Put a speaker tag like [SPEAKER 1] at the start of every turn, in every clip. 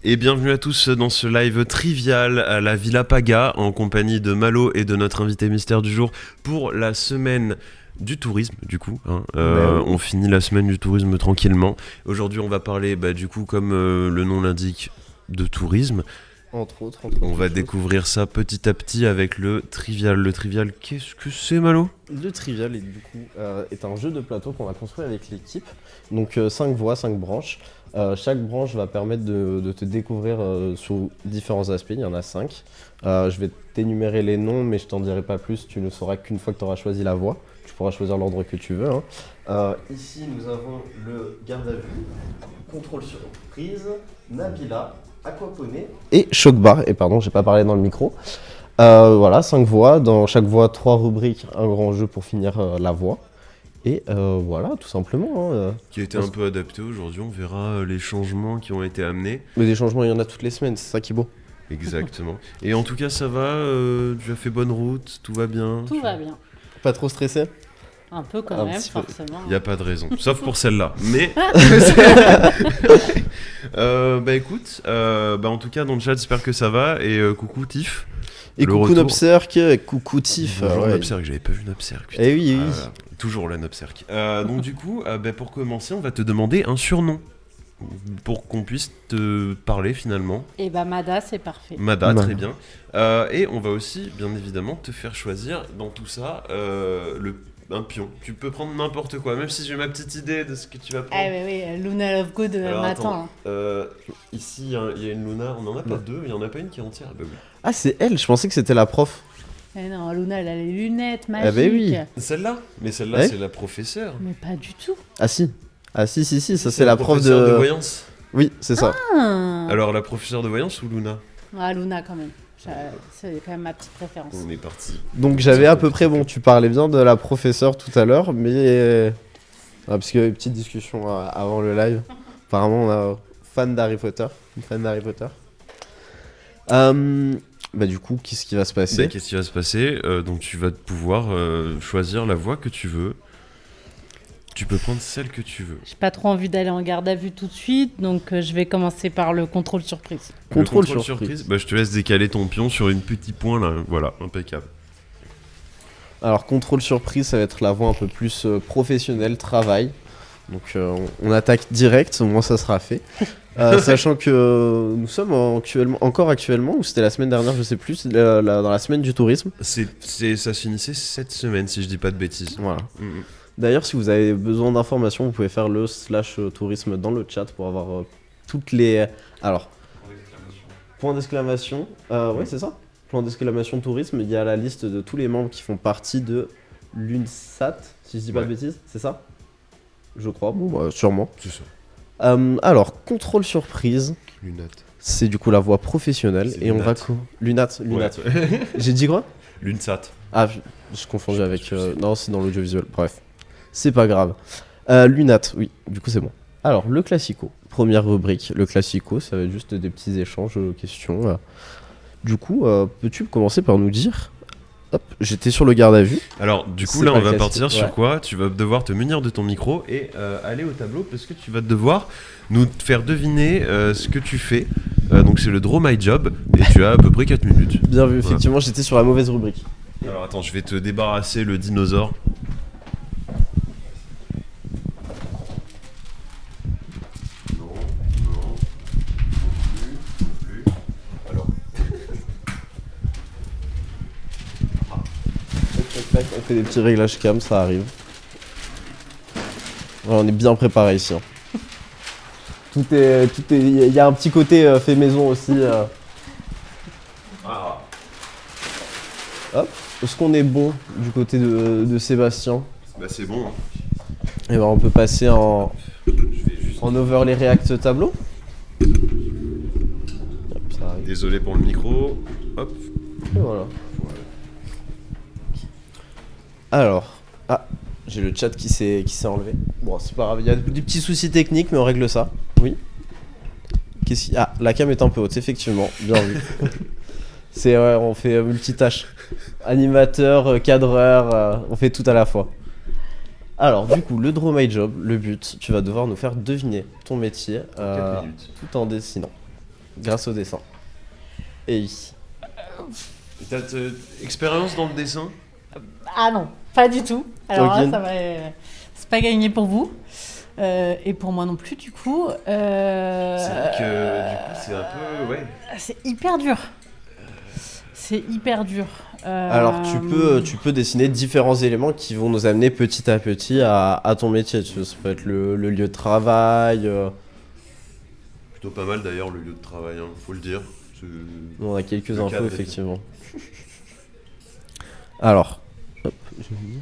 [SPEAKER 1] Et bienvenue à tous dans ce live trivial à la Villa Paga en compagnie de Malo et de notre invité mystère du jour pour la semaine du tourisme du coup. On finit la semaine du tourisme tranquillement. Aujourd'hui on va parler du coup comme le nom l'indique de tourisme.
[SPEAKER 2] Entre autres.
[SPEAKER 1] On va découvrir ça petit à petit avec le trivial. Le trivial, qu'est-ce que c'est, Malo ?
[SPEAKER 2] Le trivial est un jeu de plateau qu'on a construit avec l'équipe. Donc 5 voies, 5 branches. Chaque branche va permettre de te découvrir sous différents aspects. Il y en a 5. Je vais t'énumérer les noms, mais je t'en dirai pas plus. Tu ne sauras qu'une fois que tu auras choisi la voie. Tu pourras choisir l'ordre que tu veux. Ici, nous avons le garde à vue, contrôle surprise, Nabila, aquaponie et choc bar. Et pardon, j'ai pas parlé dans le micro. Voilà, 5 voies. Dans chaque voie, 3 rubriques, un grand jeu pour finir la voie. Et voilà, tout simplement.
[SPEAKER 1] Qui a été un peu adapté aujourd'hui. On verra les changements qui ont été amenés.
[SPEAKER 2] Mais des changements, il y en a toutes les semaines. C'est ça qui est beau.
[SPEAKER 1] Exactement. Et en tout cas, ça va. Tu as fait bonne route. Tout va bien.
[SPEAKER 3] Tout va bien.
[SPEAKER 2] Pas trop stressé ?
[SPEAKER 3] Un peu quand même, forcément.
[SPEAKER 1] Il n'y a pas de raison, sauf pour celle-là. Mais écoute, en tout cas dans le chat, j'espère que ça va. Et coucou Tiff.
[SPEAKER 2] Et coucou Nopserk, coucou Tiff.
[SPEAKER 1] Bonjour Nopserk, j'avais pas vu Nopserk.
[SPEAKER 2] Eh oui, oui.
[SPEAKER 1] Toujours la Nopserk. Donc du coup, pour commencer, on va te demander un surnom. Pour qu'on puisse te parler finalement.
[SPEAKER 3] Et Mada, c'est parfait.
[SPEAKER 1] Mada, très bien. Et on va aussi, bien évidemment, te faire choisir dans tout ça un pion. Tu peux prendre n'importe quoi, même si j'ai ma petite idée de ce que tu vas prendre.
[SPEAKER 3] Ah oui, Luna Lovegood m'attend.
[SPEAKER 1] Ici, il y a une Luna, on en a pas deux, il y en a pas une qui est entière. Bah oui.
[SPEAKER 2] Ah, c'est elle, je pensais que c'était la prof.
[SPEAKER 3] Eh non, Luna, elle a les lunettes magiques.
[SPEAKER 2] Ah bah oui.
[SPEAKER 1] Celle-là ? Mais celle-là, c'est la professeure.
[SPEAKER 3] Mais pas du tout.
[SPEAKER 2] Ah si, ça c'est la prof de
[SPEAKER 1] voyance.
[SPEAKER 2] Oui, c'est ça.
[SPEAKER 1] Alors, la professeure de voyance ou Luna ?
[SPEAKER 3] Ah, Luna quand même. C'est quand même ma petite préférence.
[SPEAKER 1] On est parti.
[SPEAKER 2] Donc j'avais à peu près, tu parlais bien de la professeure tout à l'heure, mais... parce qu'il y avait une petite discussion avant le live. Apparemment, on a fan d'Harry Potter. Une fan d'Harry Potter. Du coup, qu'est-ce qui va se passer ?
[SPEAKER 1] Qu'est-ce qui va se passer ? Donc tu vas pouvoir choisir la voie que tu veux. Tu peux prendre celle que tu veux.
[SPEAKER 3] J'ai pas trop envie d'aller en garde à vue tout de suite, donc je vais commencer par le contrôle surprise.
[SPEAKER 2] Contrôle surprise.
[SPEAKER 1] Je te laisse décaler ton pion sur une petite point là. Voilà, impeccable.
[SPEAKER 2] Alors contrôle surprise, ça va être la voie un peu plus professionnelle, travail. Donc on attaque direct, au moins ça sera fait. Sachant que nous sommes encore actuellement, ou c'était la semaine dernière, je sais plus, dans la semaine du tourisme.
[SPEAKER 1] Ça se finissait cette semaine, si je dis pas de bêtises.
[SPEAKER 2] Voilà. D'ailleurs, si vous avez besoin d'informations, vous pouvez faire le /tourisme dans le chat pour avoir toutes les... Alors, point d'exclamation. Ouais, c'est ça. Point d'exclamation tourisme, il y a la liste de tous les membres qui font partie de l'UNSAT, si je dis pas de bêtises, c'est ça ? Je crois, sûrement.
[SPEAKER 1] C'est ça.
[SPEAKER 2] Alors, contrôle surprise.
[SPEAKER 1] Lunat.
[SPEAKER 2] C'est du coup la voie professionnelle. Et
[SPEAKER 1] Lunat.
[SPEAKER 2] on va... Lunat. Ouais. J'ai dit quoi ?
[SPEAKER 1] L'UNSAT.
[SPEAKER 2] Ah, je confondais avec... Non, c'est dans l'audiovisuel, bref. C'est pas grave. Lunat, oui, du coup c'est bon. Alors, le classico. Première rubrique, le classico, ça va être juste des petits échanges, questions. Du coup, peux-tu commencer par nous dire... Hop, j'étais sur le garde à vue.
[SPEAKER 1] Alors, du coup,
[SPEAKER 2] C'est
[SPEAKER 1] là,
[SPEAKER 2] pas
[SPEAKER 1] on va
[SPEAKER 2] classique,
[SPEAKER 1] partir sur quoi ? Tu vas devoir te munir de ton micro et aller au tableau parce que tu vas devoir nous faire deviner ce que tu fais. Donc, c'est le Draw My Job et tu as à peu près 4 minutes.
[SPEAKER 2] Bien vu, effectivement, j'étais sur la mauvaise rubrique.
[SPEAKER 1] Alors, attends, je vais te débarrasser le dinosaure.
[SPEAKER 2] On fait des petits réglages cam, ça arrive. Ouais, on est bien préparé ici. Il y a un petit côté fait maison aussi. Hop. Est-ce qu'on est bon du côté de Sébastien ?
[SPEAKER 1] C'est bon.
[SPEAKER 2] Et on peut passer en overlay React tableau. Hop, ça arrive.
[SPEAKER 1] Désolé pour le micro. Hop.
[SPEAKER 2] Et voilà. Alors, j'ai le chat qui s'est enlevé. Bon, c'est pas grave, il y a des petits soucis techniques, mais on règle ça. Oui. La cam est un peu haute, effectivement. Bien vu. On fait multitâche. Animateur, cadreur, on fait tout à la fois. Alors, du coup, le Draw My Job, le but, tu vas devoir nous faire deviner ton métier tout en dessinant. grâce au dessin. Et
[SPEAKER 1] T'as expérience dans le dessin?
[SPEAKER 3] Ah non, pas du tout. Alors
[SPEAKER 2] Ok.
[SPEAKER 3] là, ça va, c'est pas gagné pour vous. Et pour moi non plus, du coup.
[SPEAKER 1] C'est vrai que du coup c'est un peu... Ouais.
[SPEAKER 3] C'est hyper dur. C'est hyper dur.
[SPEAKER 2] alors tu peux dessiner différents éléments qui vont nous amener petit à petit à ton métier. Ça peut être le lieu de travail.
[SPEAKER 1] Plutôt pas mal d'ailleurs le lieu de travail, hein, faut le dire.
[SPEAKER 2] On a quelques
[SPEAKER 1] Le
[SPEAKER 2] infos
[SPEAKER 1] cadre est
[SPEAKER 2] effectivement. Alors, hop, je vais venir.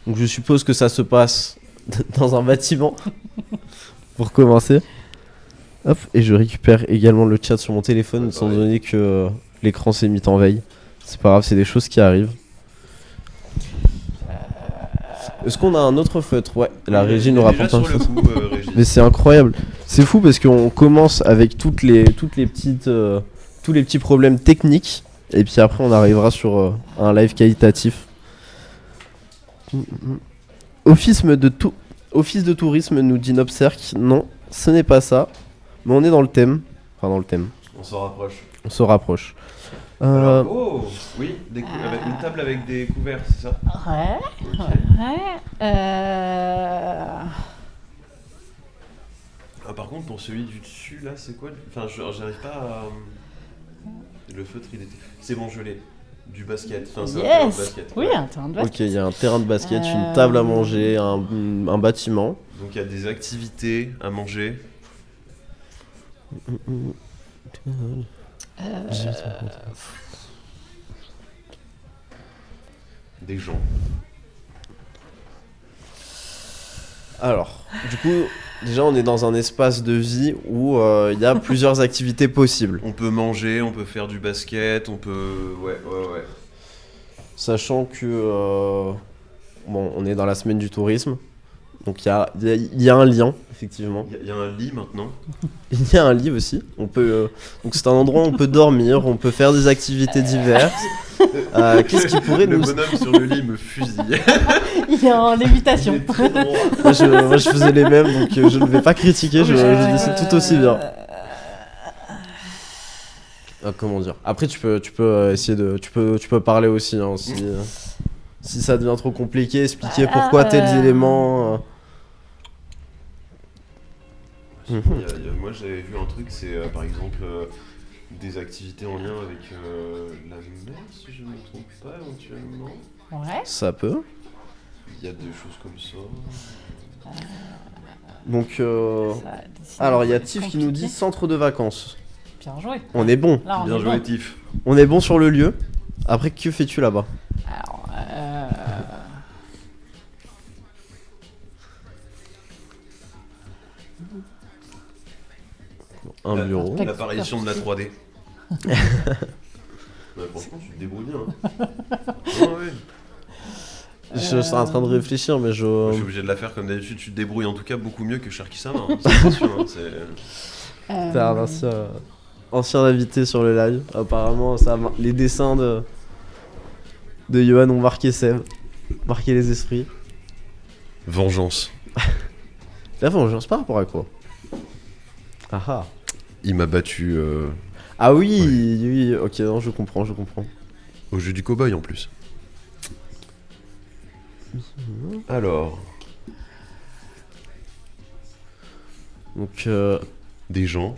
[SPEAKER 2] Donc je suppose que ça se passe dans un bâtiment pour commencer. Hop, et je récupère également le chat sur mon téléphone,
[SPEAKER 1] Ouais,
[SPEAKER 2] étant
[SPEAKER 1] pareil.
[SPEAKER 2] donné que l'écran s'est mis en veille. C'est pas grave, c'est des choses qui arrivent. Est-ce qu'on a un autre feutre? Ouais, la régie nous rapporte un
[SPEAKER 1] sur le
[SPEAKER 2] feutre.
[SPEAKER 1] coup, Régie.
[SPEAKER 2] Mais c'est incroyable. C'est fou parce qu'on commence avec toutes les petites, tous les petits problèmes techniques. Et puis après, on arrivera sur un live qualitatif. Office de tourisme, nous dit Nobserc. Non, ce n'est pas ça. Mais on est dans le thème. Enfin, dans le thème.
[SPEAKER 1] On s'en rapproche.
[SPEAKER 2] On se rapproche.
[SPEAKER 1] Alors, oh, oui, avec une table avec des couverts, c'est ça?
[SPEAKER 3] Ouais,
[SPEAKER 1] Ok.
[SPEAKER 3] ouais.
[SPEAKER 1] Ah, par contre, pour celui du dessus, là, c'est quoi? Enfin, j'arrive pas à... Le feutre, il était... C'est bon, je l'ai. Du basket. Enfin, c'est un terrain de
[SPEAKER 3] Yes.
[SPEAKER 1] basket.
[SPEAKER 3] Oui,
[SPEAKER 1] ouais.
[SPEAKER 3] un terrain de basket.
[SPEAKER 2] Ok, il y a un terrain de basket, une table à manger, un bâtiment.
[SPEAKER 1] Donc, il y a des activités à manger. Des gens.
[SPEAKER 2] Alors, du coup, déjà, on est dans un espace de vie où il y a plusieurs activités possibles.
[SPEAKER 1] On peut manger, on peut faire du basket, on peut... Ouais.
[SPEAKER 2] Sachant que, bon, on est dans la semaine du tourisme. Donc, il y a un lien, effectivement.
[SPEAKER 1] Il y a un lit maintenant.
[SPEAKER 2] Il y a un lit aussi. On peut, donc, c'est un endroit où on peut dormir, on peut faire des activités diverses. Qu'est-ce qui pourrait
[SPEAKER 1] Le
[SPEAKER 2] nous...
[SPEAKER 1] bonhomme sur le lit me fusille.
[SPEAKER 3] Il est en lévitation.
[SPEAKER 1] Il est très droit.
[SPEAKER 2] Moi, je faisais les mêmes, donc je ne vais pas critiquer, je dessine tout aussi bien. Comment dire? Après, tu peux essayer de... Tu peux parler aussi, hein, si ça devient trop compliqué, expliquer pourquoi tels éléments...
[SPEAKER 1] Moi j'avais vu un truc, c'est par exemple des activités en lien avec la mer, si je ne me trompe pas éventuellement.
[SPEAKER 3] Ouais.
[SPEAKER 2] Ça peut.
[SPEAKER 1] Il y a des choses comme ça.
[SPEAKER 2] Donc,
[SPEAKER 3] Ça,
[SPEAKER 2] alors il y a Tiff qui nous
[SPEAKER 3] compliqué.
[SPEAKER 2] dit centre de vacances.
[SPEAKER 3] Bien joué.
[SPEAKER 2] On est bon.
[SPEAKER 3] Là, on
[SPEAKER 1] Bien
[SPEAKER 3] est
[SPEAKER 1] joué
[SPEAKER 3] bon.
[SPEAKER 1] Tiff.
[SPEAKER 2] On est bon sur le lieu. Après, que fais-tu là-bas?
[SPEAKER 3] Alors,
[SPEAKER 2] Un bureau.
[SPEAKER 1] L'apparition de la 3D. Ouais, franchement, tu te débrouilles bien. Hein. Ouais.
[SPEAKER 2] Je suis en train de réfléchir, mais
[SPEAKER 1] Moi, je suis obligé de la faire comme d'habitude. Tu te débrouilles en tout cas beaucoup mieux que Sharky-sama. Hein. C'est sûr, hein,
[SPEAKER 2] T'es un ancien invité sur le live. Apparemment, les dessins de Johan ont marqué Seb, marqué les esprits.
[SPEAKER 1] Vengeance.
[SPEAKER 2] La vengeance par rapport à quoi? Ah ah.
[SPEAKER 1] Il m'a battu
[SPEAKER 2] Ah oui, oui, ok, non, je comprends.
[SPEAKER 1] au jeu du cow-boy en plus. Alors,
[SPEAKER 2] Donc,
[SPEAKER 1] des gens.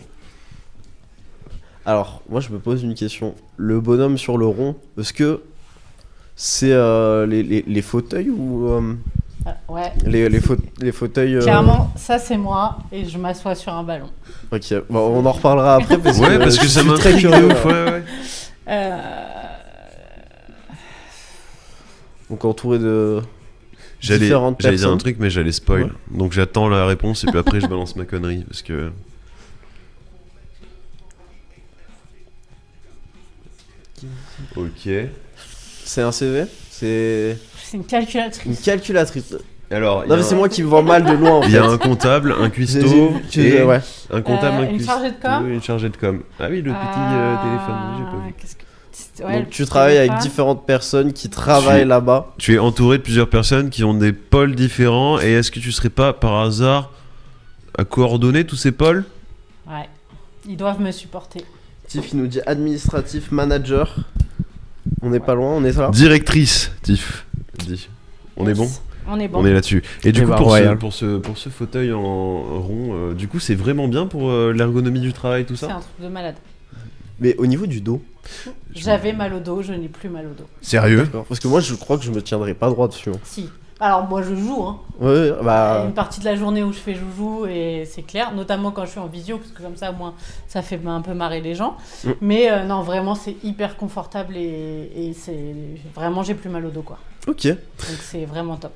[SPEAKER 2] alors, moi je me pose une question. Le bonhomme sur le rond, est-ce que c'est les fauteuils ou
[SPEAKER 3] ouais.
[SPEAKER 2] les fauteuils
[SPEAKER 3] Clairement, ça c'est moi et je m'assois sur un ballon.
[SPEAKER 2] Ok, bon, on en reparlera après parce
[SPEAKER 1] Ouais, parce
[SPEAKER 2] je
[SPEAKER 1] que ça
[SPEAKER 2] suis très
[SPEAKER 1] m'intrigue de
[SPEAKER 2] curieux.
[SPEAKER 1] ouf. Ouais.
[SPEAKER 2] Donc entouré de
[SPEAKER 1] J'allais
[SPEAKER 2] différentes
[SPEAKER 1] dire un
[SPEAKER 2] personnes.
[SPEAKER 1] truc, mais j'allais spoil.
[SPEAKER 2] Ouais.
[SPEAKER 1] Donc j'attends la réponse et puis après je balance ma connerie parce que. Ok.
[SPEAKER 2] C'est un CV? C'est
[SPEAKER 3] C'est une calculatrice.
[SPEAKER 2] une calculatrice.
[SPEAKER 1] Alors,
[SPEAKER 2] Non mais c'est moi qui me vois mal de loin en fait.
[SPEAKER 1] il y a un comptable, un cuistot
[SPEAKER 2] J'ai-
[SPEAKER 1] et
[SPEAKER 2] ouais.
[SPEAKER 1] un comptable, un
[SPEAKER 3] Une
[SPEAKER 1] cuistot.
[SPEAKER 3] chargée de com.
[SPEAKER 1] Une chargée de com. Ah oui, le petit téléphone, j'ai pas vu.
[SPEAKER 3] Qu'est-ce que...
[SPEAKER 2] Donc tu travailles avec différentes personnes qui travaillent là-bas.
[SPEAKER 1] Tu es entouré de plusieurs personnes qui ont des pôles différents et est-ce que tu serais pas par hasard à coordonner tous ces pôles?
[SPEAKER 3] Ouais. Ils doivent me supporter.
[SPEAKER 2] Tiff, il nous dit administratif, manager. On n'est pas loin, on est là.
[SPEAKER 1] Directrice, Tiff. Dis. On est bon.
[SPEAKER 3] On est bon.
[SPEAKER 1] On est là-dessus. Et du
[SPEAKER 2] Eh
[SPEAKER 1] coup,
[SPEAKER 2] bah,
[SPEAKER 1] pour
[SPEAKER 2] royal.
[SPEAKER 1] ce fauteuil en rond, du coup, c'est vraiment bien pour l'ergonomie du travail, tout
[SPEAKER 3] C'est
[SPEAKER 1] ça.
[SPEAKER 3] un truc de malade.
[SPEAKER 2] Mais au niveau du dos.
[SPEAKER 3] J'avais mal au dos, je n'ai plus mal au dos.
[SPEAKER 1] Sérieux?
[SPEAKER 2] Parce que moi, je crois que je me tiendrai pas droit dessus.
[SPEAKER 3] Si. Alors moi je joue, hein.
[SPEAKER 2] Ouais,
[SPEAKER 3] Il y a
[SPEAKER 2] bah.
[SPEAKER 3] une partie de la journée où je fais joujou et c'est clair, notamment quand je suis en visio, parce que comme ça, au moins, ça fait un peu marrer les gens. Mais non, vraiment, c'est hyper confortable et c'est vraiment, j'ai plus mal au dos, quoi.
[SPEAKER 2] Ok.
[SPEAKER 3] Donc c'est vraiment top.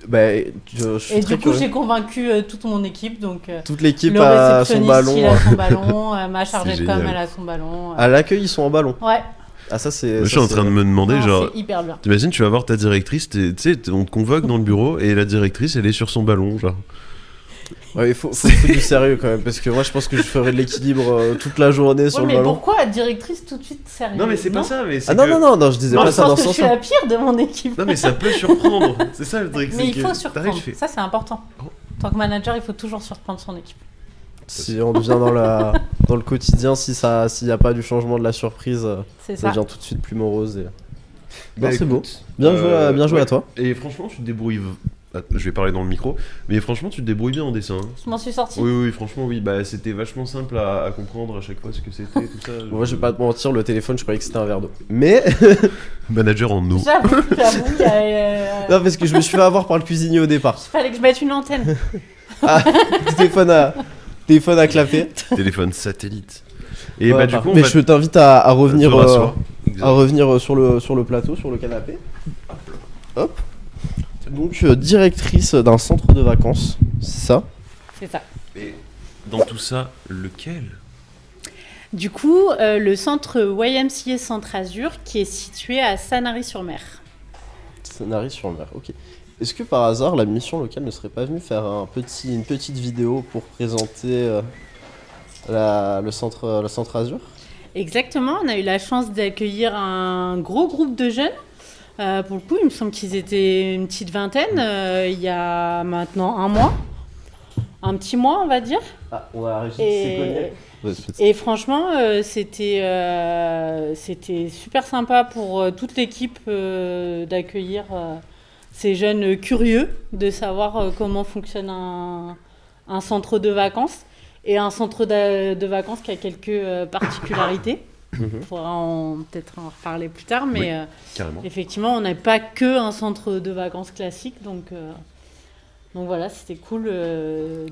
[SPEAKER 2] Bah, je suis
[SPEAKER 3] Et
[SPEAKER 2] très
[SPEAKER 3] du coup,
[SPEAKER 2] curieux.
[SPEAKER 3] j'ai convaincu toute mon équipe, donc
[SPEAKER 2] Toute l'équipe
[SPEAKER 3] le
[SPEAKER 2] a son
[SPEAKER 3] réceptionniste,
[SPEAKER 2] ballon.
[SPEAKER 3] il a son ballon, ma chargée
[SPEAKER 1] C'est
[SPEAKER 3] de com,
[SPEAKER 1] génial.
[SPEAKER 3] elle a son ballon.
[SPEAKER 2] À l'accueil, ils sont en ballon.
[SPEAKER 3] Ouais,
[SPEAKER 2] Ah, ça, c'est.
[SPEAKER 1] Je suis en train de me demander,
[SPEAKER 3] non,
[SPEAKER 1] genre,
[SPEAKER 3] c'est hyper bien.
[SPEAKER 1] t'imagines, tu vas voir ta directrice, tu sais, on te convoque dans le bureau et la directrice, elle est sur son ballon, genre.
[SPEAKER 2] Ouais, il faut du sérieux quand même. Parce que moi, je pense que je ferais de l'équilibre toute la journée sur
[SPEAKER 3] Ouais,
[SPEAKER 2] le
[SPEAKER 3] mais
[SPEAKER 2] ballon.
[SPEAKER 3] pourquoi directrice tout de suite sérieux?
[SPEAKER 1] Non, mais c'est pas ça, mais c'est
[SPEAKER 2] Ah non,
[SPEAKER 1] que-
[SPEAKER 2] non, je disais
[SPEAKER 3] Moi,
[SPEAKER 2] pas
[SPEAKER 3] je
[SPEAKER 2] ça dans
[SPEAKER 3] pense
[SPEAKER 2] ce
[SPEAKER 3] que je suis
[SPEAKER 2] sens-là.
[SPEAKER 3] la pire de mon équipe.
[SPEAKER 1] Non, mais ça peut surprendre. C'est ça le truc.
[SPEAKER 3] Mais
[SPEAKER 1] c'est
[SPEAKER 3] il
[SPEAKER 1] que
[SPEAKER 3] faut
[SPEAKER 1] t'arrives,
[SPEAKER 3] surprendre.
[SPEAKER 1] tu fais-
[SPEAKER 3] Ça, c'est important.
[SPEAKER 1] Oh.
[SPEAKER 3] En tant que manager, il faut toujours surprendre son équipe.
[SPEAKER 2] Si on devient dans le quotidien, s'il n'y a pas du changement de la surprise,
[SPEAKER 3] C'est
[SPEAKER 2] ça
[SPEAKER 3] ça.
[SPEAKER 2] devient tout de suite plus morose. Et...
[SPEAKER 1] Bah,
[SPEAKER 2] Non, c'est beau.
[SPEAKER 1] écoute,
[SPEAKER 2] Bien joué
[SPEAKER 1] ouais.
[SPEAKER 2] à toi.
[SPEAKER 1] Et franchement, tu te débrouilles. Je vais parler dans le micro, mais franchement, tu te débrouilles bien en dessin. hein.
[SPEAKER 3] Je m'en suis sortie.
[SPEAKER 1] Oui, franchement, oui. Bah, c'était vachement simple à comprendre à chaque fois ce que c'était, tout ça.
[SPEAKER 2] Moi, je vais pas te mentir, le téléphone, je croyais que c'était un verre d'eau. Mais,
[SPEAKER 1] Manager en eau.
[SPEAKER 3] J'avoue, il y a,
[SPEAKER 2] non, parce que je me suis fait avoir par le cuisinier au départ.
[SPEAKER 3] fallait que je mette une antenne.
[SPEAKER 2] Téléphone à clapper.
[SPEAKER 1] Téléphone satellite. Et
[SPEAKER 2] Ouais,
[SPEAKER 1] bah, du coup, on
[SPEAKER 2] mais
[SPEAKER 1] va
[SPEAKER 2] je t'invite à revenir,
[SPEAKER 1] te rasseoir.
[SPEAKER 2] sur le plateau, sur le canapé. Hop. Donc, directrice d'un centre de vacances, c'est ça?
[SPEAKER 3] C'est ça.
[SPEAKER 1] Et dans tout ça, lequel?
[SPEAKER 3] Du coup, le centre YMCA Centre Azur qui est situé à Sanary-sur-Mer.
[SPEAKER 2] Sanary-sur-Mer, ok. Est-ce que par hasard, la mission locale ne serait pas venue faire une petite vidéo pour présenter le centre Azur?
[SPEAKER 3] Exactement, on a eu la chance d'accueillir un gros groupe de jeunes. Pour le coup, il me semble qu'ils étaient une petite vingtaine il y a maintenant un mois. Un petit mois, on va dire.
[SPEAKER 2] Ah, on a Régis
[SPEAKER 3] Et,
[SPEAKER 2] Séconier.
[SPEAKER 3] et franchement, c'était super sympa pour toute l'équipe d'accueillir ces jeunes curieux, de savoir comment fonctionne un centre de vacances. Et un centre de vacances qui a quelques particularités. On pourra peut-être en reparler plus tard, mais
[SPEAKER 1] Oui. Carrément.
[SPEAKER 3] effectivement, on n'a pas que un centre de vacances classique, donc voilà, c'était cool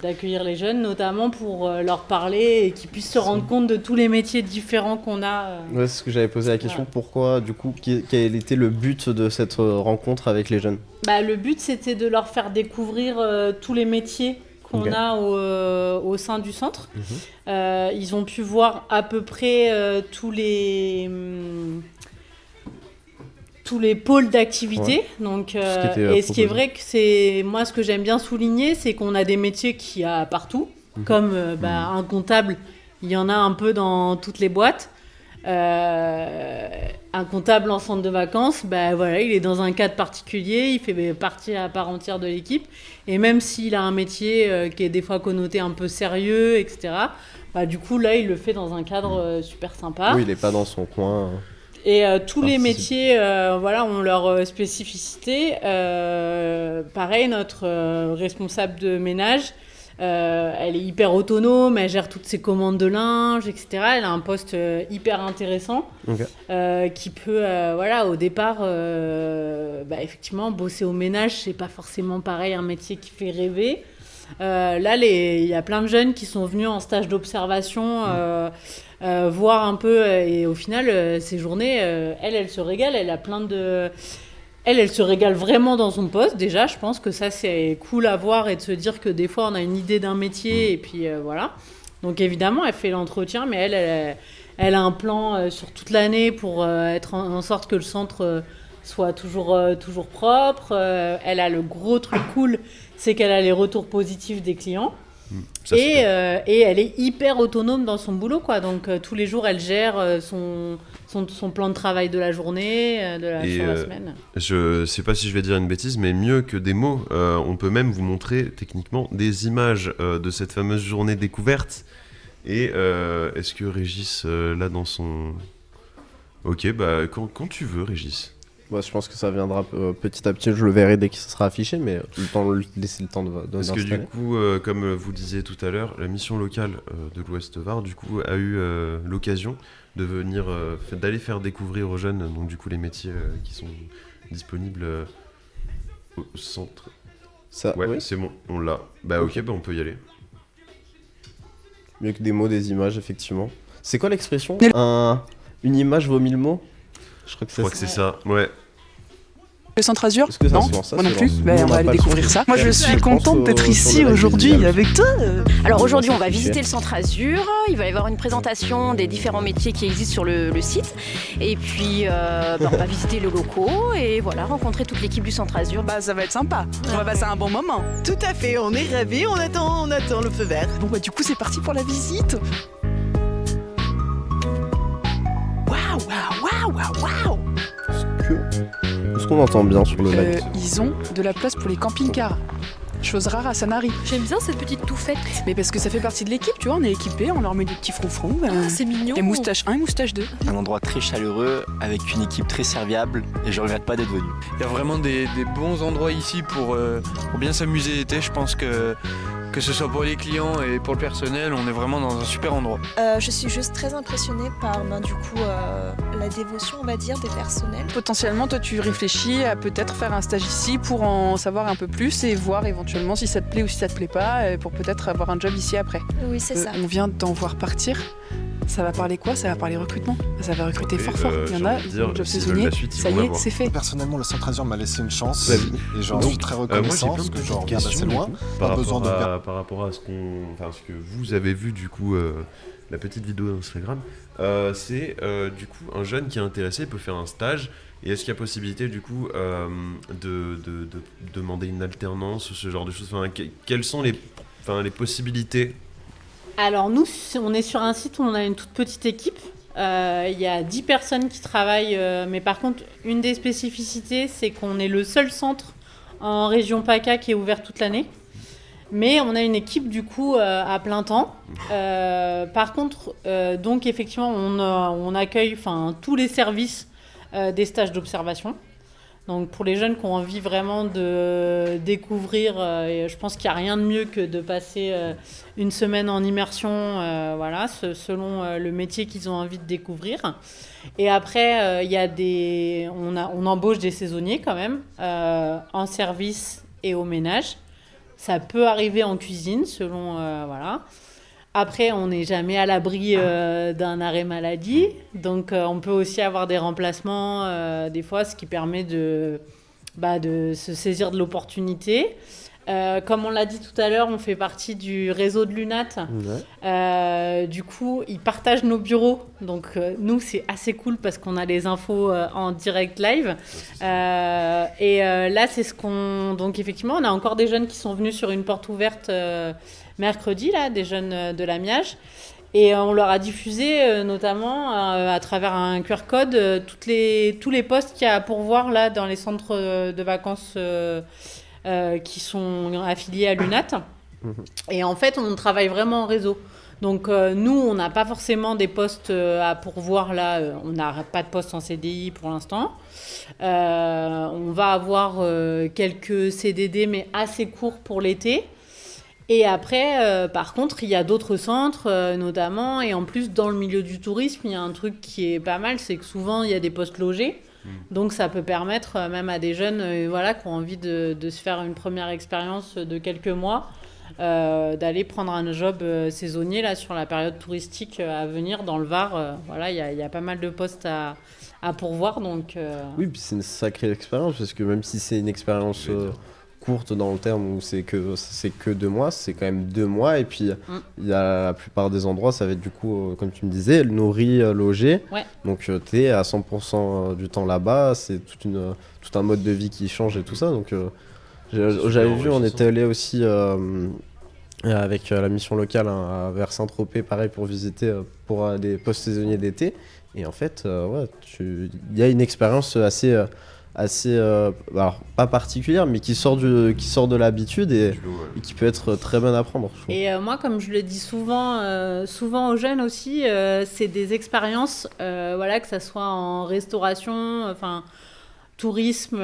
[SPEAKER 3] d'accueillir les jeunes, notamment pour leur parler et qu'ils puissent se rendre compte de tous les métiers différents qu'on a.
[SPEAKER 2] Ouais, c'est ce que j'avais posé la question.
[SPEAKER 3] Ouais.
[SPEAKER 2] Pourquoi, du coup, quel était le but de cette rencontre avec les jeunes?
[SPEAKER 3] Bah, le but, c'était de leur faire découvrir tous les métiers qu'on
[SPEAKER 2] Ok.
[SPEAKER 3] a au sein du centre. Ils ont pu voir à peu près tous les pôles d'activité. Donc,
[SPEAKER 2] Ce qui était,
[SPEAKER 3] et ce qui est
[SPEAKER 2] proposé.
[SPEAKER 3] vrai que c'est moi ce que j'aime bien souligner, c'est qu'on a des métiers qu'il y a partout, comme un comptable, il y en a un peu dans toutes les boîtes. Un comptable en centre de vacances, voilà, il est dans un cadre particulier, il fait partie à part entière de l'équipe. Et même s'il a un métier qui est des fois connoté un peu sérieux, etc., du coup, là, il le fait dans un cadre super sympa.
[SPEAKER 2] Oui, il est pas dans son coin.
[SPEAKER 3] Et tous les
[SPEAKER 2] Participe.
[SPEAKER 3] métiers ont leur spécificité. Pareil, notre responsable de ménage, elle est hyper autonome, elle gère toutes ses commandes de linge, etc. Elle a un poste hyper intéressant
[SPEAKER 2] Ok.
[SPEAKER 3] qui peut, au départ, effectivement, bosser au ménage, c'est pas forcément pareil, un métier qui fait rêver. Là, il y a plein de jeunes qui sont venus en stage d'observation voir un peu, et au final, ces journées, elle se régale, elle a plein de... Elle se régale vraiment dans son poste. Déjà, je pense que ça, c'est cool à voir et de se dire que des fois, on a une idée d'un métier et puis voilà. Donc évidemment, elle fait l'entretien, mais elle a un plan sur toute l'année pour être en sorte que le centre soit toujours propre. Elle a le gros truc cool, c'est qu'elle a les retours positifs des clients.
[SPEAKER 1] Ça, c'est bien.
[SPEAKER 3] Et elle est hyper autonome dans son boulot, quoi. Donc tous les jours, elle gère son plan de travail de la journée, sur la semaine.
[SPEAKER 1] Je sais pas si je vais dire une bêtise, mais mieux que des mots, on peut même vous montrer techniquement des images de cette fameuse journée découverte Et est-ce que Régis, là dans son... Ok, bah quand tu veux, Régis.
[SPEAKER 2] Ouais, je pense que ça viendra petit à petit, je le verrai dès qu'il sera affiché, mais laisser le temps de
[SPEAKER 1] Parce que
[SPEAKER 2] d'installer.
[SPEAKER 1] du coup, comme vous le disiez tout à l'heure, la mission locale de l'Ouest Var, du coup, a eu l'occasion de venir, d'aller faire découvrir aux jeunes, donc du coup, les métiers qui sont disponibles au centre.
[SPEAKER 2] Ça,
[SPEAKER 1] Ouais,
[SPEAKER 2] oui.
[SPEAKER 1] c'est bon, on l'a. Bah ok, bah on peut y aller.
[SPEAKER 2] Mieux que des mots, des images, effectivement. C'est quoi l'expression Une image vaut 1000 mots. Je crois que
[SPEAKER 1] Je crois que c'est ça, ouais.
[SPEAKER 4] Le Centre Azur?
[SPEAKER 2] Est-ce que ça
[SPEAKER 4] Non,
[SPEAKER 2] se lance, ça
[SPEAKER 4] moi non
[SPEAKER 2] se
[SPEAKER 4] plus.
[SPEAKER 2] lance
[SPEAKER 4] Ben,
[SPEAKER 2] Nous,
[SPEAKER 4] on
[SPEAKER 2] on
[SPEAKER 4] va
[SPEAKER 2] a
[SPEAKER 4] aller
[SPEAKER 2] pas le
[SPEAKER 4] découvrir
[SPEAKER 2] son.
[SPEAKER 4] ça. Moi, je
[SPEAKER 2] Je
[SPEAKER 4] suis
[SPEAKER 2] pense
[SPEAKER 4] contente d'être
[SPEAKER 2] sur
[SPEAKER 4] ici
[SPEAKER 2] le live
[SPEAKER 4] aujourd'hui
[SPEAKER 2] visuel.
[SPEAKER 4] avec toi.
[SPEAKER 5] Alors
[SPEAKER 2] On
[SPEAKER 5] aujourd'hui,
[SPEAKER 2] va
[SPEAKER 5] on va
[SPEAKER 2] s'afficher.
[SPEAKER 5] visiter le Centre Azur. Il va y avoir une présentation des différents métiers qui existent sur le site. Et puis, on va visiter le locaux et voilà, rencontrer toute l'équipe du Centre Azur.
[SPEAKER 4] Bah, ça va être sympa. On va passer un bon moment.
[SPEAKER 6] Tout à fait, on est ravis, on attend le feu vert.
[SPEAKER 4] Bon, bah, du coup, c'est parti pour la visite. Waouh, waouh, waouh, waouh, waouh.
[SPEAKER 2] Est-ce qu'on entend bien sur le live
[SPEAKER 4] Ils ont de la place pour les camping-cars. Chose rare à Sanary.
[SPEAKER 7] J'aime bien cette petite touffette.
[SPEAKER 4] Mais parce que ça fait partie de l'équipe, tu vois, on est équipés, on leur met des petits froufrous.
[SPEAKER 7] C'est mignon.
[SPEAKER 4] Et moustache 1 et moustache 2.
[SPEAKER 8] Un endroit très chaleureux, avec une équipe très serviable, et je regrette pas d'être venu.
[SPEAKER 9] Il y a vraiment des bons endroits ici pour bien s'amuser l'été. Je pense que ce soit pour les clients et pour le personnel, on est vraiment dans un super endroit.
[SPEAKER 10] Je suis juste très impressionnée par la dévotion, on va dire, des personnels.
[SPEAKER 4] Potentiellement, toi, tu réfléchis à peut-être faire un stage ici pour en savoir un peu plus et voir éventuellement si ça te plaît ou si ça te plaît pas, pour peut-être avoir un job ici après.
[SPEAKER 10] Oui, c'est ça.
[SPEAKER 4] On vient d'en voir partir. Ça va parler quoi? Ça va parler recrutement. Ça va recruter
[SPEAKER 1] Et,
[SPEAKER 4] fort fort. Il y en a,
[SPEAKER 1] j'ai envie de
[SPEAKER 4] ils ont
[SPEAKER 1] dire,
[SPEAKER 4] le job
[SPEAKER 1] s'ils
[SPEAKER 4] saisonnier.
[SPEAKER 1] veulent la suite, ils
[SPEAKER 4] Ça
[SPEAKER 1] vont
[SPEAKER 4] y est,
[SPEAKER 1] l'avoir.
[SPEAKER 4] c'est fait.
[SPEAKER 11] Personnellement, le Centre Azur m'a laissé une chance
[SPEAKER 1] Bah,
[SPEAKER 11] et j'en suis très
[SPEAKER 1] moi j'ai
[SPEAKER 11] reconnaissant
[SPEAKER 1] plein
[SPEAKER 11] parce
[SPEAKER 1] de
[SPEAKER 11] que je
[SPEAKER 1] petites
[SPEAKER 11] regarde
[SPEAKER 1] questions
[SPEAKER 11] assez
[SPEAKER 1] du
[SPEAKER 11] loin.
[SPEAKER 1] coup,
[SPEAKER 11] Pas
[SPEAKER 1] par
[SPEAKER 11] besoin
[SPEAKER 1] rapport à ce que vous avez vu du coup la petite vidéo Instagram. C'est du coup un jeune qui est intéressé peut faire un stage. Et est-ce qu'il y a possibilité du coup de demander une alternance ou ce genre de choses, enfin, quelles sont les possibilités?
[SPEAKER 3] Alors nous, on est sur un site où on a une toute petite équipe. Il y a 10 personnes qui travaillent, mais par contre, une des spécificités, c'est qu'on est le seul centre en région PACA qui est ouvert toute l'année. Mais on a une équipe du coup à plein temps. Par contre, donc effectivement, on accueille tous les services des stages d'observation. Donc pour les jeunes qui ont envie vraiment de découvrir, et je pense qu'il n'y a rien de mieux que de passer une semaine en immersion, voilà, selon le métier qu'ils ont envie de découvrir. Et après, on embauche des saisonniers quand même, en service et au ménage. Ça peut arriver en cuisine, selon, voilà. Après, on n'est jamais à l'abri d'un arrêt maladie. Donc, on peut aussi avoir des remplacements, des fois, ce qui permet de se saisir de l'opportunité. Comme on l'a dit tout à l'heure, on fait partie du réseau de l'UNAT. Ouais. Du coup, ils partagent nos bureaux. Donc, nous, c'est assez cool parce qu'on a les infos en direct live. Là, c'est ce qu'on... Donc, effectivement, on a encore des jeunes qui sont venus sur une porte ouverte mercredi, là, des jeunes de la Miage. Et on leur a diffusé, notamment, à travers un QR code, tous les postes qu'il y a à pourvoir là, dans les centres de vacances qui sont affiliés à l'UNAT. Et en fait, on travaille vraiment en réseau. Donc, nous, on n'a pas forcément des postes à pourvoir là. On n'a pas de poste en CDI pour l'instant. On va avoir quelques CDD, mais assez courts pour l'été. Et après, par contre, il y a d'autres centres, notamment, et en plus, dans le milieu du tourisme, il y a un truc qui est pas mal, c'est que souvent, il y a des postes logés. Donc, ça peut permettre, même à des jeunes qui ont envie de se faire une première expérience de quelques mois, d'aller prendre un job saisonnier là, sur la période touristique à venir dans le Var. Voilà, il y a pas mal de postes à pourvoir. Donc,
[SPEAKER 2] Oui, puis c'est une sacrée expérience, parce que même si c'est une expérience... courte dans le terme où c'est que 2 mois, c'est quand même 2 mois, et puis il y a la plupart des endroits, ça va être du coup, comme tu me disais, nourri, logé, ouais. Donc t'es à 100% du temps là-bas, c'est tout un mode de vie qui change et tout ça, donc j'avais vu, on était allé aussi avec la mission locale vers Saint-Tropez, pareil, pour visiter pour des postes saisonniers d'été, et en fait, il y a une expérience assez, alors pas particulière, mais qui sort de l'habitude et qui peut être très bonne à prendre. Je trouve.
[SPEAKER 3] Et moi, comme je le dis souvent aux jeunes aussi, c'est des expériences, voilà, que ça soit en restauration, enfin, tourisme.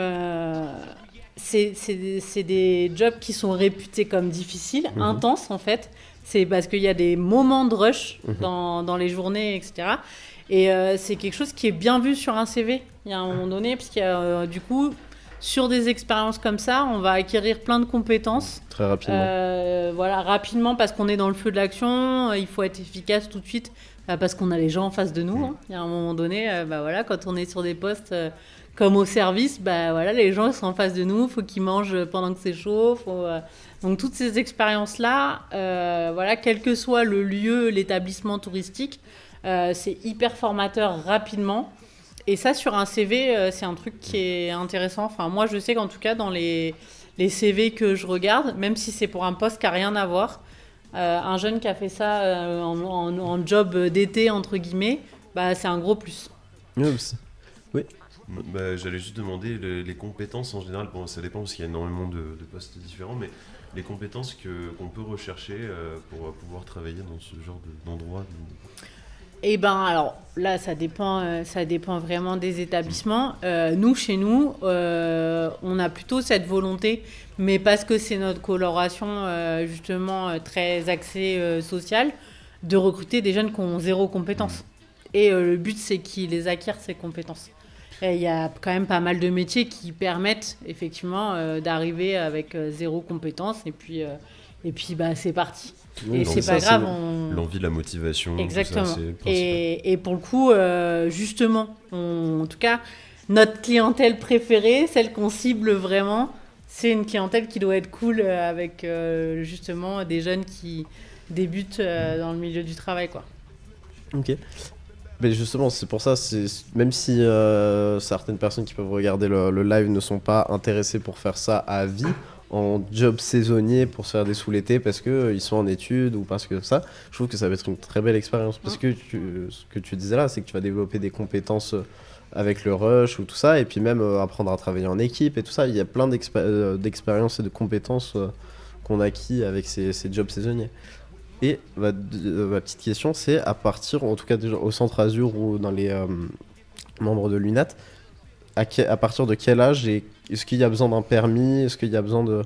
[SPEAKER 3] C'est des jobs qui sont réputés comme difficiles, intenses en fait. C'est parce qu'il y a des moments de rush dans les journées, etc. Et c'est quelque chose qui est bien vu sur un CV. Il y a un moment donné, parce qu'il y a du coup, sur des expériences comme ça, on va acquérir plein de compétences.
[SPEAKER 2] Très rapidement.
[SPEAKER 3] Voilà, rapidement, parce qu'on est dans le feu de l'action, il faut être efficace tout de suite, parce qu'on a les gens en face de nous. Il y a un moment donné, voilà, quand on est sur des postes comme au service, voilà, les gens sont en face de nous, il faut qu'ils mangent pendant que c'est chaud. Donc toutes ces expériences-là, voilà, quel que soit le lieu, l'établissement touristique, c'est hyper formateur rapidement. Et ça, sur un CV, c'est un truc qui est intéressant. Enfin, moi, je sais qu'en tout cas, dans les CV que je regarde, même si c'est pour un poste qui n'a rien à voir, un jeune qui a fait ça en job d'été, entre guillemets, c'est un gros plus.
[SPEAKER 2] Oups. Oui.
[SPEAKER 1] J'allais juste demander les compétences en général. Bon, ça dépend parce qu'il y a énormément de postes différents, mais les compétences qu'on peut rechercher pour pouvoir travailler dans ce genre d'endroit.
[SPEAKER 3] Eh ben, alors là, ça dépend vraiment des établissements. Nous, chez nous, on a plutôt cette volonté, mais parce que c'est notre coloration justement très axée sociale, de recruter des jeunes qui ont 0 compétences. Et le but, c'est qu'ils les acquièrent, ces compétences. Il y a quand même pas mal de métiers qui permettent effectivement d'arriver avec 0 compétences, et puis c'est parti.
[SPEAKER 1] Oui,
[SPEAKER 3] et c'est pas grave.
[SPEAKER 1] L'envie, la motivation.
[SPEAKER 3] Exactement.
[SPEAKER 1] Tout ça,
[SPEAKER 3] et pour le coup, justement, en tout cas, notre clientèle préférée, celle qu'on cible vraiment, c'est une clientèle qui doit être cool avec justement des jeunes qui débutent dans le milieu du travail, quoi.
[SPEAKER 2] Ok. Mais justement, c'est pour ça, même si certaines personnes qui peuvent regarder le live ne sont pas intéressées pour faire ça à vie, en job saisonnier pour se faire des sous l'été parce qu'ils sont en études ou parce que ça, je trouve que ça va être une très belle expérience. Parce que ce que tu disais là, c'est que tu vas développer des compétences avec le rush ou tout ça, et puis même apprendre à travailler en équipe et tout ça. Il y a plein d'expériences et de compétences qu'on acquis avec ces jobs saisonniers. Et ma petite question, c'est à partir, en tout cas déjà au Centre Azur ou dans les membres de l'UNAT, à partir de quel âge et est-ce qu'il y a besoin d'un permis? Est-ce qu'il y a besoin de...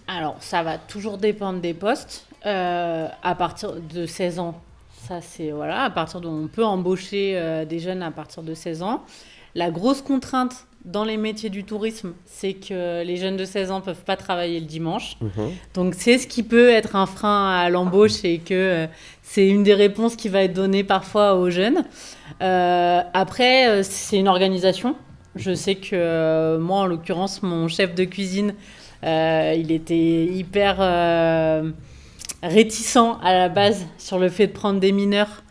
[SPEAKER 3] Alors, ça va toujours dépendre des postes. À partir de 16 ans, ça c'est... Voilà, à partir de... On peut embaucher des jeunes à partir de 16 ans. La grosse contrainte dans les métiers du tourisme, c'est que les jeunes de 16 ans ne peuvent pas travailler le dimanche. Donc, c'est ce qui peut être un frein à l'embauche et que c'est une des réponses qui va être donnée parfois aux jeunes. Après, c'est une organisation. Je sais que moi, en l'occurrence, mon chef de cuisine, il était hyper réticent à la base sur le fait de prendre des mineurs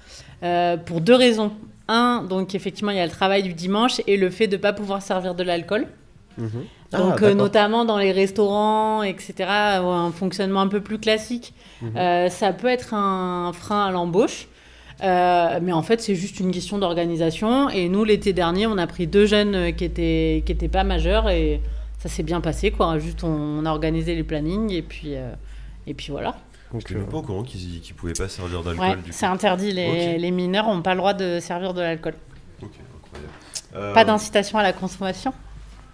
[SPEAKER 3] pour 2 raisons. Un, donc effectivement, il y a le travail du dimanche et le fait de ne pas pouvoir servir de l'alcool. Donc notamment dans les restaurants, etc., un fonctionnement un peu plus classique, ça peut être un frein à l'embauche. Mais en fait, c'est juste une question d'organisation. Et nous, l'été dernier, on a pris 2 jeunes qui étaient pas majeurs et ça s'est bien passé, quoi. Juste, on a organisé les plannings et puis voilà.
[SPEAKER 1] Je n'étais même pas au courant qu'ils ne pouvaient pas servir d'alcool.
[SPEAKER 3] Ouais, c'est interdit. Les mineurs n'ont pas le droit de servir de l'alcool.
[SPEAKER 1] Ok, incroyable.
[SPEAKER 3] Pas d'incitation à la consommation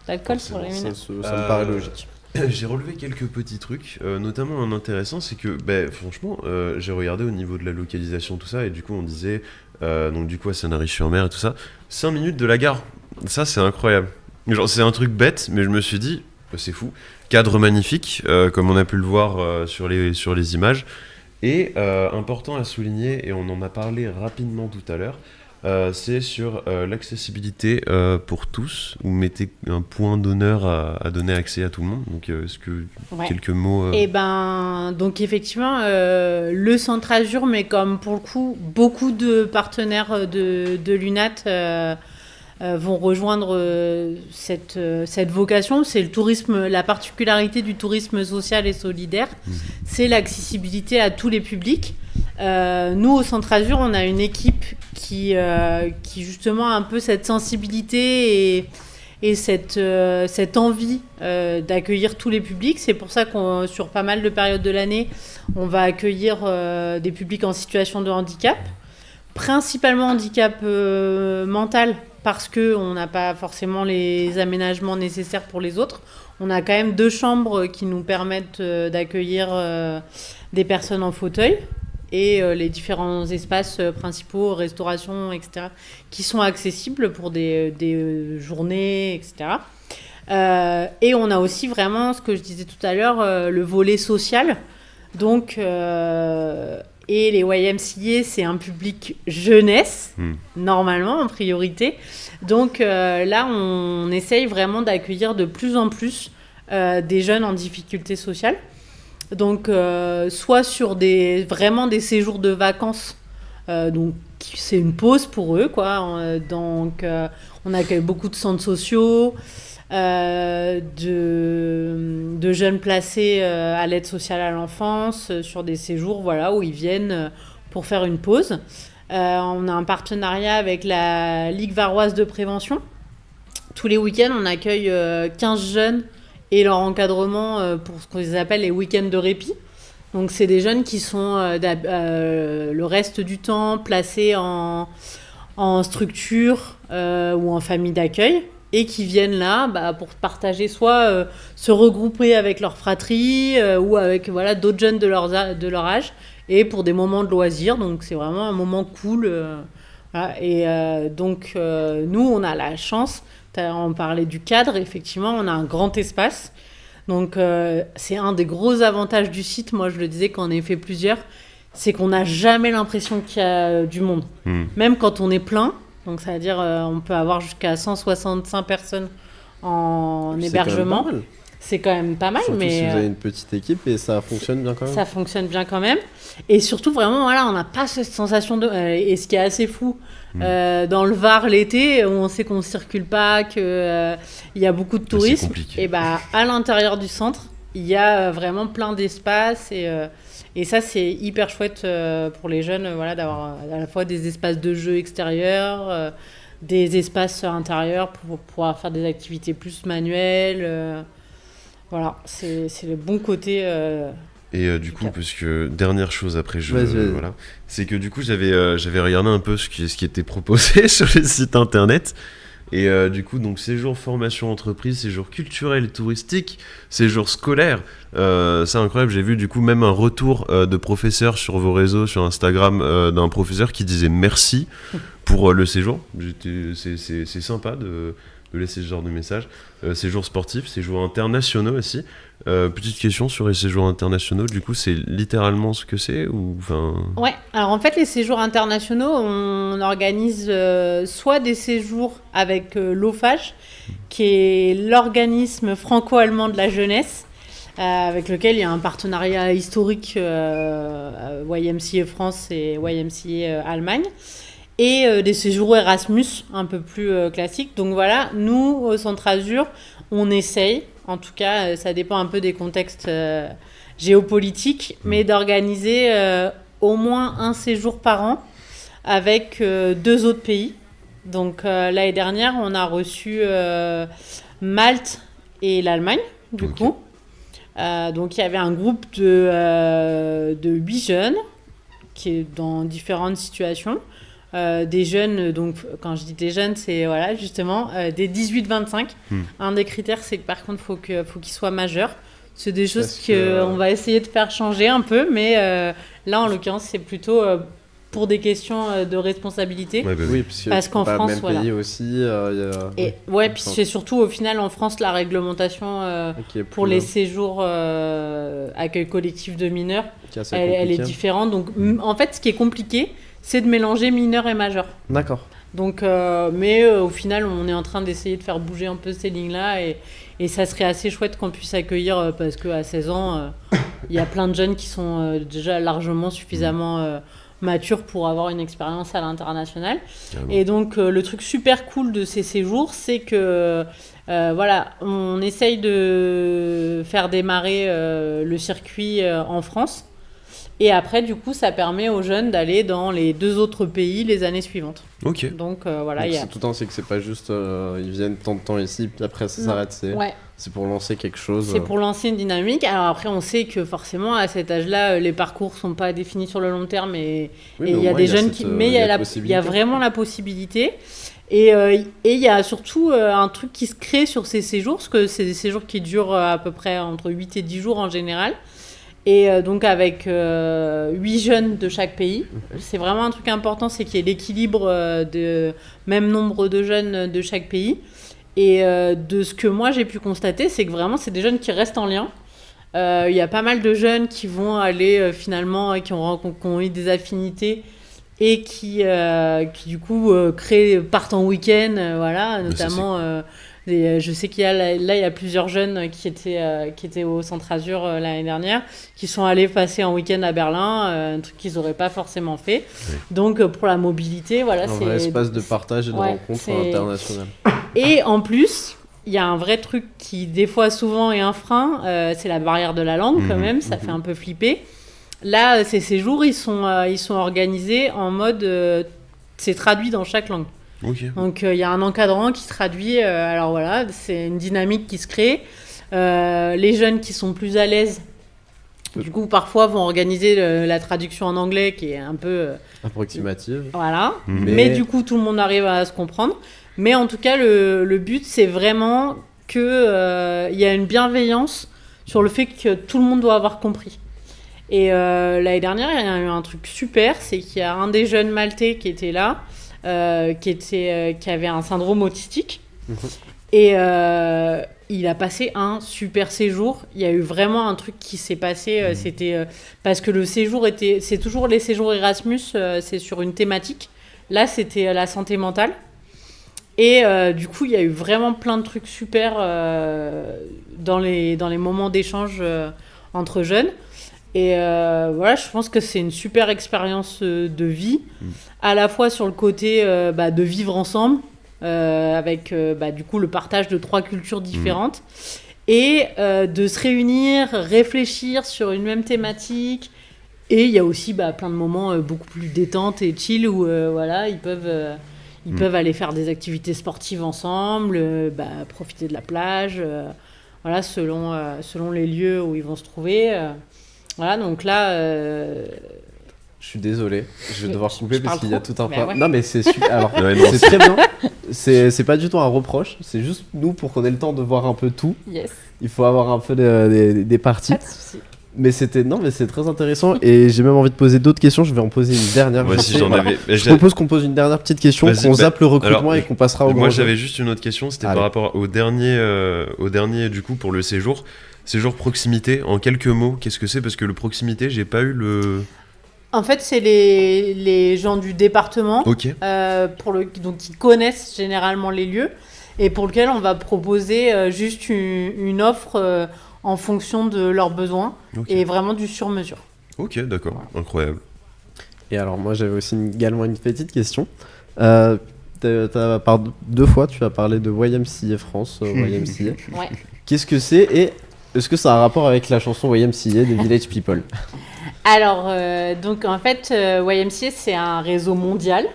[SPEAKER 3] d'alcool sur les mineurs.
[SPEAKER 2] Ça me paraît logique.
[SPEAKER 1] J'ai relevé quelques petits trucs, notamment un intéressant, c'est que franchement, j'ai regardé au niveau de la localisation, tout ça, et du coup on disait, donc du coup à Sanary-sur-Mer et tout ça, 5 minutes de la gare, ça c'est incroyable. Genre c'est un truc bête, mais je me suis dit, c'est fou, cadre magnifique, comme on a pu le voir sur les images, et important à souligner, et on en a parlé rapidement tout à l'heure, c'est sur l'accessibilité pour tous. Vous mettez un point d'honneur à donner accès à tout le monde. Donc, est-ce que quelques mots
[SPEAKER 3] donc effectivement, le Centre Azur, mais comme pour le coup, beaucoup de partenaires de l'UNAT vont rejoindre cette vocation. C'est le tourisme, la particularité du tourisme social et solidaire, c'est l'accessibilité à tous les publics. Nous, au Centre Azur, on a une équipe qui justement a un peu cette sensibilité et cette envie d'accueillir tous les publics. C'est pour ça qu'on, sur pas mal de périodes de l'année, on va accueillir des publics en situation de handicap, principalement handicap mental, parce qu'on n'a pas forcément les aménagements nécessaires pour les autres. On a quand même 2 chambres qui nous permettent d'accueillir des personnes en fauteuil et les différents espaces principaux, restauration, etc., qui sont accessibles pour des journées, etc. Et on a aussi vraiment, ce que je disais tout à l'heure, le volet social. Donc, et les YMCA, c'est un public jeunesse, normalement, en priorité. Donc là, on essaye vraiment d'accueillir de plus en plus des jeunes en difficulté sociale. Donc, soit sur vraiment des séjours de vacances, donc c'est une pause pour eux, quoi. Donc, on accueille beaucoup de centres sociaux, de jeunes placés à l'aide sociale à l'enfance, sur des séjours, voilà, où ils viennent pour faire une pause. On a un partenariat avec la Ligue varoise de prévention. Tous les week-ends, on accueille 15 jeunes et leur encadrement pour ce qu'on appelle les week-ends de répit. Donc, c'est des jeunes qui sont le reste du temps placés en structure ou en famille d'accueil et qui viennent là pour partager, soit se regrouper avec leur fratrie ou avec d'autres jeunes de leur âge et pour des moments de loisirs. Donc, c'est vraiment un moment cool. Voilà. Et donc, nous, on a la chance. On parlait du cadre, effectivement, on a un grand espace. Donc, c'est un des gros avantages du site. Moi, je le disais quand on en a fait plusieurs, c'est qu'on n'a jamais l'impression qu'il y a du monde. Même quand on est plein, donc ça veut dire on peut avoir jusqu'à 165 personnes en hébergement. C'est quand même pas mal.
[SPEAKER 2] Surtout
[SPEAKER 3] mais
[SPEAKER 2] si vous avez une petite équipe et ça fonctionne bien quand même.
[SPEAKER 3] Ça fonctionne bien quand même. Et surtout, vraiment, on n'a pas cette sensation de... et ce qui est assez fou, dans le Var l'été, où on sait qu'on ne circule pas, qu'il y a beaucoup de tourisme, et à l'intérieur du centre, il y a vraiment plein d'espaces. Et ça, c'est hyper chouette pour les jeunes, d'avoir à la fois des espaces de jeux extérieurs, des espaces intérieurs pour pouvoir faire des activités plus manuelles. Voilà, c'est le bon côté.
[SPEAKER 1] Et du coup, parce que dernière chose après, voilà, c'est que du coup, j'avais regardé un peu ce qui était proposé sur les sites internet. Et du coup, donc séjour formation entreprise, séjour culturel et touristique, séjour scolaire. C'est incroyable, j'ai vu du coup même un retour de professeur sur vos réseaux, sur Instagram, d'un professeur qui disait merci pour le séjour. C'est sympa de laisser ce genre de message. Séjours sportifs, séjours internationaux aussi. Petite question sur les séjours internationaux, du coup c'est littéralement ce que c'est ou
[SPEAKER 3] Ouais, alors en fait les séjours internationaux, on organise soit des séjours avec l'OFAGE, qui est l'organisme franco-allemand de la jeunesse, avec lequel il y a un partenariat historique YMCA France et YMCA Allemagne. Et des séjours Erasmus un peu plus classiques. Donc voilà, nous, au Centre Azur, on essaye, en tout cas, ça dépend un peu des contextes géopolitiques, mais d'organiser au moins un séjour par an avec 2 autres pays. Donc l'année dernière, on a reçu Malte et l'Allemagne, du coup. Donc il y avait un groupe de 8 jeunes qui est dans différentes situations. Des jeunes, donc quand je dis des jeunes, c'est justement des 18-25. Un des critères, c'est que par contre, faut qu'ils soient majeurs. C'est des choses qu'on va essayer de faire changer un peu, mais là, en l'occurrence, c'est plutôt pour des questions de responsabilité.
[SPEAKER 2] Oui,
[SPEAKER 3] parce qu'en France,
[SPEAKER 2] même pays aussi.
[SPEAKER 3] Puis c'est surtout au final en France la réglementation pour les séjours accueil collectif de mineurs, elle est différente. Donc en fait, ce qui est compliqué, c'est de mélanger mineurs et majeurs.
[SPEAKER 2] D'accord.
[SPEAKER 3] Donc, mais au final, on est en train d'essayer de faire bouger un peu ces lignes-là et ça serait assez chouette qu'on puisse accueillir parce qu'à 16 ans, il y a plein de jeunes qui sont déjà largement suffisamment matures pour avoir une expérience à l'international. Et donc, le truc super cool de ces séjours, c'est que on essaye de faire démarrer le circuit en France. Et après, du coup, ça permet aux jeunes d'aller dans les 2 autres pays les années suivantes.
[SPEAKER 1] Ok.
[SPEAKER 3] Donc voilà,
[SPEAKER 2] Donc,
[SPEAKER 3] il y a...
[SPEAKER 2] c'est tout le temps, c'est que c'est pas juste ils viennent tant de temps ici, puis après ça
[SPEAKER 3] Non.
[SPEAKER 2] s'arrête.
[SPEAKER 3] Ouais.
[SPEAKER 2] C'est pour lancer quelque chose.
[SPEAKER 3] C'est pour lancer une dynamique. Alors après, on sait que forcément, à cet âge-là, les parcours sont pas définis sur le long terme. Et
[SPEAKER 2] Oui,
[SPEAKER 3] il
[SPEAKER 2] mais
[SPEAKER 3] y
[SPEAKER 2] au
[SPEAKER 3] a
[SPEAKER 2] moins,
[SPEAKER 3] des
[SPEAKER 2] il y a
[SPEAKER 3] jeunes
[SPEAKER 2] cette,
[SPEAKER 3] qui...
[SPEAKER 2] il
[SPEAKER 3] Mais
[SPEAKER 2] y a la
[SPEAKER 3] il y a
[SPEAKER 2] possibilité.
[SPEAKER 3] vraiment la possibilité. Et il y a surtout un truc qui se crée sur ces séjours, parce que c'est des séjours qui durent à peu près entre 8 et 10 jours en général. Et donc avec 8 jeunes de chaque pays. C'est vraiment un truc important, c'est qu'il y ait l'équilibre de même nombre de jeunes de chaque pays. Et de ce que moi j'ai pu constater, c'est que vraiment c'est des jeunes qui restent en lien. Il y a pas mal de jeunes qui vont aller finalement, qui ont eu des affinités et qui du coup partent en week-end, voilà, notamment... je sais qu'il y a là il y a plusieurs jeunes qui étaient au Centre Azur l'année dernière, qui sont allés passer un week-end à Berlin, un truc qu'ils n'auraient pas forcément fait. Oui. Donc pour la mobilité, voilà,
[SPEAKER 2] un vrai espace de partage et de rencontre internationale.
[SPEAKER 3] Et en plus, il y a un vrai truc qui des fois souvent est un frein, c'est la barrière de la langue quand même, ça fait un peu flipper. Là, ces séjours, ils sont organisés en mode c'est traduit dans chaque langue.
[SPEAKER 1] Okay.
[SPEAKER 3] Donc il y a un encadrant qui traduit, alors voilà, c'est une dynamique qui se crée. Les jeunes qui sont plus à l'aise, du coup parfois vont organiser la traduction en anglais qui est un peu...
[SPEAKER 2] approximative.
[SPEAKER 3] Voilà, mais du coup tout le monde arrive à se comprendre. Mais en tout cas le but c'est vraiment qu'il y a une bienveillance sur le fait que tout le monde doit avoir compris. Et l'année dernière il y a eu un truc super, c'est qu'il y a un des jeunes maltais qui était là, qui avait un syndrome autistique. Et il a passé un super séjour. Il y a eu vraiment un truc qui s'est passé. C'était parce que le séjour c'est toujours les séjours Erasmus, c'est sur une thématique. Là, c'était la santé mentale. Et du coup, il y a eu vraiment plein de trucs super dans les moments d'échange entre jeunes. Et voilà, je pense que c'est une super expérience de vie, à la fois sur le côté de vivre ensemble, avec du coup le partage de 3 cultures différentes, et de se réunir, réfléchir sur une même thématique. Et il y a aussi plein de moments beaucoup plus détente et chill où voilà, ils peuvent aller faire des activités sportives ensemble, profiter de la plage, voilà, selon les lieux où ils vont se trouver. Voilà, donc là...
[SPEAKER 2] Je suis désolé, je vais devoir couper parce qu'il y a tout un...
[SPEAKER 3] Ouais.
[SPEAKER 2] Non mais c'est super, alors c'est très bien, c'est pas du tout un reproche, c'est juste nous pour qu'on ait le temps de voir un peu tout, il faut avoir un peu des parties.
[SPEAKER 3] Pas de soucis.
[SPEAKER 2] Mais c'est très intéressant et j'ai même envie de poser d'autres questions, je vais en poser une dernière.
[SPEAKER 1] Moi si j'en avais...
[SPEAKER 2] Je propose qu'on pose une dernière petite question, qu'on zappe le recrutement et qu'on passera au grand jeu.
[SPEAKER 1] Moi j'avais juste une autre question, c'était par rapport au dernier du coup pour le séjour. Séjour proximité, en quelques mots, qu'est-ce que c'est? Parce que le proximité, j'ai pas eu le...
[SPEAKER 3] En fait, c'est les gens du département,
[SPEAKER 1] okay.
[SPEAKER 3] Donc qui connaissent généralement les lieux et pour lesquels on va proposer juste une offre en fonction de leurs besoins et vraiment du sur-mesure.
[SPEAKER 1] Ok, d'accord, voilà. Incroyable.
[SPEAKER 2] Et alors moi j'avais aussi également une petite question. Par 2 fois, tu as parlé de YMCA France, YMCA.
[SPEAKER 3] Ouais.
[SPEAKER 2] Qu'est-ce que c'est et est-ce que ça a un rapport avec la chanson YMCA des Village People?
[SPEAKER 3] Alors, donc en fait, YMCA, c'est un réseau mondial.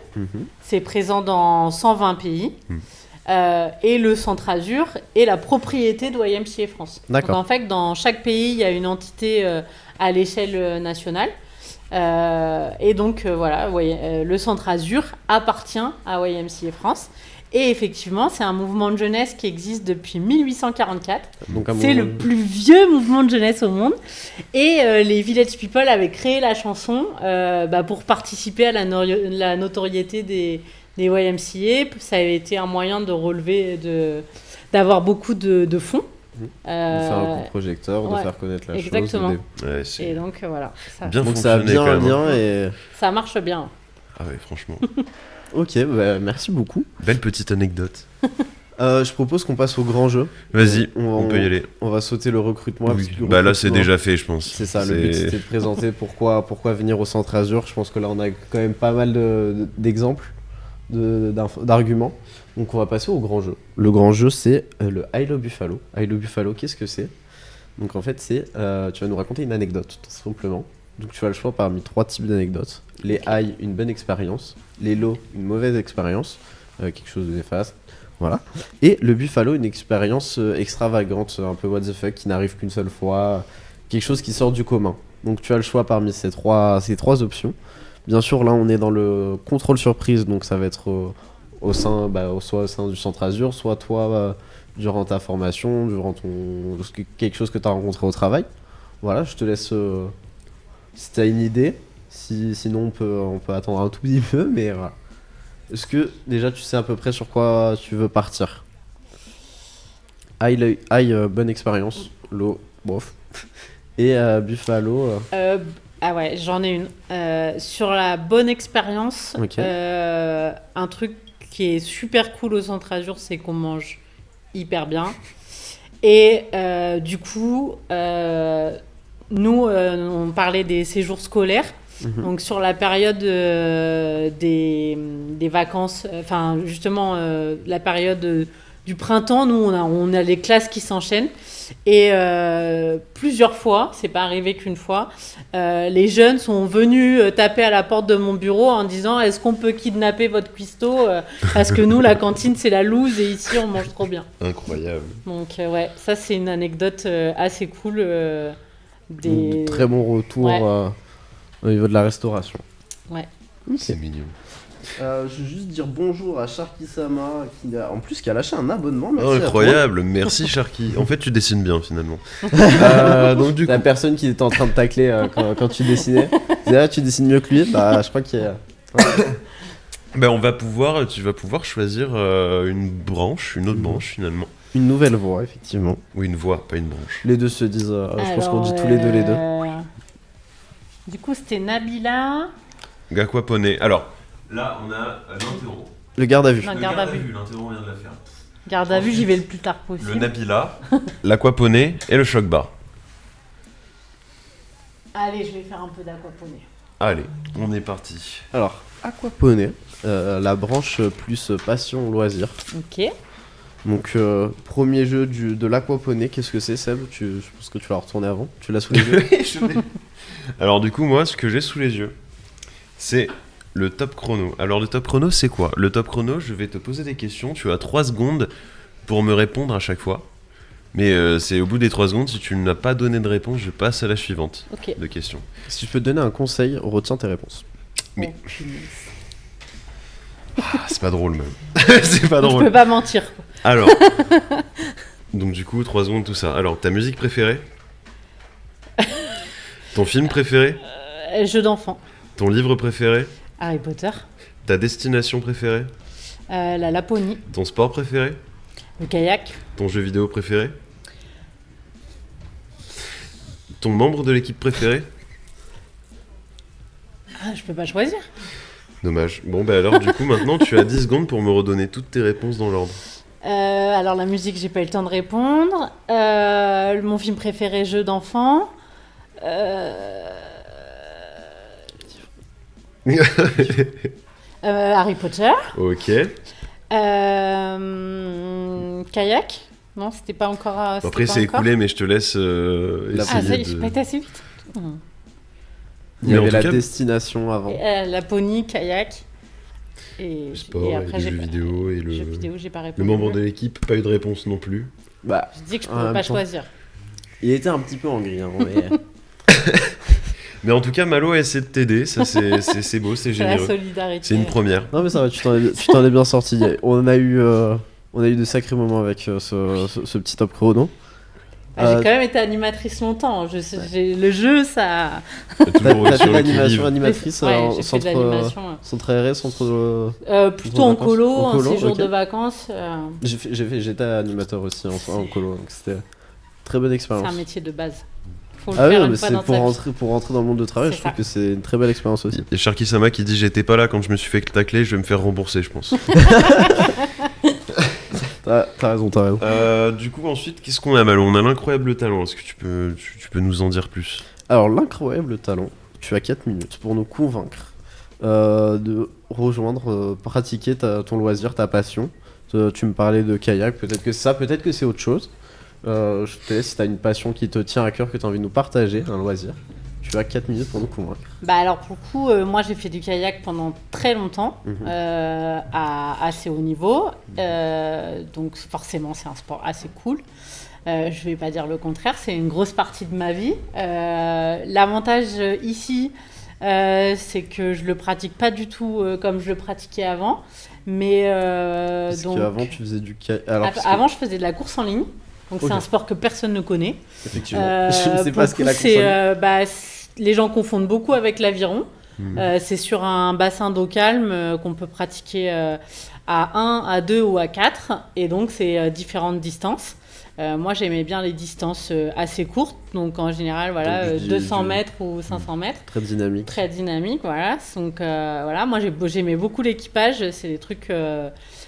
[SPEAKER 3] C'est présent dans 120 pays. Et le Centre Azur est la propriété de YMCA France.
[SPEAKER 2] D'accord.
[SPEAKER 3] Donc en fait, dans chaque pays, il y a une entité à l'échelle nationale. Et donc, voilà, le Centre Azur appartient à YMCA France. Et effectivement, c'est un mouvement de jeunesse qui existe depuis 1844. C'est le plus vieux mouvement de jeunesse au monde. Et les Village People avaient créé la chanson pour participer à la notoriété des YMCA. Ça avait été un moyen de relever, d'avoir beaucoup de fonds.
[SPEAKER 2] De faire un coup de projecteur, de faire connaître la chose.
[SPEAKER 3] Exactement. Et donc, voilà.
[SPEAKER 2] Donc ça a bien un lien et...
[SPEAKER 3] Ça marche bien.
[SPEAKER 1] Ah ouais, franchement.
[SPEAKER 2] Ok, merci beaucoup.
[SPEAKER 1] Belle petite anecdote.
[SPEAKER 2] Je propose qu'on passe au grand jeu.
[SPEAKER 1] Vas-y, on peut y aller.
[SPEAKER 2] On va sauter le recrutement.
[SPEAKER 1] Oui. Là c'est déjà fait, je pense.
[SPEAKER 2] C'est ça, le but c'était de présenter pourquoi venir au Centre Azur. Je pense que là on a quand même pas mal d'exemples, d'arguments. Donc on va passer au grand jeu. Le grand jeu c'est le Hello Buffalo. Hello Buffalo, qu'est-ce que c'est? Donc en fait c'est, tu vas nous raconter une anecdote tout simplement Donc tu as le choix parmi 3 types d'anecdotes. Les high, une bonne expérience. Les low, une mauvaise expérience. Quelque chose de néfaste. Voilà. Et le buffalo, une expérience extravagante, un peu what the fuck, qui n'arrive qu'une seule fois. Quelque chose qui sort du commun. Donc tu as le choix parmi ces trois options. Bien sûr, là on est dans le contrôle surprise, donc ça va être soit au sein du Centre Azur, soit toi durant ta formation, durant quelque chose que tu as rencontré au travail. Voilà, je te laisse si tu as une idée. Sinon on peut attendre un tout petit peu, mais voilà. Est-ce que déjà tu sais à peu près sur quoi tu veux partir? High, bonne expérience. Low, bof. Et Buffalo.
[SPEAKER 3] Ah ouais, j'en ai une. Sur la bonne expérience,
[SPEAKER 2] Ok.
[SPEAKER 3] un truc qui est super cool au Centre Azur, c'est qu'on mange hyper bien. Et du coup, nous, on parlait des séjours scolaires. Donc sur la période des vacances, enfin justement la période du printemps, nous on a les classes qui s'enchaînent et plusieurs fois, c'est pas arrivé qu'une fois, les jeunes sont venus taper à la porte de mon bureau en disant est-ce qu'on peut kidnapper votre cuistot parce que nous la cantine c'est la loose et ici on mange trop bien.
[SPEAKER 1] Incroyable.
[SPEAKER 3] Donc ouais, ça c'est une anecdote assez cool.
[SPEAKER 2] Très bon retour.
[SPEAKER 3] Ouais.
[SPEAKER 2] Au niveau de la restauration.
[SPEAKER 3] Ouais.
[SPEAKER 1] C'est mignon.
[SPEAKER 2] Je veux juste dire bonjour à Sharky-sama qui a lâché un abonnement. Merci
[SPEAKER 1] Incroyable, merci Sharky. En fait, tu dessines bien finalement. Donc du coup,
[SPEAKER 2] la personne qui était en train de tacler quand tu dessinais. Tu dessines mieux que lui. Bah, je crois qu'il y a.
[SPEAKER 1] tu vas pouvoir choisir une autre branche finalement.
[SPEAKER 2] Une nouvelle voie, effectivement.
[SPEAKER 1] Oui, une voie, pas une branche.
[SPEAKER 2] Les deux se disent. Je pense qu'on dit tous les deux les deux.
[SPEAKER 3] Du coup, c'était Nabila.
[SPEAKER 1] Gakwa-Pone. Alors, là, on a l'interro.
[SPEAKER 2] Le garde à vue.
[SPEAKER 3] Non, garde à vue.
[SPEAKER 1] L'interro vient de la faire.
[SPEAKER 3] Garde à vue, j'y vais le plus tard possible.
[SPEAKER 1] Le Nabila, l'Aquapone et le choc bar.
[SPEAKER 3] Allez, je vais faire un peu d'aquapone.
[SPEAKER 1] Allez, on est parti.
[SPEAKER 2] Alors, Aquapone, la branche plus passion loisir.
[SPEAKER 3] Ok.
[SPEAKER 2] Donc, premier jeu de l'aquapone, qu'est-ce que c'est, Seb? Je pense que tu l'as retourné avant. Tu l'as sous les yeux?
[SPEAKER 1] Je l'ai. Alors, du coup, moi, ce que j'ai sous les yeux, c'est le top chrono. Alors, le top chrono, c'est quoi? Le top chrono, je vais te poser des questions. Tu as 3 secondes pour me répondre à chaque fois. Mais c'est au bout des 3 secondes, si tu n'as pas donné de réponse, je passe à la suivante de questions.
[SPEAKER 2] Si je peux te donner un conseil, retiens tes réponses.
[SPEAKER 1] Mais. C'est pas drôle, même. C'est pas drôle.
[SPEAKER 3] Je peux pas mentir.
[SPEAKER 1] Alors. Donc, du coup, 3 secondes, tout ça. Alors, ta musique préférée? Ton film préféré?
[SPEAKER 3] Jeu d'enfant.
[SPEAKER 1] Ton livre préféré?
[SPEAKER 3] Harry Potter.
[SPEAKER 1] Ta destination préférée?
[SPEAKER 3] La Laponie.
[SPEAKER 1] Ton sport préféré?
[SPEAKER 3] Le kayak.
[SPEAKER 1] Ton jeu vidéo préféré? Ton membre de l'équipe préféré?
[SPEAKER 3] Ah, je peux pas choisir.
[SPEAKER 1] Dommage. Bon, bah alors, du coup, maintenant, tu as 10 secondes pour me redonner toutes tes réponses dans l'ordre.
[SPEAKER 3] Alors, la musique, j'ai pas eu le temps de répondre. Mon film préféré, Jeu d'enfant. Harry Potter.
[SPEAKER 1] Ok.
[SPEAKER 3] Kayak. Non, c'était pas encore.
[SPEAKER 1] Après, c'est écoulé, mais je te laisse essayer
[SPEAKER 3] ça y est, j'ai pas été assez vite.
[SPEAKER 2] Il y avait la destination avant.
[SPEAKER 3] Laponie, kayak.
[SPEAKER 1] Le sport,
[SPEAKER 3] et après,
[SPEAKER 1] les jeux vidéo et
[SPEAKER 3] jeux vidéo, j'ai pas répondu.
[SPEAKER 1] Le membre de l'équipe, pas eu de réponse non plus.
[SPEAKER 2] Bah,
[SPEAKER 3] je dis que je pouvais pas choisir.
[SPEAKER 2] Il était un petit peu en gris, hein, mais...
[SPEAKER 1] Mais en tout cas, Malo a essayé de t'aider, ça c'est beau, c'est généreux.
[SPEAKER 3] La solidarité.
[SPEAKER 1] C'est une première.
[SPEAKER 2] Non mais ça va, tu t'en es bien sorti. On a eu de sacrés moments avec ce petit top chrono.
[SPEAKER 3] J'ai quand même été animatrice longtemps. Le jeu, ça.
[SPEAKER 2] T'as fait l'animation animatrice
[SPEAKER 3] j'ai fait de l'animation.
[SPEAKER 2] Centre RS, centre.
[SPEAKER 3] Plutôt en colo, en séjour de vacances.
[SPEAKER 2] J'étais animateur aussi en colo, donc c'était très bonne expérience.
[SPEAKER 3] C'est un métier de base. Faut le faire une fois dans sa vie.
[SPEAKER 2] Pour rentrer dans le monde de travail, je trouve que c'est une très belle expérience aussi.
[SPEAKER 1] Il y a Sharky-sama qui dit j'étais pas là quand je me suis fait tacler, je vais me faire rembourser, je pense.
[SPEAKER 2] T'as raison.
[SPEAKER 1] Du coup, ensuite, qu'est-ce qu'on a, Malo? On a l'incroyable talent. Est-ce que tu peux nous en dire plus?
[SPEAKER 2] Alors, l'incroyable talent, tu as 4 minutes pour nous convaincre de rejoindre, pratiquer ton loisir, ta passion. Tu me parlais de kayak, peut-être que c'est ça, peut-être que c'est autre chose. Je te laisse si tu as une passion qui te tient à cœur, que tu as envie de nous partager, un loisir. Tu as 4 minutes pour nous convaincre.
[SPEAKER 3] Bah alors pour le coup, moi j'ai fait du kayak pendant très longtemps, à assez haut niveau, donc forcément c'est un sport assez cool. Je vais pas dire le contraire, c'est une grosse partie de ma vie. L'avantage ici, c'est que je le pratique pas du tout comme je le pratiquais avant, mais
[SPEAKER 2] Parce
[SPEAKER 3] donc
[SPEAKER 2] qu'avant tu faisais du kayak.
[SPEAKER 3] avant je faisais de la course en ligne, donc c'est un sport que personne ne connaît.
[SPEAKER 2] Effectivement, je ne sais pas ce qu'est la course en ligne.
[SPEAKER 3] Les gens confondent beaucoup avec l'aviron. C'est sur un bassin d'eau calme qu'on peut pratiquer à 1, à 2 ou à 4. Et donc, c'est différentes distances. Moi, j'aimais bien les distances assez courtes. Donc, en général, voilà, 200 mètres ou 500 mètres.
[SPEAKER 2] Très dynamique.
[SPEAKER 3] Très dynamique, voilà. Donc, voilà, moi, j'aimais beaucoup l'équipage. C'est des trucs...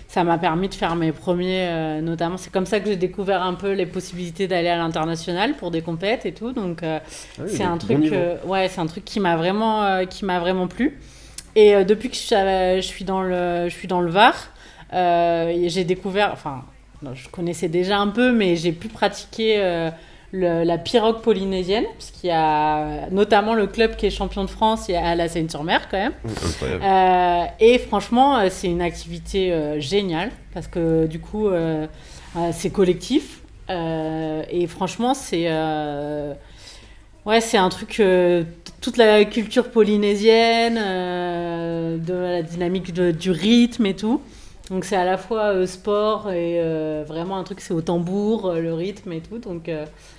[SPEAKER 3] ça m'a permis de faire mes premiers, notamment. C'est comme ça que j'ai découvert un peu les possibilités d'aller à l'international pour des compètes et tout. Donc, c'est un truc, c'est un truc qui m'a vraiment plu. Et depuis que je suis dans le Var, j'ai découvert, enfin, je connaissais déjà un peu, mais j'ai pu pratiquer la pirogue polynésienne, parce qu'il y a notamment le club qui est champion de France à la Seine-sur-Mer quand même.
[SPEAKER 1] Incroyable.
[SPEAKER 3] Et franchement, c'est une activité géniale, parce que du coup, c'est collectif. Et franchement, c'est un truc, toute la culture polynésienne, de la dynamique du rythme et tout. Donc c'est à la fois sport et vraiment un truc, c'est au tambour, le rythme et tout. Donc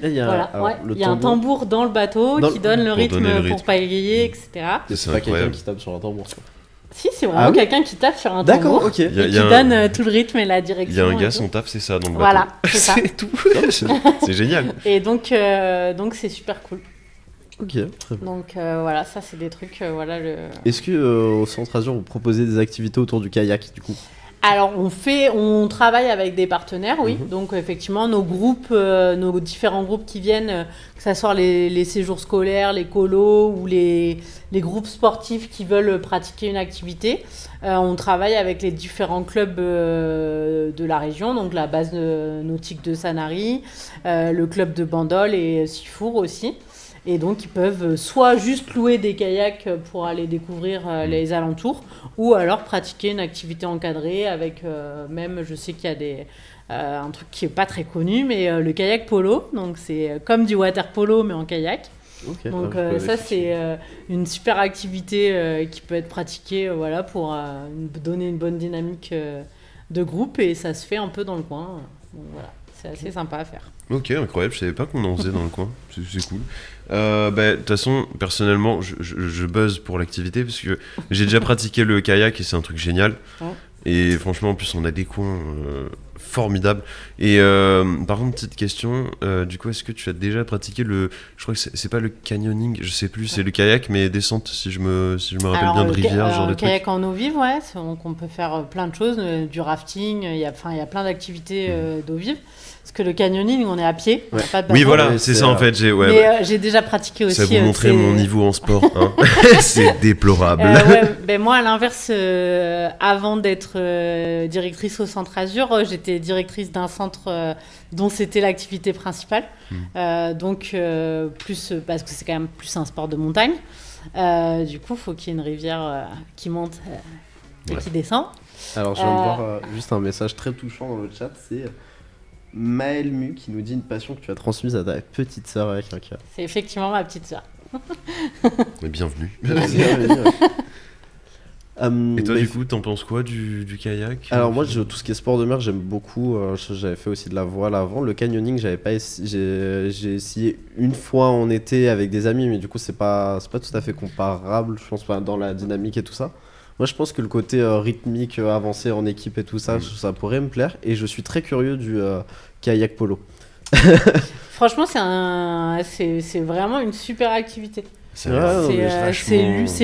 [SPEAKER 3] il y a un tambour dans le bateau qui donne le rythme pour pagayer, etc.
[SPEAKER 2] C'est pas quelqu'un qui tape sur un tambour, quoi.
[SPEAKER 3] Si, c'est vraiment quelqu'un qui tape sur un tambour.
[SPEAKER 2] D'accord, ok.
[SPEAKER 3] Et qui donne tout le rythme et la direction.
[SPEAKER 1] Il y a un gars, son taf, c'est ça dans le bateau.
[SPEAKER 3] Voilà, c'est ça.
[SPEAKER 1] C'est tout. C'est génial.
[SPEAKER 3] Et donc c'est super cool.
[SPEAKER 2] Ok, très bien.
[SPEAKER 3] Donc voilà, ça c'est des trucs,
[SPEAKER 2] Est-ce que au Centre Azur, vous proposez des activités autour du kayak, du coup ?
[SPEAKER 3] Alors on travaille avec des partenaires, oui. Donc effectivement, nos différents groupes qui viennent, que ce soit les séjours scolaires, les colos ou les groupes sportifs qui veulent pratiquer une activité, on travaille avec les différents clubs de la région, donc la base nautique de Sanary, le club de Bandol et Sifour aussi. Et donc, ils peuvent soit juste louer des kayaks pour aller découvrir les alentours, ou alors pratiquer une activité encadrée avec même, je sais qu'il y a un truc qui n'est pas très connu, mais le kayak polo. Donc, c'est comme du water polo, mais en kayak.
[SPEAKER 2] Okay,
[SPEAKER 3] donc, ça, c'est une super activité qui peut être pratiquée pour donner une bonne dynamique de groupe, et ça se fait un peu dans le coin. Donc, voilà, c'est assez sympa à faire.
[SPEAKER 1] Ok, incroyable, je savais pas qu'on en faisait dans le coin, c'est cool. De toute façon, personnellement, je buzz pour l'activité parce que j'ai déjà pratiqué le kayak et c'est un truc génial. Ouais. Et franchement, en plus, on a des coins formidables. Et par contre, petite question, du coup, est-ce que tu as déjà pratiqué je crois que c'est pas le canyoning, je sais plus, c'est le kayak, mais descente, si je me rappelle bien, de rivière, genre de truc.
[SPEAKER 3] Le kayak en eau vive, ouais, donc on peut faire plein de choses, du rafting, il y a plein d'activités d'eau vive. Parce que le canyoning, on est à pied, on n'a pas de bateau.
[SPEAKER 1] Oui, voilà, c'est ça en fait.
[SPEAKER 3] J'ai déjà pratiqué aussi.
[SPEAKER 1] Ça vous montrer mon niveau en sport, hein. C'est déplorable.
[SPEAKER 3] Moi, à l'inverse, avant d'être directrice au Centre Azur, j'étais directrice d'un centre dont c'était l'activité principale. Donc, plus, parce que c'est quand même plus un sport de montagne. Du coup, il faut qu'il y ait une rivière qui monte et qui descend.
[SPEAKER 2] Alors, je viens de voir juste un message très touchant dans le chat, c'est... Maël Mu qui nous dit une passion que tu as transmise à ta petite sœur avec un cœur.
[SPEAKER 3] C'est effectivement ma petite sœur.
[SPEAKER 1] Bienvenue.
[SPEAKER 2] Et
[SPEAKER 1] toi, du coup, t'en penses quoi du kayak ?
[SPEAKER 2] Alors moi, tout ce qui est sport de mer, j'aime beaucoup. J'avais fait aussi de la voile avant. Le canyoning, j'ai essayé une fois en été avec des amis, mais du coup, c'est pas tout à fait comparable, je pense, pas dans la dynamique et tout ça. Moi, je pense que le côté rythmique, avancé en équipe et tout ça, ça pourrait me plaire. Et je suis très curieux du kayak polo.
[SPEAKER 3] Franchement, c'est vraiment une super activité. C'est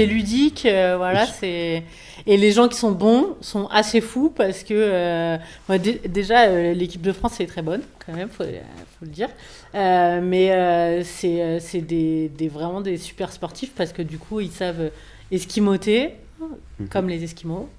[SPEAKER 3] ludique, voilà. Et les gens qui sont bons sont assez fous parce que déjà l'équipe de France est très bonne quand même, faut le dire. Mais c'est vraiment des super sportifs parce que du coup ils savent esquimoter. Comme les Esquimaux,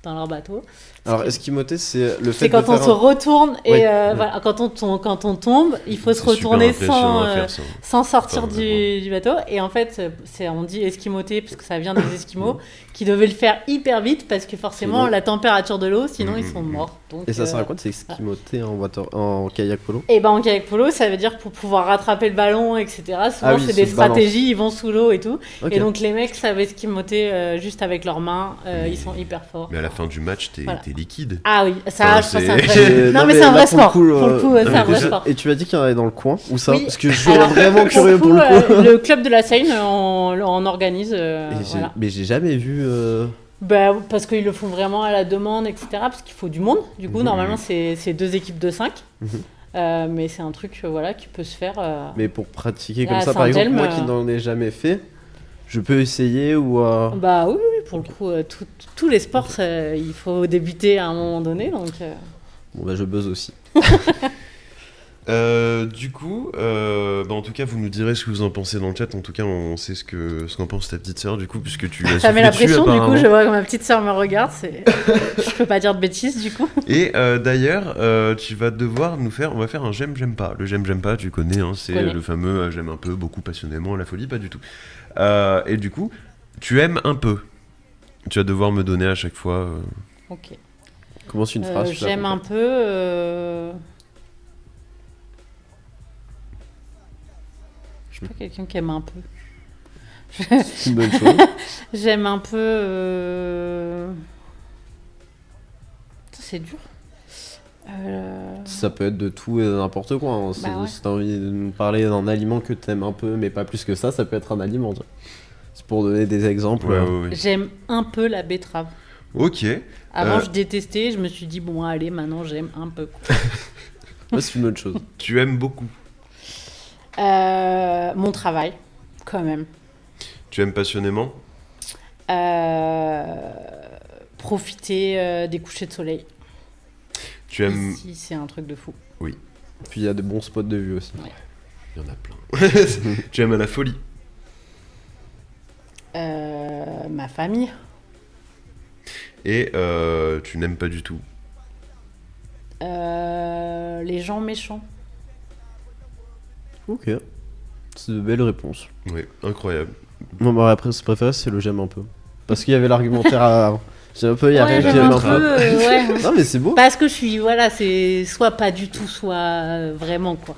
[SPEAKER 3] dans leur bateau.
[SPEAKER 2] Alors, esquimoter, c'est le fait
[SPEAKER 3] C'est quand
[SPEAKER 2] de
[SPEAKER 3] on
[SPEAKER 2] faire
[SPEAKER 3] se retourne et
[SPEAKER 2] Ouais.
[SPEAKER 3] voilà, quand on tombe, il faut se
[SPEAKER 1] C'est super
[SPEAKER 3] retourner
[SPEAKER 1] impressionnant à faire, ça.
[SPEAKER 3] sans sortir
[SPEAKER 1] Enfin,
[SPEAKER 3] du bateau. Et en fait, on dit esquimoter parce que ça vient des Esquimaux qui devaient le faire hyper vite parce que forcément
[SPEAKER 2] Sinon-
[SPEAKER 3] la température de l'eau, sinon ils sont morts. Donc,
[SPEAKER 2] Et ça sert à quoi de s'esquimoter en kayak polo?
[SPEAKER 3] et ben en kayak polo, ça veut dire pour pouvoir rattraper le ballon, etc. Souvent,
[SPEAKER 2] Ah oui,
[SPEAKER 3] c'est des
[SPEAKER 2] sous le ballon.
[SPEAKER 3] stratégies, ils vont sous l'eau et tout.
[SPEAKER 2] Ok.
[SPEAKER 3] Et donc, les mecs savent esquimoter juste avec leurs mains. Ils sont hyper forts.
[SPEAKER 1] Mais à la fin du match, t'es
[SPEAKER 3] Voilà.
[SPEAKER 1] liquide.
[SPEAKER 3] Ah oui, ça,
[SPEAKER 1] Enfin,
[SPEAKER 3] je pense que c'est un
[SPEAKER 1] c'est-
[SPEAKER 3] vrai. Non, mais c'est un
[SPEAKER 2] là,
[SPEAKER 3] vrai
[SPEAKER 2] pour le
[SPEAKER 3] sport.
[SPEAKER 2] coup,
[SPEAKER 3] Pour le coup, c'est un vrai sport.
[SPEAKER 2] Et tu as dit qu'il y en avait dans le coin, où ça?
[SPEAKER 3] Oui.
[SPEAKER 2] Parce que je suis
[SPEAKER 3] Alors,
[SPEAKER 2] vraiment curieux pour le coup.
[SPEAKER 3] le club de la Seine en organise. Voilà.
[SPEAKER 2] Mais j'ai jamais vu.
[SPEAKER 3] Bah, parce qu'ils le font vraiment à la demande, etc. Parce qu'il faut du monde. Du coup,
[SPEAKER 2] Mhm.
[SPEAKER 3] normalement, c'est 2 équipes de 5.
[SPEAKER 2] Mhm.
[SPEAKER 3] Mais c'est un truc voilà, qui peut se faire.
[SPEAKER 2] Mais pour pratiquer
[SPEAKER 3] Là,
[SPEAKER 2] comme
[SPEAKER 3] à
[SPEAKER 2] ça, par exemple,
[SPEAKER 3] Saint-Elme,
[SPEAKER 2] moi qui n'en ai jamais fait, je peux essayer ou.
[SPEAKER 3] Bah oui, pour le coup, tous les sports, il faut débuter à un moment donné. Donc,
[SPEAKER 2] Bon, bah je buzz aussi.
[SPEAKER 1] Du coup, en tout cas, vous nous direz ce que vous en pensez dans le chat. En tout cas, on sait ce qu'en pense ta petite sœur, du coup, puisque tu l'as
[SPEAKER 3] ça met la
[SPEAKER 1] soufflé dessus,
[SPEAKER 3] pression. Du coup,
[SPEAKER 1] apparemment.
[SPEAKER 3] je vois que ma petite sœur me regarde. Je peux pas dire de bêtises, du coup.
[SPEAKER 1] Et d'ailleurs, tu vas devoir on va faire un j'aime pas. Le j'aime pas, tu connais, hein, c'est
[SPEAKER 3] connais.
[SPEAKER 1] le fameux j'aime un peu, beaucoup, passionnément, la folie, pas du tout. Et du coup, tu aimes un peu. Tu vas devoir me donner à chaque fois.
[SPEAKER 3] Ok.
[SPEAKER 2] Commence une phrase. tu la
[SPEAKER 3] J'aime un
[SPEAKER 2] complètes.
[SPEAKER 3] peu. Je suis pas quelqu'un qui aime un peu.
[SPEAKER 2] C'est une bonne chose.
[SPEAKER 3] J'aime un peu. Ça, c'est dur.
[SPEAKER 2] Ça peut être de tout et de n'importe quoi. Hein.
[SPEAKER 3] Bah ouais.
[SPEAKER 2] Si t'as envie de nous parler d'un aliment que t'aimes un peu, mais pas plus que ça peut être un aliment. Tu vois. C'est pour donner des exemples.
[SPEAKER 3] J'aime un peu la betterave.
[SPEAKER 1] Ok.
[SPEAKER 3] Avant, je détestais. Je me suis dit, bon, allez, maintenant, j'aime un peu. Quoi.
[SPEAKER 2] Ouais, c'est une bonne chose.
[SPEAKER 1] Tu aimes beaucoup.
[SPEAKER 3] Mon travail, quand même.
[SPEAKER 1] Tu aimes passionnément.
[SPEAKER 3] Profiter des couchers de soleil.
[SPEAKER 1] Tu aimes.
[SPEAKER 3] Ici, c'est un truc de fou.
[SPEAKER 1] Oui.
[SPEAKER 2] Puis il y a des bons spots de vue aussi.
[SPEAKER 3] Ouais.
[SPEAKER 1] Il y en a plein. Tu aimes à la folie.
[SPEAKER 3] Ma famille.
[SPEAKER 1] Et tu n'aimes pas du tout.
[SPEAKER 3] Les gens méchants.
[SPEAKER 2] Ok. C'est de belles réponses.
[SPEAKER 1] Oui, incroyable.
[SPEAKER 2] Moi, ma réponse préférée, c'est le j'aime un peu. Parce qu'il y avait l'argumentaire à. J'aime un peu, il y a rien,
[SPEAKER 3] j'aime
[SPEAKER 2] j'aime
[SPEAKER 3] un peu. Ouais.
[SPEAKER 2] Non, mais c'est beau.
[SPEAKER 3] Parce que je suis, voilà, c'est soit pas du tout, soit vraiment, quoi.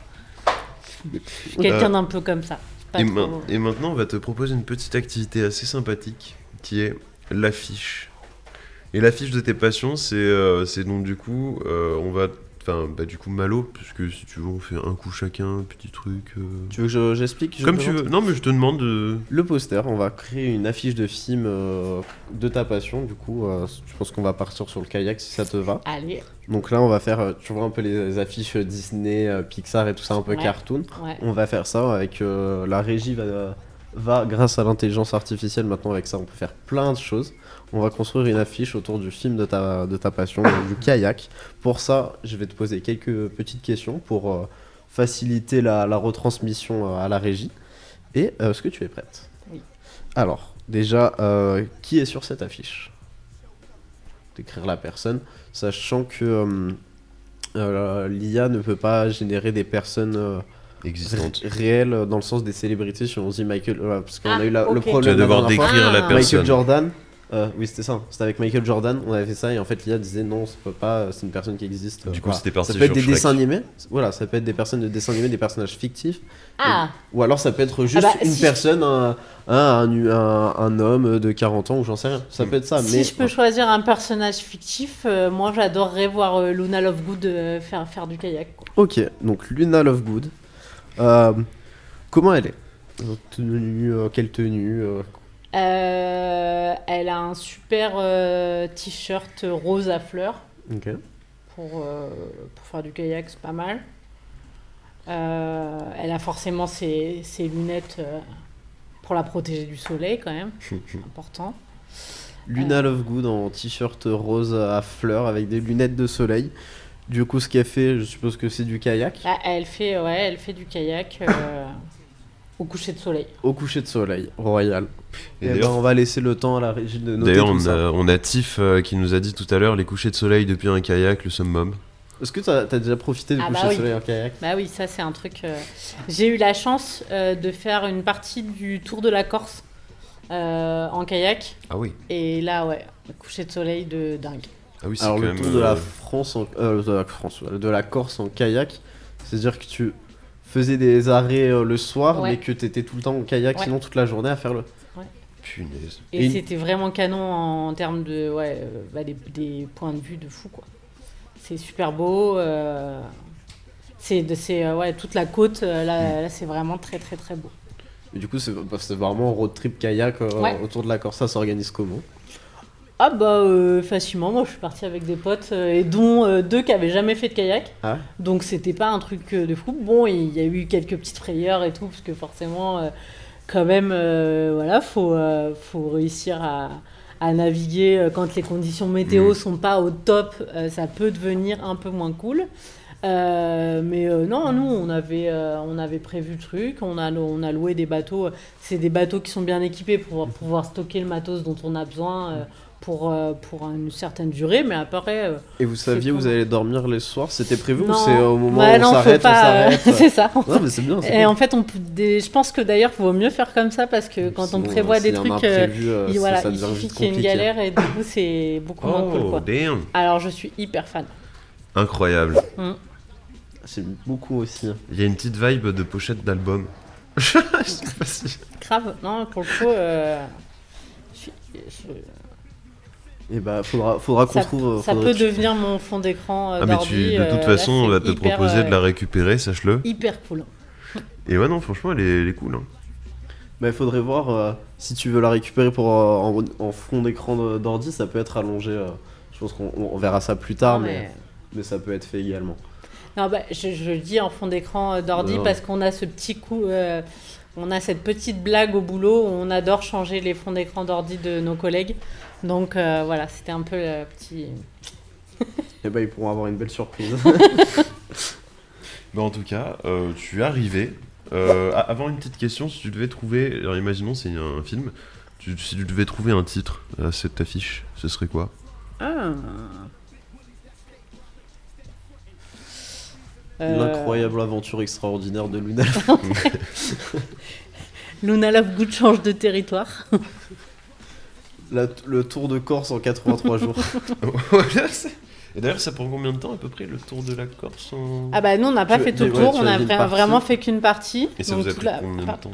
[SPEAKER 3] Je suis quelqu'un d'un peu comme ça. Pas trop-
[SPEAKER 1] Et maintenant, on va te proposer une petite activité assez sympathique qui est l'affiche. Et l'affiche de tes passions, c'est donc du coup, on va. Enfin, du coup, Malo, puisque si tu veux, on fait un coup chacun, petit truc.
[SPEAKER 2] Tu veux que j'explique
[SPEAKER 1] Comme tu veux. Non, mais je te demande de.
[SPEAKER 2] Le poster, on va créer une affiche de film de ta passion. Du coup, je pense qu'on va partir sur le kayak si ça te va.
[SPEAKER 3] Allez.
[SPEAKER 2] Donc là, on va faire, tu vois, un peu les affiches Disney, Pixar et tout ça, un peu
[SPEAKER 3] Ouais.
[SPEAKER 2] cartoon.
[SPEAKER 3] Ouais.
[SPEAKER 2] On va faire ça avec la régie va, grâce à l'intelligence artificielle, maintenant avec ça, on peut faire plein de choses. On va construire une affiche autour du film de ta passion, du kayak. Pour ça, je vais te poser quelques petites questions pour faciliter la retransmission à la régie. Et est-ce que tu es prête?
[SPEAKER 3] Oui.
[SPEAKER 2] Alors, déjà, qui est sur cette affiche? Décrire la personne, sachant que l'IA ne peut pas générer des personnes
[SPEAKER 1] existantes
[SPEAKER 2] réelles dans le sens des célébrités. Si on dit Michael, parce qu'on
[SPEAKER 3] Ah,
[SPEAKER 2] a eu le
[SPEAKER 3] ok.
[SPEAKER 2] problème.
[SPEAKER 1] Tu vas devoir
[SPEAKER 2] la dernière fois.
[SPEAKER 1] décrire la personne.
[SPEAKER 2] Michael Jordan. Oui, c'était ça. C'était avec Michael Jordan. On avait fait ça et en fait l'IA disait non, ça peut pas. C'est une personne qui existe.
[SPEAKER 1] Du coup, c'était parti
[SPEAKER 2] Ça peut être
[SPEAKER 1] sur
[SPEAKER 2] des
[SPEAKER 1] Shrek.
[SPEAKER 2] dessins animés. Voilà, ça peut être des personnes de dessins animés, des personnages fictifs.
[SPEAKER 3] Ah.
[SPEAKER 2] Ou alors ça peut être juste une
[SPEAKER 3] si
[SPEAKER 2] personne, un homme de 40 ans ou j'en sais rien. Ça peut être ça.
[SPEAKER 3] Si
[SPEAKER 2] mais
[SPEAKER 3] je peux choisir un personnage fictif, moi j'adorerais voir Luna Lovegood faire du kayak. Quoi.
[SPEAKER 2] Ok, donc Luna Lovegood. Comment elle est? Tenue, quelle tenue
[SPEAKER 3] Elle a un super t-shirt rose à fleurs.
[SPEAKER 2] Ok.
[SPEAKER 3] Pour faire du kayak, c'est pas mal. Elle a forcément ses lunettes pour la protéger du soleil quand même, important.
[SPEAKER 2] Luna Lovegood en t-shirt rose à fleurs avec des lunettes de soleil. Du coup, ce qu'elle fait, je suppose que c'est du kayak.
[SPEAKER 3] Ah, elle fait du kayak. Au coucher de soleil.
[SPEAKER 2] Au coucher de soleil, royal.
[SPEAKER 1] Et
[SPEAKER 2] Et ben, on va laisser le temps à la régie de noter
[SPEAKER 1] D'ailleurs,
[SPEAKER 2] tout ça.
[SPEAKER 1] on a Tiff qui nous a dit tout à l'heure les couchers de soleil depuis un kayak, le summum.
[SPEAKER 2] Est-ce que t'as déjà profité du
[SPEAKER 3] Ah
[SPEAKER 2] coucher
[SPEAKER 3] bah
[SPEAKER 2] de
[SPEAKER 3] oui.
[SPEAKER 2] soleil en kayak?
[SPEAKER 3] Bah oui, ça c'est un truc. J'ai eu la chance de faire une partie du Tour de la Corse en kayak.
[SPEAKER 1] Ah oui.
[SPEAKER 3] Et là, ouais, coucher de soleil de dingue.
[SPEAKER 1] Ah oui, c'est
[SPEAKER 2] Alors
[SPEAKER 1] quand
[SPEAKER 2] le
[SPEAKER 1] même.
[SPEAKER 2] tour de la France, de la Corse en kayak, c'est-à-dire que tu faisais des arrêts le soir,
[SPEAKER 3] Ouais.
[SPEAKER 2] mais que t'étais tout le temps en kayak,
[SPEAKER 3] Ouais.
[SPEAKER 2] sinon toute la journée à faire le.
[SPEAKER 1] Punaise.
[SPEAKER 3] Et c'était vraiment canon en termes de des points de vue de fou quoi. C'est super beau. C'est toute la côte. Là, c'est vraiment très très très beau.
[SPEAKER 2] Et du coup, c'est vraiment un road trip kayak
[SPEAKER 3] Ouais.
[SPEAKER 2] autour de la Corse. Ça s'organise comment?
[SPEAKER 3] Ah bah facilement. Moi, je suis partie avec des potes et dont 2 qui avaient jamais fait de kayak.
[SPEAKER 2] Ah ouais.
[SPEAKER 3] Donc c'était pas un truc de fou. Bon, il y a eu quelques petites frayeurs et tout parce que forcément, quand même, voilà, faut réussir à naviguer quand les conditions météo sont pas au top. Ça peut devenir un peu moins cool. Non, nous on avait prévu le truc, on a loué des bateaux. C'est des bateaux qui sont bien équipés pour pouvoir stocker le matos dont on a besoin pour une certaine durée, mais après.
[SPEAKER 2] Et vous saviez où vous allez dormir les soirs? C'était prévu ou
[SPEAKER 3] Non.
[SPEAKER 2] c'est au moment
[SPEAKER 3] Bah
[SPEAKER 2] où
[SPEAKER 3] non,
[SPEAKER 2] on
[SPEAKER 3] faut
[SPEAKER 2] s'arrête,
[SPEAKER 3] pas,
[SPEAKER 2] on s'arrête
[SPEAKER 3] c'est ça.
[SPEAKER 2] Non, mais c'est bien. c'est
[SPEAKER 3] Et
[SPEAKER 2] bien.
[SPEAKER 3] en fait, je pense que d'ailleurs, il vaut mieux faire comme ça parce que quand on
[SPEAKER 2] Sinon,
[SPEAKER 3] prévoit des
[SPEAKER 2] s'il y a un
[SPEAKER 3] trucs,
[SPEAKER 2] imprévu,
[SPEAKER 3] il
[SPEAKER 2] ça
[SPEAKER 3] il
[SPEAKER 2] devient
[SPEAKER 3] suffit
[SPEAKER 2] vite
[SPEAKER 3] qu'il y ait une
[SPEAKER 2] compliqué.
[SPEAKER 3] galère et du coup, c'est beaucoup moins cool.
[SPEAKER 1] Oh,
[SPEAKER 3] Quoi.
[SPEAKER 1] damn.
[SPEAKER 3] Alors, je suis hyper fan.
[SPEAKER 1] Incroyable.
[SPEAKER 2] J'aime beaucoup aussi.
[SPEAKER 1] Il y a une petite vibe de pochette d'album. Je sais pas si.
[SPEAKER 3] Grave, non, pour le coup,
[SPEAKER 2] Et bah, faudra qu'on
[SPEAKER 3] ça,
[SPEAKER 2] trouve.
[SPEAKER 3] ça
[SPEAKER 2] faudrait
[SPEAKER 3] peut devenir mon fond d'écran
[SPEAKER 1] Ah, mais
[SPEAKER 3] d'ordi.
[SPEAKER 1] de toute façon, on va te proposer de la récupérer, sache-le.
[SPEAKER 3] Hyper cool.
[SPEAKER 1] Et ouais, non, franchement, elle est cool. Hein.
[SPEAKER 2] Bah, il faudrait voir si tu veux la récupérer pour en fond d'écran d'ordi, ça peut être allongé. Je pense qu'on verra ça plus tard,
[SPEAKER 3] Non,
[SPEAKER 2] mais ça peut être fait également.
[SPEAKER 3] Non, bah, je le dis en fond d'écran d'ordi
[SPEAKER 2] Non.
[SPEAKER 3] parce qu'on a ce petit coup. On a cette petite blague au boulot où on adore changer les fonds d'écran d'ordi de nos collègues. Donc voilà, c'était un peu le petit.
[SPEAKER 2] Et bah, ils pourront avoir une belle surprise.
[SPEAKER 1] Bah, en tout cas, tu es arrivé. Avant une petite question, si tu devais trouver. Alors, imaginons, c'est un film. Si tu devais trouver un titre à cette affiche, ce serait quoi?
[SPEAKER 3] Ah.
[SPEAKER 2] L'incroyable aventure extraordinaire de Luna.
[SPEAKER 3] Luna Lovegood change de territoire.
[SPEAKER 2] Le tour de Corse en 83 jours.
[SPEAKER 1] Voilà, et d'ailleurs, ça prend combien de temps à peu près le tour de la Corse
[SPEAKER 3] Ah bah nous on n'a pas fait tout le tour, on a vraiment fait qu'une partie.
[SPEAKER 1] Et ça vous a pris combien de temps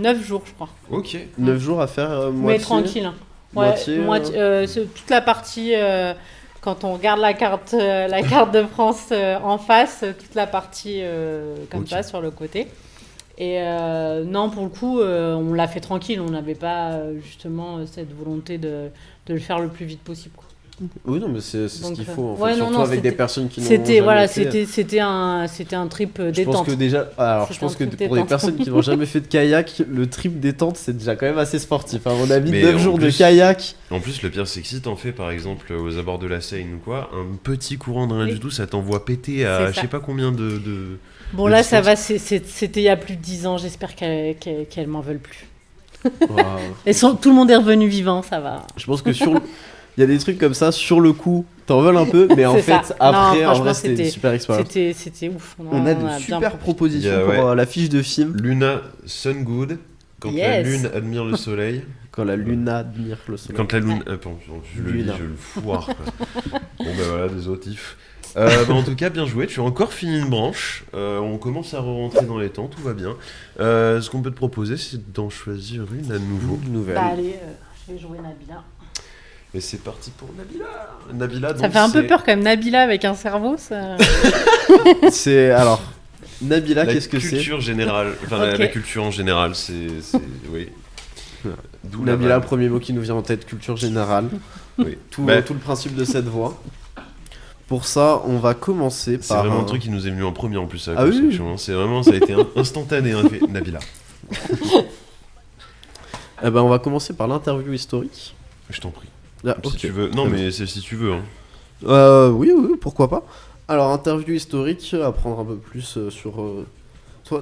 [SPEAKER 3] 9 jours je crois.
[SPEAKER 1] Ok.
[SPEAKER 2] 9 jours à faire moitié.
[SPEAKER 3] Mais tranquille. Hein. Ouais, toute la partie, quand on regarde la carte de France en face, toute la partie comme ça sur le côté. Et non, pour le coup, on l'a fait tranquille, on n'avait pas justement cette volonté de le faire le plus vite possible. Quoi.
[SPEAKER 2] Oui, non, mais c'est ce qu'il faut, en fait,
[SPEAKER 3] ouais,
[SPEAKER 2] surtout
[SPEAKER 3] non,
[SPEAKER 2] avec des personnes qui n'ont jamais
[SPEAKER 3] voilà,
[SPEAKER 2] fait.
[SPEAKER 3] c'était un trip détente.
[SPEAKER 2] Je pense que déjà, je pense que pour des personnes qui n'ont jamais fait de kayak, le trip détente, c'est déjà quand même assez sportif. À mon avis, 9 jours de kayak.
[SPEAKER 1] En plus, le pire, c'est que si t'en fais, par exemple, aux abords de la Seine ou quoi, un petit courant de rien du tout, ça t'envoie péter à je sais pas combien de
[SPEAKER 3] Bon, là, ça va, c'était il y a plus de 10 ans, j'espère qu'elles m'en veulent plus. Wow. Tout le monde est revenu vivant, ça va.
[SPEAKER 2] Je pense que il y a des trucs comme ça, sur le coup, t'en veux un peu, mais en fait, après, en vrai, c'était une super expérience.
[SPEAKER 3] C'était ouf.
[SPEAKER 2] On a de super propositions pour la fiche de film.
[SPEAKER 1] Luna Sun Good, quand la lune admire le soleil.
[SPEAKER 2] Quand la lune admire le soleil.
[SPEAKER 1] Quand la lune... je le dis, je le foire. Bon, bah voilà, désolé, Tiff. En tout cas, bien joué, tu as encore fini une branche. On commence à rentrer dans les temps, tout va bien. Ce qu'on peut te proposer, c'est d'en choisir une à nouveau.
[SPEAKER 2] Une nouvelle.
[SPEAKER 3] Bah allez, je vais jouer Nabila.
[SPEAKER 1] Et c'est parti pour Nabila. Nabila, donc
[SPEAKER 3] ça fait un peu peur quand même, Nabila avec un cerveau. Ça...
[SPEAKER 2] c'est alors Nabila, qu'est-ce que c'est?
[SPEAKER 1] La culture générale, enfin la culture en général, c'est oui.
[SPEAKER 2] Nabila, premier mot qui nous vient en tête, culture générale.
[SPEAKER 1] Oui.
[SPEAKER 2] Tout le principe de cette voix. Pour ça, on va commencer par.
[SPEAKER 1] C'est vraiment un truc qui nous est venu en premier en plus à la
[SPEAKER 2] construction.
[SPEAKER 1] Oui. C'est vraiment, ça a été instantané, hein, Nabila.
[SPEAKER 2] On va commencer par l'interview historique.
[SPEAKER 1] Je t'en prie.
[SPEAKER 2] Ah,
[SPEAKER 1] si tu veux. Non, mais c'est si tu veux. Hein.
[SPEAKER 2] Oui, pourquoi pas. Alors, interview historique, apprendre un peu plus sur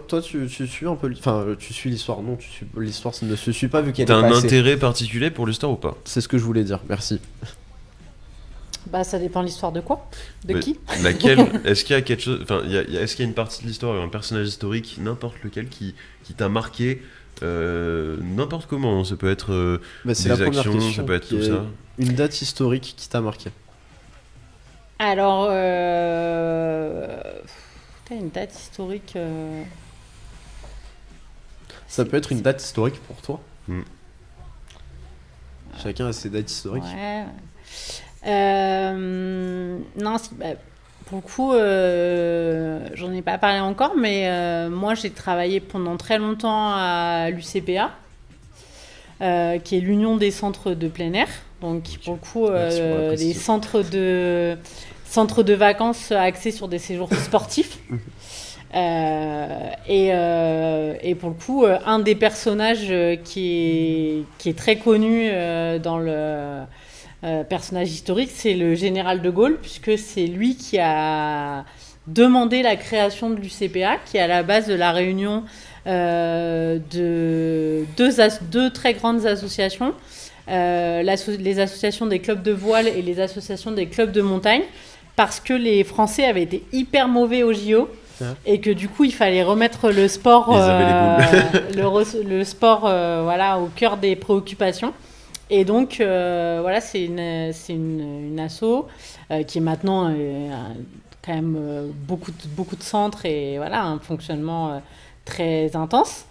[SPEAKER 2] Toi, tu suis un peu, tu suis l'histoire. Non, l'histoire ne se suit pas vu qu'elle est
[SPEAKER 1] T'as un
[SPEAKER 2] passée.
[SPEAKER 1] intérêt particulier pour l'histoire ou pas?
[SPEAKER 2] C'est ce que je voulais dire. Merci.
[SPEAKER 3] Bah, ça dépend de l'histoire de quoi? De
[SPEAKER 1] Mais
[SPEAKER 3] qui?
[SPEAKER 1] Laquelle? Est-ce qu'il y a quelque chose? Enfin, est-ce qu'il y a une partie de l'histoire, un personnage historique, n'importe lequel, qui t'a marqué n'importe comment? Ça peut être
[SPEAKER 2] C'est
[SPEAKER 1] des
[SPEAKER 2] la première
[SPEAKER 1] actions,
[SPEAKER 2] question.
[SPEAKER 1] ça peut être
[SPEAKER 2] qui
[SPEAKER 1] tout
[SPEAKER 2] est
[SPEAKER 1] ça.
[SPEAKER 2] Une date historique qui t'a marqué.
[SPEAKER 3] Alors, une date historique.
[SPEAKER 2] Ça peut être une date historique pour toi.
[SPEAKER 1] Mm.
[SPEAKER 2] Chacun a ses dates historiques.
[SPEAKER 3] Ouais. Non, pour le coup, j'en ai pas parlé encore, mais moi j'ai travaillé pendant très longtemps à l'UCPA, qui est l'Union des centres de plein air. Donc pour le coup, les centres de vacances axés sur des séjours sportifs. Et pour le coup, un des personnages qui est très connu dans le personnage historique, c'est le général de Gaulle, puisque c'est lui qui a demandé la création de l'UCPA, qui est à la base de la réunion de deux très grandes associations, les associations des clubs de voile et les associations des clubs de montagne, parce que les Français avaient été hyper mauvais au JO. Et que du coup il fallait remettre le sport, le sport voilà, au cœur des préoccupations. Et donc voilà, c'est une asso qui est maintenant quand même beaucoup de centres et voilà, un fonctionnement très intense.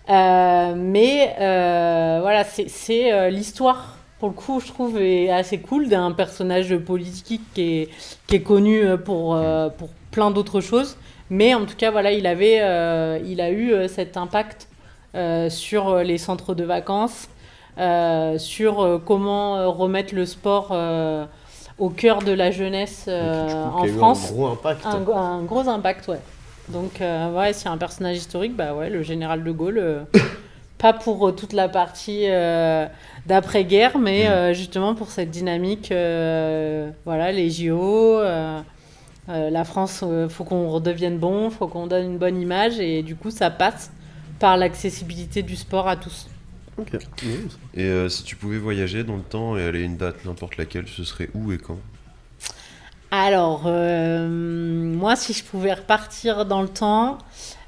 [SPEAKER 3] Mais voilà, c'est l'histoire, pour le coup, je trouve, est assez cool, d'un personnage politique qui est connu pour plein d'autres choses. Mais en tout cas, voilà, il a eu cet impact sur les centres de vacances, sur comment remettre le sport au cœur de la jeunesse en France.
[SPEAKER 2] Un gros impact.
[SPEAKER 3] Un gros impact, ouais. Donc, ouais, c'est un personnage historique, bah ouais, le général de Gaulle. Pas pour toute la partie d'après-guerre, mais justement pour cette dynamique, voilà, les JO. La France, faut qu'on redevienne bon, faut qu'on donne une bonne image, et du coup ça passe par l'accessibilité du sport à tous.
[SPEAKER 2] Ok.
[SPEAKER 1] Et si tu pouvais voyager dans le temps et aller à une date, n'importe laquelle, ce serait où et quand?
[SPEAKER 3] Alors, moi, si je pouvais repartir dans le temps,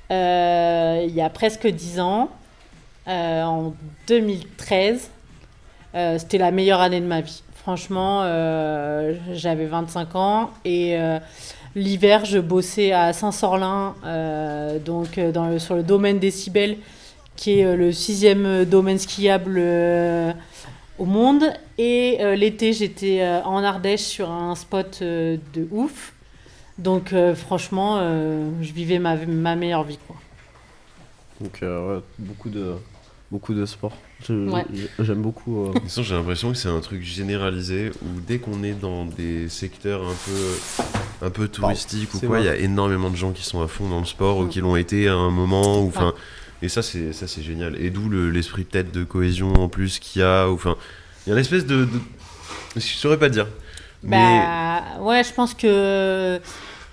[SPEAKER 3] il y a presque 10 ans, en 2013, c'était la meilleure année de ma vie. Franchement, j'avais 25 ans et l'hiver, je bossais à Saint-Sorlin, donc sur le domaine des Cybèles, qui est le 6e domaine skiable au monde. Et l'été, j'étais en Ardèche sur un spot de ouf. Donc franchement, je vivais ma meilleure vie, quoi.
[SPEAKER 2] Donc ouais, beaucoup de sport. J'aime beaucoup.
[SPEAKER 1] De toute façon, j'ai l'impression que c'est un truc généralisé où dès qu'on est dans des secteurs un peu touristiques ou quoi, il y a énormément de gens qui sont à fond dans le sport ou qui l'ont été à un moment. Enfin, et ça c'est génial. Et d'où l'esprit peut-être de cohésion en plus qu'il y a. Enfin, il y a une espèce de... Je saurais pas dire.
[SPEAKER 3] Bah ouais, je pense que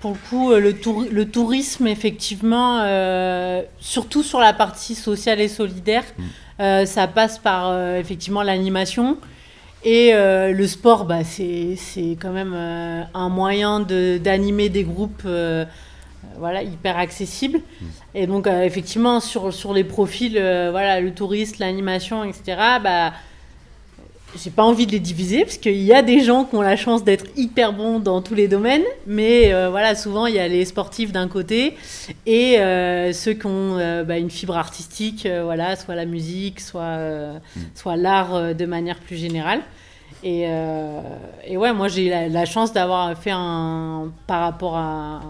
[SPEAKER 3] pour le coup, le tourisme, effectivement, surtout sur la partie sociale et solidaire, ça passe par effectivement l'animation. Et le sport, bah, c'est quand même un moyen d'animer des groupes voilà, hyper accessibles. Et donc, effectivement, sur les profils, voilà, le tourisme, l'animation, etc., bah, j'ai pas envie de les diviser, parce qu'il y a des gens qui ont la chance d'être hyper bons dans tous les domaines, mais voilà, souvent il y a les sportifs d'un côté et ceux qui ont une fibre artistique, voilà, soit la musique, soit l'art de manière plus générale. Et ouais, moi j'ai la chance d'avoir fait par rapport à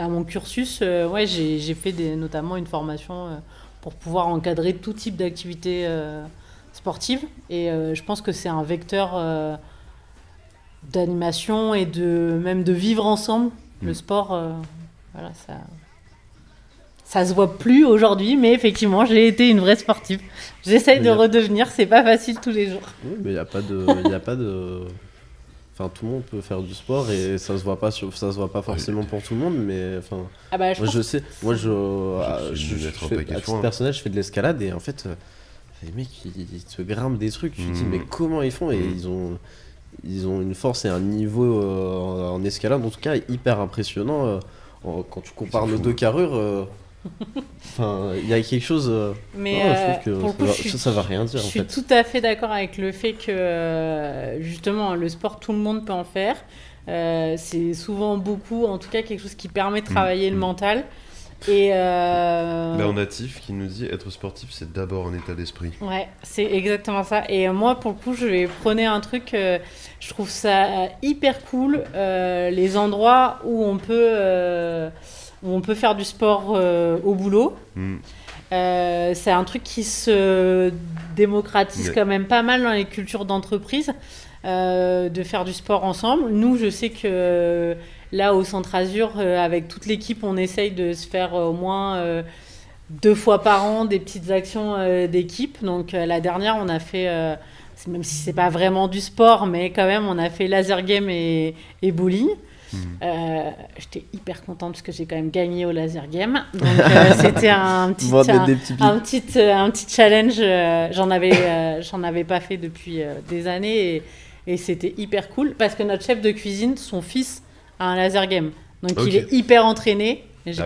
[SPEAKER 3] mon cursus, ouais, j'ai fait notamment une formation pour pouvoir encadrer tout type d'activité sportive, et je pense que c'est un vecteur d'animation et même de vivre ensemble. Le sport, voilà, ça se voit plus aujourd'hui, mais effectivement, j'ai été une vraie sportive. J'essaye de redevenir, c'est pas facile tous les jours.
[SPEAKER 2] Oui, mais il y a pas de enfin tout le monde peut faire du sport et ça se voit pas forcément pour tout le monde, mais enfin je sais, moi à titre personnel je fais de l'escalade et en fait les mecs ils te grimpent des trucs, tu te dis mais comment ils font, et ils ont une force et un niveau en escalade en tout cas hyper impressionnant quand tu compares nos deux carrures. Enfin, il y a quelque chose.
[SPEAKER 3] Mais
[SPEAKER 2] je trouve que ça va rien dire.
[SPEAKER 3] Je suis tout à fait d'accord avec le fait que justement le sport, tout le monde peut en faire. C'est souvent beaucoup, en tout cas, quelque chose qui permet de travailler le mental. Et
[SPEAKER 1] là, on a Tiff qui nous dit être sportif, c'est d'abord un état d'esprit.
[SPEAKER 3] Ouais, c'est exactement ça. Et moi, pour le coup, je vais prôner un truc. Je trouve ça hyper cool. Les endroits où on peut faire du sport au boulot. C'est un truc qui se démocratise quand même pas mal dans les cultures d'entreprise, de faire du sport ensemble. Nous, je sais que là, au Centre Azur, avec toute l'équipe, on essaye de se faire au moins 2 fois par an des petites actions d'équipe. Donc la dernière, on a fait, même si c'est pas vraiment du sport, mais quand même, on a fait laser game et bowling. J'étais hyper contente parce que j'ai quand même gagné au laser game, donc c'était un petit challenge. J'en avais pas fait depuis des années et c'était hyper cool parce que notre chef de cuisine, son fils a un laser game, donc il est hyper entraîné. Et j'ai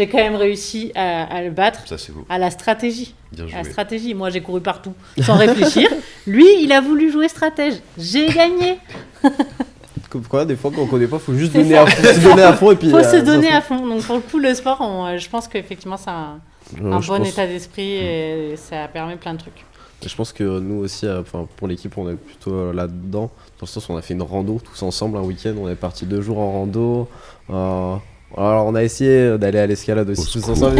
[SPEAKER 3] quand même réussi à le battre. Ça, c'est beau. À la stratégie. Bien joué. À la stratégie. Moi, j'ai couru partout sans réfléchir. Lui, il a voulu jouer stratège. J'ai gagné.
[SPEAKER 2] Quoi, des fois quand on connaît pas, faut juste se donner à fond et puis
[SPEAKER 3] faut se donner à fond. Donc pour le coup, le sport, je pense qu'effectivement c'est un bon état d'esprit et ça permet plein de trucs.
[SPEAKER 2] Et je pense que nous aussi, pour l'équipe, on est plutôt là-dedans. Dans le sens où on a fait une rando tous ensemble un week-end, on est parti 2 jours en rando. Alors on a essayé d'aller à l'escalade aussi tous ensemble.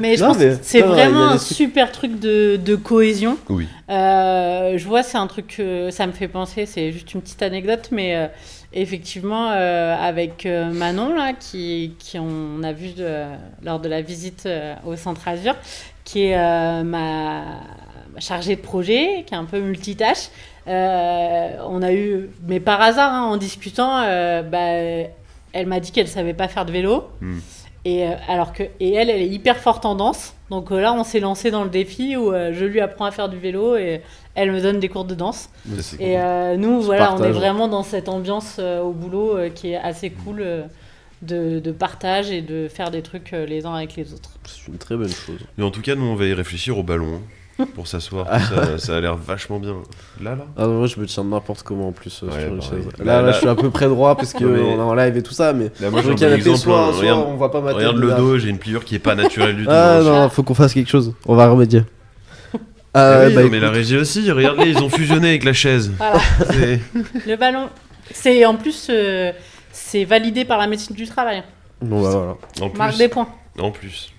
[SPEAKER 3] Mais je pense que c'est vraiment un super truc de cohésion. Oui. Je vois, c'est un truc que ça me fait penser, c'est juste une petite anecdote, mais effectivement, avec Manon, là, qui on a vu lors de la visite au Centre Azur, qui est ma chargée de projet, qui est un peu multitâche. On a eu, mais par hasard, en discutant, elle m'a dit qu'elle savait pas faire de vélo. Et elle est hyper forte en danse. Donc là, on s'est lancé dans le défi où je lui apprends à faire du vélo et elle me donne des cours de danse. Et nous, voilà, on est vraiment dans cette ambiance au boulot qui est assez cool de partage et de faire des trucs les uns avec les autres.
[SPEAKER 2] C'est une très bonne chose.
[SPEAKER 1] Mais en tout cas, nous, on va y réfléchir au ballon. Pour s'asseoir, ça a l'air vachement bien. Là.
[SPEAKER 2] Ah non, moi je me tiens n'importe comment en plus sur une chaise. Là, je suis à peu près droit parce qu'on est en live et tout ça, mais
[SPEAKER 1] là, moi j'ai un canapé, soit
[SPEAKER 2] on voit pas ma tête.
[SPEAKER 1] Regarde le dos, j'ai une pliure qui est pas naturelle du tout.
[SPEAKER 2] Ah non, faut qu'on fasse quelque chose. On va remédier.
[SPEAKER 1] Mais la régie aussi, regardez, ils ont fusionné avec la chaise.
[SPEAKER 3] Voilà. Le ballon, c'est en plus c'est validé par la médecine du travail.
[SPEAKER 2] Bon voilà.
[SPEAKER 3] Marque des points.
[SPEAKER 1] En plus,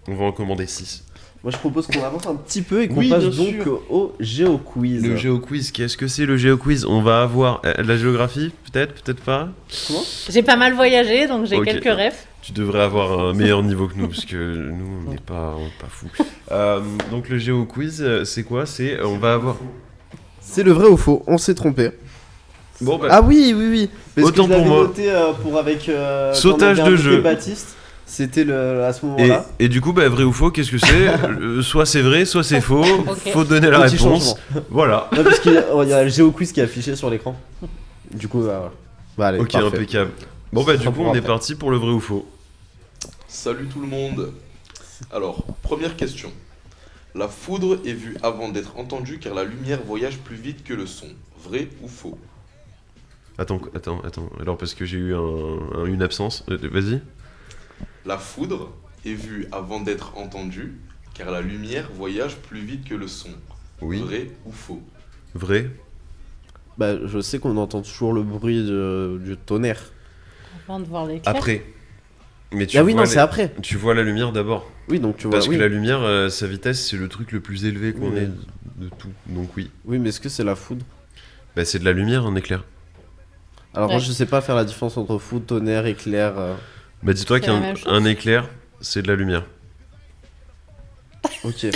[SPEAKER 1] on va en commander 6.
[SPEAKER 2] Moi je propose qu'on avance un petit peu et qu'on passe donc au GeoQuiz.
[SPEAKER 1] Le GeoQuiz, qu'est-ce que c'est le GeoQuiz ? On va avoir la géographie, peut-être pas.
[SPEAKER 3] Comment ? J'ai pas mal voyagé, donc j'ai quelques rêves.
[SPEAKER 1] Tu devrais avoir un meilleur niveau que nous, parce que nous on n'est pas fous. Donc le GeoQuiz, c'est quoi ? On va avoir...
[SPEAKER 2] C'est le vrai ou faux ? On s'est trompé.
[SPEAKER 1] Bon,
[SPEAKER 2] Ah oui. Parce
[SPEAKER 1] autant
[SPEAKER 2] que je
[SPEAKER 1] pour moi.
[SPEAKER 2] Noté pour avec
[SPEAKER 1] sautage de jeu.
[SPEAKER 2] Baptiste. C'était à ce moment-là.
[SPEAKER 1] Et du coup, vrai ou faux, qu'est-ce que c'est ? Soit c'est vrai, soit c'est faux. Okay. Faut donner la réponse. Voilà.
[SPEAKER 2] Non, parce qu'il y a le GeoQuiz qui est affiché sur l'écran. Du coup, allez,
[SPEAKER 1] ok, parfait. Impeccable. Bon, du coup, on est parti pour le vrai ou faux.
[SPEAKER 12] Salut tout le monde. Alors, première question. La foudre est vue avant d'être entendue car la lumière voyage plus vite que le son. Vrai ou faux ?
[SPEAKER 1] Attends. Alors, parce que j'ai eu une absence. Vas-y.
[SPEAKER 12] La foudre est vue avant d'être entendue, car la lumière voyage plus vite que le son. Oui. Vrai ou faux ?
[SPEAKER 1] Vrai.
[SPEAKER 2] Je sais qu'on entend toujours le bruit du tonnerre.
[SPEAKER 3] Avant de voir l'éclair.
[SPEAKER 1] Après. Mais
[SPEAKER 2] c'est après.
[SPEAKER 1] Tu vois la lumière d'abord.
[SPEAKER 2] Oui, donc tu vois.
[SPEAKER 1] Parce que la lumière, sa vitesse, c'est le truc le plus élevé qu'on ait de tout. Donc oui.
[SPEAKER 2] Oui, mais est-ce que c'est la foudre ?
[SPEAKER 1] C'est de la lumière, un éclair.
[SPEAKER 2] Alors moi, je sais pas faire la différence entre foudre, tonnerre, éclair.
[SPEAKER 1] Dis-toi qu'un éclair, c'est de la lumière.
[SPEAKER 2] Ok.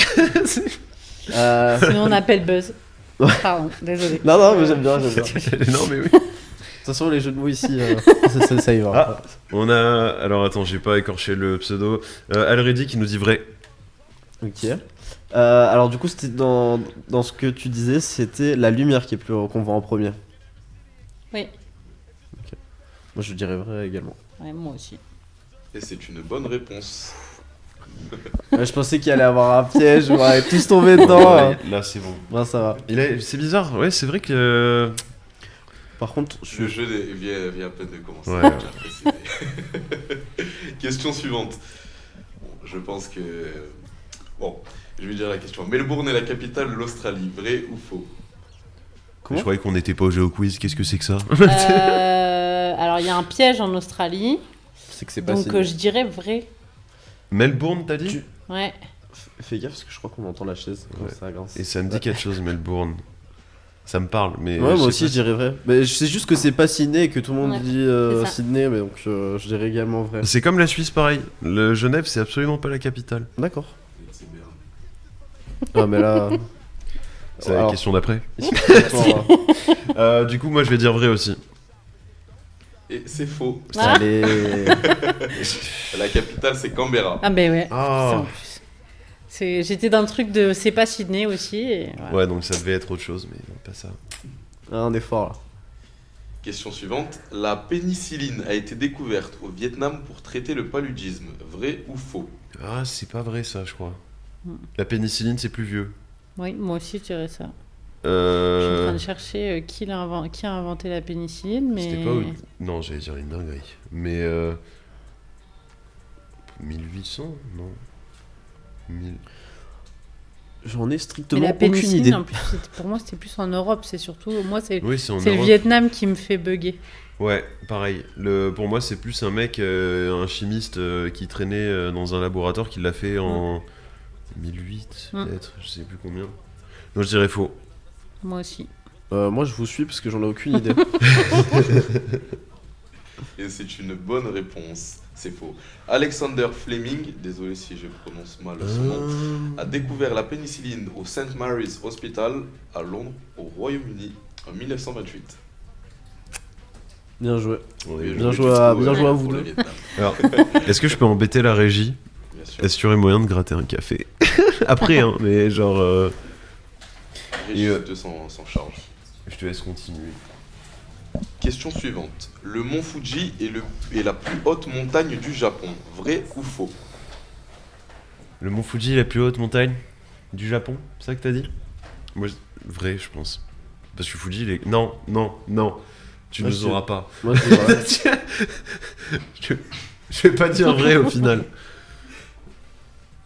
[SPEAKER 3] Sinon on appelle Buzz. Pardon, désolé.
[SPEAKER 2] Non, mais j'aime bien.
[SPEAKER 1] Non, mais oui.
[SPEAKER 2] De toute façon, les jeux de mots ici, ça y va.
[SPEAKER 1] Ah, on a. Alors attends, j'ai pas écorché le pseudo. Already qui nous dit vrai.
[SPEAKER 2] Ok. Alors du coup, c'était dans ce que tu disais, c'était la lumière qui est plus qu'on voit en premier.
[SPEAKER 3] Oui.
[SPEAKER 2] Ok. Moi, je dirais vrai également.
[SPEAKER 3] Ouais, moi aussi.
[SPEAKER 12] Et c'est une bonne réponse.
[SPEAKER 2] Ouais, je pensais qu'il allait avoir un piège, on allait tous tomber dedans.
[SPEAKER 1] Ouais, là, c'est bon.
[SPEAKER 2] Ouais, ça va.
[SPEAKER 1] C'est bizarre, ouais, c'est vrai que.
[SPEAKER 2] Par contre,
[SPEAKER 12] Le jeu vient à peine de commencer.
[SPEAKER 1] Ouais.
[SPEAKER 12] J'ai apprécié. Question suivante. Bon, je pense que. Bon, je vais dire la question. Melbourne est la capitale de l'Australie, vrai ou faux?
[SPEAKER 1] Je croyais qu'on n'était pas au jeu au quiz, qu'est-ce que c'est que ça?
[SPEAKER 3] Alors, il y a un piège en Australie.
[SPEAKER 2] C'est que c'est pas
[SPEAKER 3] donc, je dirais vrai.
[SPEAKER 1] Melbourne, t'as dit?
[SPEAKER 3] Ouais.
[SPEAKER 2] Fais gaffe parce que je crois qu'on entend la chaise quand ça grince.
[SPEAKER 1] Et ça me dit quelque chose, Melbourne. Ça me parle, mais.
[SPEAKER 2] Ouais, moi aussi je dirais vrai. Mais je sais juste que c'est pas Sydney et que tout le monde
[SPEAKER 3] Ouais,
[SPEAKER 2] dit
[SPEAKER 3] c'est ça.
[SPEAKER 2] Sydney, mais donc je dirais également vrai.
[SPEAKER 1] C'est comme la Suisse, pareil. Le Genève, c'est absolument pas la capitale.
[SPEAKER 2] D'accord. Ah, mais là.
[SPEAKER 1] C'est la question d'après. Du coup, moi je vais dire vrai aussi.
[SPEAKER 12] Et c'est faux.
[SPEAKER 2] Allez.
[SPEAKER 12] La capitale, c'est Canberra.
[SPEAKER 3] Ah, ben ouais.
[SPEAKER 1] Ah.
[SPEAKER 3] Ça, en plus. J'étais dans le truc de c'est pas Sydney aussi. Et voilà.
[SPEAKER 1] Ouais, donc ça devait être autre chose, mais non, pas ça.
[SPEAKER 2] Ah, on est fort là.
[SPEAKER 12] Question suivante. La pénicilline a été découverte au Vietnam pour traiter le paludisme. Vrai ou faux?
[SPEAKER 1] Ah, c'est pas vrai ça, je crois. La pénicilline, c'est plus vieux.
[SPEAKER 3] Oui, moi aussi je dirais ça. Je suis en train de
[SPEAKER 1] Euh...
[SPEAKER 3] chercher qui a inventé la pénicilline, mais.
[SPEAKER 1] C'était pas. Non, j'allais dire une dinguerie. Mais. 1800? Non. 1000.
[SPEAKER 2] J'en ai
[SPEAKER 3] Mais
[SPEAKER 2] strictement
[SPEAKER 3] la
[SPEAKER 2] aucune
[SPEAKER 3] pénicilline,
[SPEAKER 2] idée.
[SPEAKER 3] en plus, pour moi, c'était plus en Europe. C'est surtout. Moi, c'est
[SPEAKER 1] Oui, c'est en
[SPEAKER 3] le
[SPEAKER 1] Europe.
[SPEAKER 3] Vietnam qui me fait bugger.
[SPEAKER 1] Ouais, pareil. Pour moi, c'est plus un mec, un chimiste qui traînait dans un laboratoire qui l'a fait en 1008, peut-être, je sais plus combien. Non, je dirais faux.
[SPEAKER 3] Moi aussi.
[SPEAKER 2] Moi je vous suis parce que j'en ai aucune idée.
[SPEAKER 12] Et c'est une bonne réponse. C'est faux. Alexander Fleming, désolé si je prononce mal son nom, a découvert la pénicilline au St. Mary's Hospital à Londres, au Royaume-Uni, en 1928.
[SPEAKER 2] Bien joué.
[SPEAKER 1] Ouais,
[SPEAKER 2] Bien joué à vous deux.
[SPEAKER 1] Alors, est-ce que je peux embêter la régie?
[SPEAKER 12] Bien sûr.
[SPEAKER 1] Est-ce qu'il y aurait moyen de gratter un café? Après, hein, mais genre.
[SPEAKER 12] Régis de s'en charge.
[SPEAKER 1] Je te laisse continuer.
[SPEAKER 12] Question suivante. Le mont Fuji est la plus haute montagne du Japon. Vrai ou faux?
[SPEAKER 1] Le mont Fuji est la plus haute montagne du Japon, c'est ça que t'as dit? Moi, vrai, je pense. Parce que Fuji, il est. Non. Tu
[SPEAKER 2] Moi,
[SPEAKER 1] ne
[SPEAKER 2] je-
[SPEAKER 1] auras pas.
[SPEAKER 2] Moi je dirais vrai.
[SPEAKER 1] Je vais pas dire vrai au final.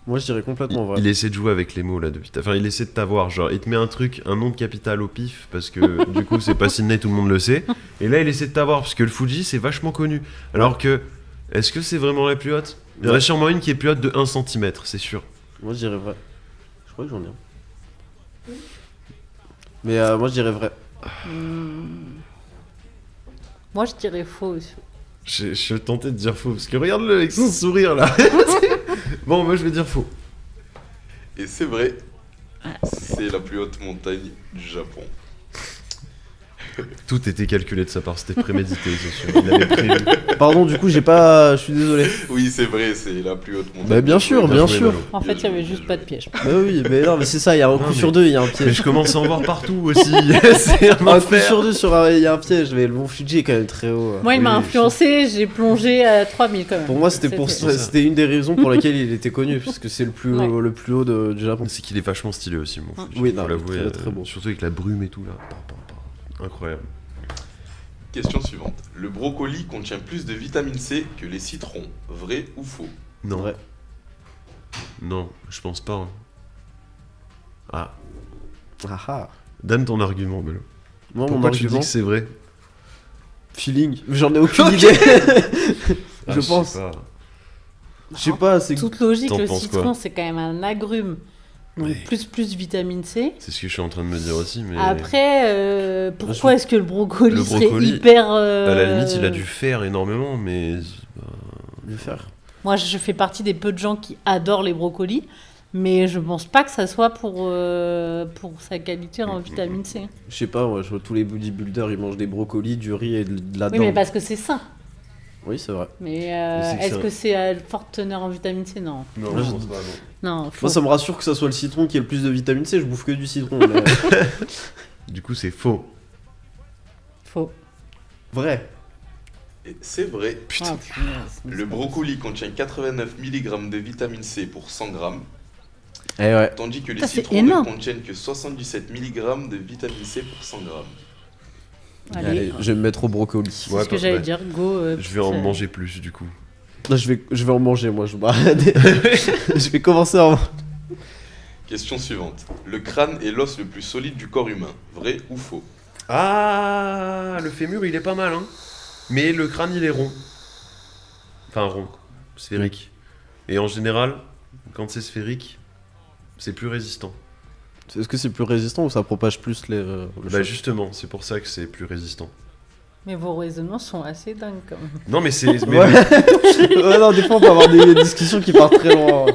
[SPEAKER 2] Moi je dirais complètement vrai.
[SPEAKER 1] Il essaie de jouer avec les mots là depuis. Enfin, il essaie de t'avoir. Genre, il te met un truc, un nom de capitale au pif, parce que du coup, c'est pas Sydney, tout le monde le sait. Et là, il essaie de t'avoir, parce que le Fuji, c'est vachement connu. Alors que, est-ce que c'est vraiment la plus haute? Il y en a sûrement une qui est plus haute de 1 cm, c'est sûr.
[SPEAKER 2] Moi je dirais vrai. Je crois que j'en ai un. Mais moi je dirais vrai.
[SPEAKER 3] Moi, je dirais faux aussi.
[SPEAKER 1] Je suis tenté de dire faux, parce que regarde-le avec son sourire là. Bon, moi je vais dire faux.
[SPEAKER 12] Et c'est vrai. C'est la plus haute montagne du Japon.
[SPEAKER 1] Tout était calculé de sa part, c'était prémédité, c'est sûr. Il avait prévu.
[SPEAKER 2] Pardon, du coup j'ai pas. Je suis désolé.
[SPEAKER 12] Oui, c'est vrai, c'est la plus haute montagne.
[SPEAKER 2] Bah bien
[SPEAKER 12] du
[SPEAKER 2] sûr,
[SPEAKER 12] Japon.
[SPEAKER 2] bien
[SPEAKER 1] joué,
[SPEAKER 2] sûr.
[SPEAKER 1] Malo.
[SPEAKER 3] En fait, il n'y avait juste pas de piège.
[SPEAKER 2] Bah oui, mais non, mais c'est ça, il y a un coup
[SPEAKER 1] mais-
[SPEAKER 2] sur deux, il y a un
[SPEAKER 1] Mais
[SPEAKER 2] piège.
[SPEAKER 1] je commence à en voir partout aussi. C'est un
[SPEAKER 2] Un coup
[SPEAKER 1] enfer.
[SPEAKER 2] sur deux il y a un piège, mais le mont Fuji est quand même très haut.
[SPEAKER 3] Moi, il m'a
[SPEAKER 1] Oui,
[SPEAKER 3] influencé, j'ai plongé à 3000 quand même.
[SPEAKER 2] Pour moi, c'était une des raisons pour lesquelles il était connu, parce que c'est le plus haut, du Japon.
[SPEAKER 1] C'est qu'il est vachement stylé aussi, mon Fuji.
[SPEAKER 2] Oui,
[SPEAKER 1] faut
[SPEAKER 2] non,
[SPEAKER 1] l'avouer.
[SPEAKER 2] très, très beau.
[SPEAKER 1] Surtout avec la brume et tout là. Incroyable.
[SPEAKER 12] Question suivante. Le brocoli contient plus de vitamine C que les citrons. Vrai ou faux?
[SPEAKER 1] Non.
[SPEAKER 2] Vrai.
[SPEAKER 1] Non, je pense pas. Hein. Ah.
[SPEAKER 2] Ah ah.
[SPEAKER 1] Donne ton argument, Melo.
[SPEAKER 2] Moi, mon
[SPEAKER 1] Pourquoi tu dis
[SPEAKER 2] argument,
[SPEAKER 1] que c'est vrai?
[SPEAKER 2] feeling. J'en ai aucune idée.
[SPEAKER 1] Ah,
[SPEAKER 2] Je pense.
[SPEAKER 1] sais pas.
[SPEAKER 2] Je sais pas, c'est.
[SPEAKER 3] Toute logique,
[SPEAKER 1] T'en
[SPEAKER 3] le
[SPEAKER 1] penses
[SPEAKER 3] citron,
[SPEAKER 1] quoi?
[SPEAKER 3] c'est quand même un agrume. Donc
[SPEAKER 1] Ouais.
[SPEAKER 3] plus vitamine C.
[SPEAKER 1] C'est ce que je suis en train de me dire aussi, mais.
[SPEAKER 3] Après, pourquoi est-ce que le brocoli,
[SPEAKER 1] Le
[SPEAKER 3] serait
[SPEAKER 1] brocoli,
[SPEAKER 3] hyper...
[SPEAKER 1] À la limite, il a dû faire énormément, mais.
[SPEAKER 2] Le faire.
[SPEAKER 3] Moi, je fais partie des peu de gens qui adorent les brocolis. Mais je pense pas que ça soit pour sa qualité en vitamine C.
[SPEAKER 2] Je sais pas, moi je vois tous les bodybuilders, ils mangent des brocolis, du riz et de la dinde.
[SPEAKER 3] Oui, mais parce que c'est sain.
[SPEAKER 2] Oui, c'est vrai.
[SPEAKER 3] Mais
[SPEAKER 2] c'est que
[SPEAKER 3] est-ce
[SPEAKER 2] ça-
[SPEAKER 3] que c'est à forte teneur en vitamine C? Non.
[SPEAKER 1] Non,
[SPEAKER 2] Moi,
[SPEAKER 1] je
[SPEAKER 2] je-
[SPEAKER 1] pense pas, non.
[SPEAKER 3] Non, faux.
[SPEAKER 2] Moi ça me rassure que ça soit le citron qui ait le plus de vitamine C, je bouffe que du citron. Mais...
[SPEAKER 1] Du coup, c'est faux.
[SPEAKER 3] Faux.
[SPEAKER 2] Vrai.
[SPEAKER 12] Et c'est vrai.
[SPEAKER 3] Ah, punaise, mais
[SPEAKER 12] Le
[SPEAKER 3] c'est pas
[SPEAKER 12] brocoli contient 89 mg de vitamine C pour 100 grammes,
[SPEAKER 2] Eh ouais.
[SPEAKER 12] tandis que les
[SPEAKER 3] Ça, c'est
[SPEAKER 12] citrons
[SPEAKER 3] énorme.
[SPEAKER 12] ne contiennent que 77 mg de vitamine C pour 100 grammes.
[SPEAKER 3] possible.
[SPEAKER 2] Allez, je vais me mettre au brocoli.
[SPEAKER 3] C'est ce que j'allais dire. Go.
[SPEAKER 1] Je vais en
[SPEAKER 3] ça-
[SPEAKER 1] manger plus, du coup.
[SPEAKER 2] Là, je vais en manger, moi. Je je vais commencer à en...
[SPEAKER 12] Question suivante. Le crâne est l'os le plus solide du corps humain. Vrai ou faux?
[SPEAKER 1] Ah, le fémur, il est pas mal, hein. Mais le crâne, il est rond. Enfin, rond. Sphérique. Et en général, quand c'est sphérique, c'est plus résistant.
[SPEAKER 2] Est-ce que c'est plus résistant ou ça propage plus le
[SPEAKER 1] Bah
[SPEAKER 2] choc
[SPEAKER 1] justement, c'est pour ça que c'est plus résistant.
[SPEAKER 3] Mais vos raisonnements sont assez dingues quand même.
[SPEAKER 1] Non, mais c'est...
[SPEAKER 2] Ouais. Ouais, non, des fois on peut avoir des discussions qui partent très loin.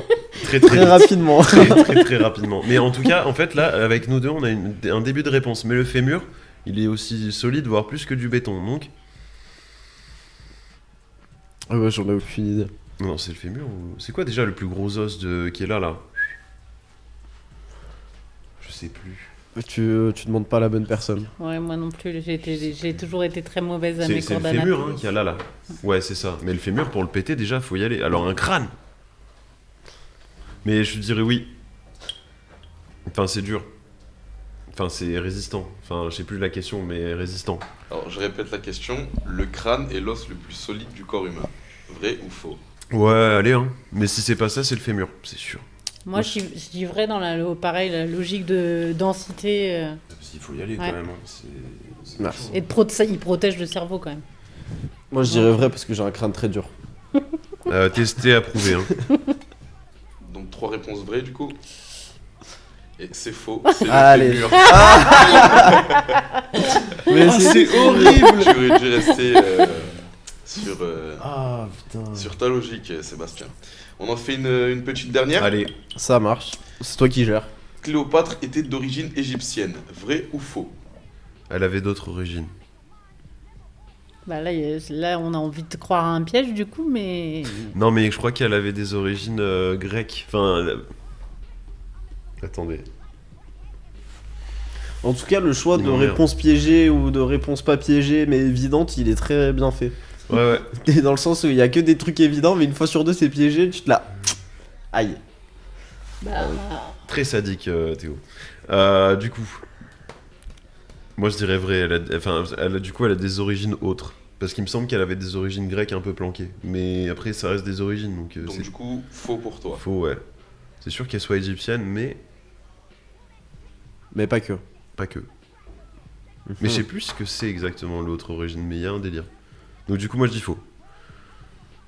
[SPEAKER 1] Très
[SPEAKER 2] Très rapidement.
[SPEAKER 1] très rapidement. Mais en tout cas, en fait, là, avec nous deux, on a un début de réponse. Mais le fémur, il est aussi solide, voire plus que du béton. Donc,
[SPEAKER 2] Ouais, j'en ai aucune idée.
[SPEAKER 1] non, c'est le fémur ou... C'est quoi déjà le plus gros os qui est là? Je sais plus.
[SPEAKER 2] Tu demandes pas à la bonne personne.
[SPEAKER 3] Ouais, moi non plus. J'ai toujours été très mauvaise à
[SPEAKER 1] C'est
[SPEAKER 3] mes
[SPEAKER 1] le
[SPEAKER 3] cours
[SPEAKER 1] fémur
[SPEAKER 3] d'anatomie.
[SPEAKER 1] hein, qu'il y a là. Ouais, c'est ça. Mais le fémur, pour le péter, déjà, faut y aller. Alors, un crâne. Mais je dirais oui. Enfin, c'est dur. Enfin, c'est résistant. Enfin, je sais plus la question, mais résistant.
[SPEAKER 12] Alors, je répète la question. Le crâne est l'os le plus solide du corps humain. Vrai ou faux?
[SPEAKER 1] Ouais, allez, hein. Mais si c'est pas ça, c'est le fémur, c'est sûr.
[SPEAKER 3] Moi, je dis vrai dans pareil, la logique de densité.
[SPEAKER 1] Il faut y aller
[SPEAKER 3] Ouais.
[SPEAKER 1] quand même. Hein.
[SPEAKER 2] Merci.
[SPEAKER 3] Et il protège le cerveau quand même.
[SPEAKER 2] Moi je dirais vrai parce que j'ai un crâne très dur.
[SPEAKER 1] Testé, approuvé. Hein.
[SPEAKER 12] Donc, 3 réponses vraies du coup. Et c'est faux. C'est le
[SPEAKER 2] Allez.
[SPEAKER 12] fémur.
[SPEAKER 2] Mais
[SPEAKER 1] c'est horrible.
[SPEAKER 12] J'aurais dû rester
[SPEAKER 2] Ah putain.
[SPEAKER 12] sur ta logique, Sébastien. On en fait une petite dernière.
[SPEAKER 1] Allez.
[SPEAKER 2] Ça marche. C'est toi qui gères.
[SPEAKER 12] Cléopâtre était d'origine égyptienne. Vrai ou faux?
[SPEAKER 1] Elle avait d'autres origines.
[SPEAKER 3] Bah là, on a envie de croire à un piège du coup, mais.
[SPEAKER 1] Non, mais je crois qu'elle avait des origines grecques. Enfin. Attendez.
[SPEAKER 2] En tout cas, le choix de
[SPEAKER 1] Non, merde.
[SPEAKER 2] réponse piégée ou de réponse pas piégée mais évidente, il est très bien fait.
[SPEAKER 1] Ouais.
[SPEAKER 2] Et dans le sens où il y a que des trucs évidents, mais une fois sur deux c'est piégé, tu te la. Aïe.
[SPEAKER 3] Bah,
[SPEAKER 1] Très sadique, Théo. Du coup. Moi, je dirais vrai. Du coup, elle a des origines autres. Parce qu'il me semble qu'elle avait des origines grecques un peu planquées. Mais après, ça reste des origines. Donc,
[SPEAKER 12] Donc,
[SPEAKER 1] c'est
[SPEAKER 12] du coup, faux pour toi.
[SPEAKER 1] faux, ouais. C'est sûr qu'elle soit égyptienne, mais
[SPEAKER 2] Mais pas que.
[SPEAKER 1] pas que. Mais je sais plus ce que c'est exactement l'autre origine, mais il y a un délire. Donc du coup, moi je dis faux.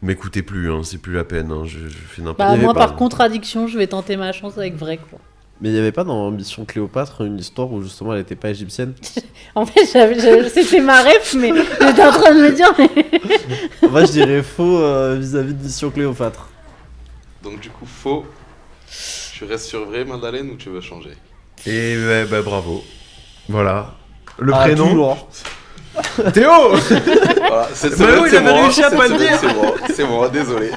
[SPEAKER 1] M'écoutez plus, hein, c'est plus la peine, hein, je fais n'importe
[SPEAKER 3] bah
[SPEAKER 1] quoi.
[SPEAKER 3] moi,
[SPEAKER 2] pas-
[SPEAKER 3] par contradiction, je vais tenter ma chance avec vrai quoi.
[SPEAKER 2] Mais il y avait pas dans Mission Cléopâtre une histoire où justement elle était pas égyptienne?
[SPEAKER 3] En fait, c'était ma ref, mais j'étais en train de me dire. Mais...
[SPEAKER 2] Moi je dirais faux vis-à-vis de Mission Cléopâtre.
[SPEAKER 12] Donc, du coup, faux. Tu restes sur vrai, Madeleine, ou tu veux changer?
[SPEAKER 1] Et ouais, bah bravo. Voilà. Le
[SPEAKER 2] Ah,
[SPEAKER 1] prénom.
[SPEAKER 2] toujours.
[SPEAKER 1] Théo.
[SPEAKER 12] Voilà, cette
[SPEAKER 1] Bah
[SPEAKER 12] semaine,
[SPEAKER 1] oui, il
[SPEAKER 12] c'est
[SPEAKER 1] avait
[SPEAKER 12] moi.
[SPEAKER 1] réussi à
[SPEAKER 12] Cette
[SPEAKER 1] pas le
[SPEAKER 12] semaine,
[SPEAKER 1] dire.
[SPEAKER 12] C'est moi, désolé.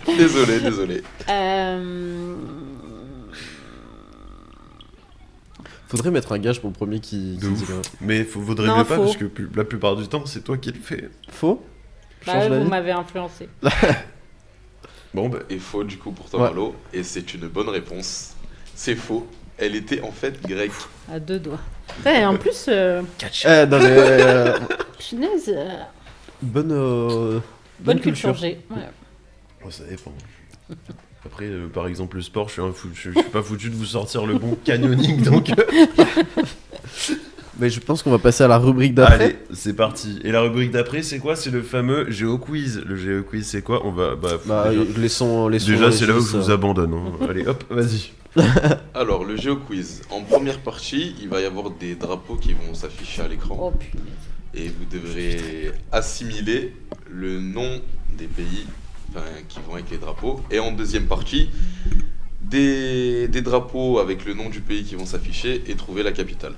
[SPEAKER 12] Désolé.
[SPEAKER 2] Faudrait mettre un gage pour le premier qui
[SPEAKER 1] De
[SPEAKER 2] dit
[SPEAKER 1] ouf.
[SPEAKER 2] vrai.
[SPEAKER 1] Mais vaudrait
[SPEAKER 3] Non,
[SPEAKER 1] mieux pas,
[SPEAKER 3] faux.
[SPEAKER 1] parce que la plupart du temps, c'est toi qui le fais.
[SPEAKER 2] Faux?
[SPEAKER 3] Bah,
[SPEAKER 2] Change
[SPEAKER 3] vous
[SPEAKER 2] d'avis.
[SPEAKER 3] m'avez influencé.
[SPEAKER 1] Bon, bah.
[SPEAKER 12] Et faux, du coup, pour toi,
[SPEAKER 2] Ouais.
[SPEAKER 12] Malo. Et c'est une bonne réponse. C'est faux. Elle était en fait grecque.
[SPEAKER 3] À 2 doigts. Ouais, et en plus,
[SPEAKER 2] Non mais.
[SPEAKER 3] punaise,
[SPEAKER 2] Bonne
[SPEAKER 3] culture G. Ouais.
[SPEAKER 1] Oh, ça dépend. Après, par exemple, le sport, je suis pas foutu de vous sortir le bon canyoning, donc...
[SPEAKER 2] Mais je pense qu'on va passer à la rubrique d'après.
[SPEAKER 1] Allez, c'est parti. Et la rubrique d'après, c'est quoi? C'est le fameux GeoQuiz. Le GeoQuiz, c'est quoi? On va...
[SPEAKER 2] Bah, laissons
[SPEAKER 1] déjà, c'est là où je
[SPEAKER 2] Régis,
[SPEAKER 1] vous abandonne. Hein. Allez, hop, vas-y.
[SPEAKER 12] Alors, le GeoQuiz. En première partie, il va y avoir des drapeaux qui vont s'afficher à l'écran.
[SPEAKER 3] Oh punaise.
[SPEAKER 12] Et vous devrez assimiler le nom des pays qui vont avec les drapeaux. Et en deuxième partie, des drapeaux avec le nom du pays qui vont s'afficher et trouver la capitale.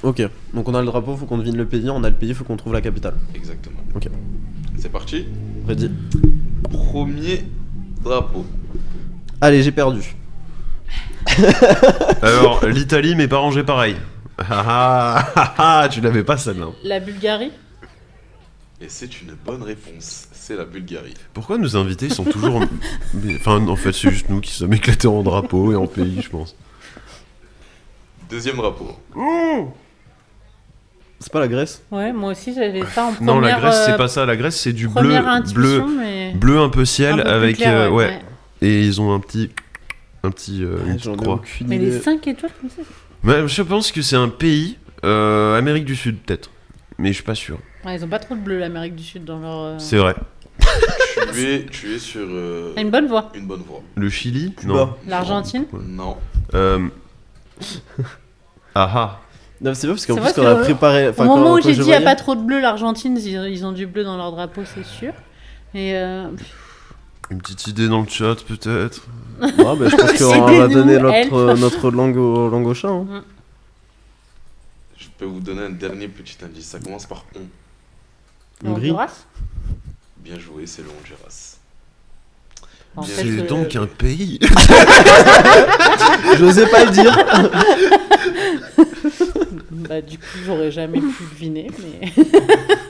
[SPEAKER 2] Ok, donc on a le drapeau, faut qu'on devine le pays, on a le pays, faut qu'on trouve la capitale.
[SPEAKER 12] Exactement.
[SPEAKER 2] Ok.
[SPEAKER 12] C'est parti.
[SPEAKER 2] Ready.
[SPEAKER 12] Premier drapeau.
[SPEAKER 2] Allez, j'ai perdu.
[SPEAKER 1] Alors, l'Italie, mais pas rangé pareil. Tu l'avais pas celle-là.
[SPEAKER 3] La Bulgarie.
[SPEAKER 12] Et c'est une bonne réponse. C'est la Bulgarie.
[SPEAKER 1] Pourquoi nos invités sont toujours... Enfin, en fait, c'est juste nous qui sommes éclatés en drapeau et en pays, je pense.
[SPEAKER 12] Deuxième drapeau.
[SPEAKER 2] C'est pas la Grèce?
[SPEAKER 3] Ouais, moi aussi j'avais ça en première.
[SPEAKER 1] Non, la Grèce, c'est pas ça. La Grèce, c'est du bleu,
[SPEAKER 3] mais...
[SPEAKER 1] bleu un peu ciel
[SPEAKER 3] un peu
[SPEAKER 1] avec...
[SPEAKER 3] clair,
[SPEAKER 1] ouais. Et ils ont un petit une petite croix.
[SPEAKER 3] Mais les 5 étoiles comme ça.
[SPEAKER 1] Ouais, je pense que c'est un pays, Amérique du Sud peut-être, mais je suis pas sûr.
[SPEAKER 3] Ouais, ils ont pas trop de bleu l'Amérique du Sud dans leur.
[SPEAKER 1] C'est vrai.
[SPEAKER 12] Tu es sur
[SPEAKER 3] une bonne voie.
[SPEAKER 12] Une bonne voie.
[SPEAKER 1] Le Chili?
[SPEAKER 2] Cuba.
[SPEAKER 1] Non.
[SPEAKER 3] L'Argentine?
[SPEAKER 12] Non.
[SPEAKER 2] Ah. Non, c'est pas parce qu'en
[SPEAKER 3] C'est
[SPEAKER 2] plus
[SPEAKER 3] vrai
[SPEAKER 2] qu'on a
[SPEAKER 3] que
[SPEAKER 2] préparé.
[SPEAKER 3] Au moment où j'ai dit il n'y a pas trop de bleu, l'Argentine, ils ont du bleu dans leur drapeau, c'est sûr. Et
[SPEAKER 1] une petite idée dans le chat peut-être.
[SPEAKER 2] Ouais, bah, je pense qu'on va donner notre langue au chat. Hein.
[SPEAKER 12] Je peux vous donner un dernier petit indice. Ça commence par on.
[SPEAKER 2] Hongrie.
[SPEAKER 3] Honduras.
[SPEAKER 12] Bien joué, c'est le Honduras.
[SPEAKER 1] C'est donc un pays.
[SPEAKER 2] J'osais pas le dire.
[SPEAKER 3] Bah, du coup, j'aurais jamais pu deviner, mais.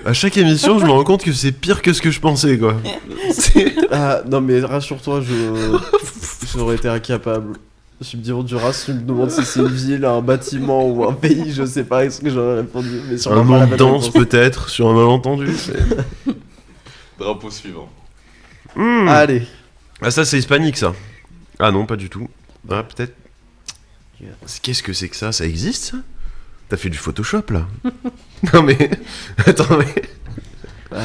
[SPEAKER 1] À chaque émission, je me rends compte que c'est pire que ce que je pensais, quoi.
[SPEAKER 2] Non, mais rassure-toi, j'aurais été incapable. Je me dis Honduras, tu me demandes si c'est une ville, un bâtiment ou un pays, je sais pas ce que j'aurais répondu. Mais
[SPEAKER 1] un nom de danse peut-être, sur un malentendu.
[SPEAKER 12] Drapeau suivant.
[SPEAKER 2] Allez.
[SPEAKER 1] Ah, ça c'est hispanique ça. Ah non, pas du tout. Ah, peut-être. Qu'est-ce que c'est que ça? Ça existe ça? T'as fait du Photoshop là? Non mais... Attends mais...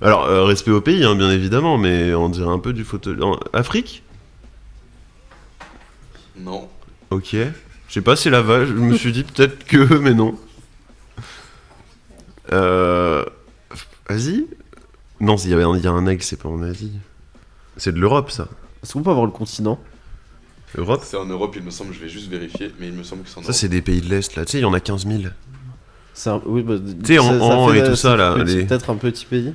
[SPEAKER 1] Alors, respect au pays, hein, bien évidemment, mais on dirait un peu du Photoshop... Afrique?
[SPEAKER 12] Non.
[SPEAKER 1] Ok. Je sais pas, c'est la vache, je me suis dit peut-être que, mais non. Asie? Non, il y a un aigle, c'est pas en Asie. C'est de l'Europe, ça.
[SPEAKER 2] Est-ce qu'on peut avoir le continent?
[SPEAKER 1] Europe?
[SPEAKER 12] C'est en Europe, il me semble, je vais juste vérifier, mais il me semble que c'est en Europe.
[SPEAKER 1] Ça, c'est des pays de l'Est, là. Tu sais, il y en a 15 000.
[SPEAKER 2] Oui, bah,
[SPEAKER 1] tu sais, en et tout ça, là.
[SPEAKER 2] Peut-être un petit pays.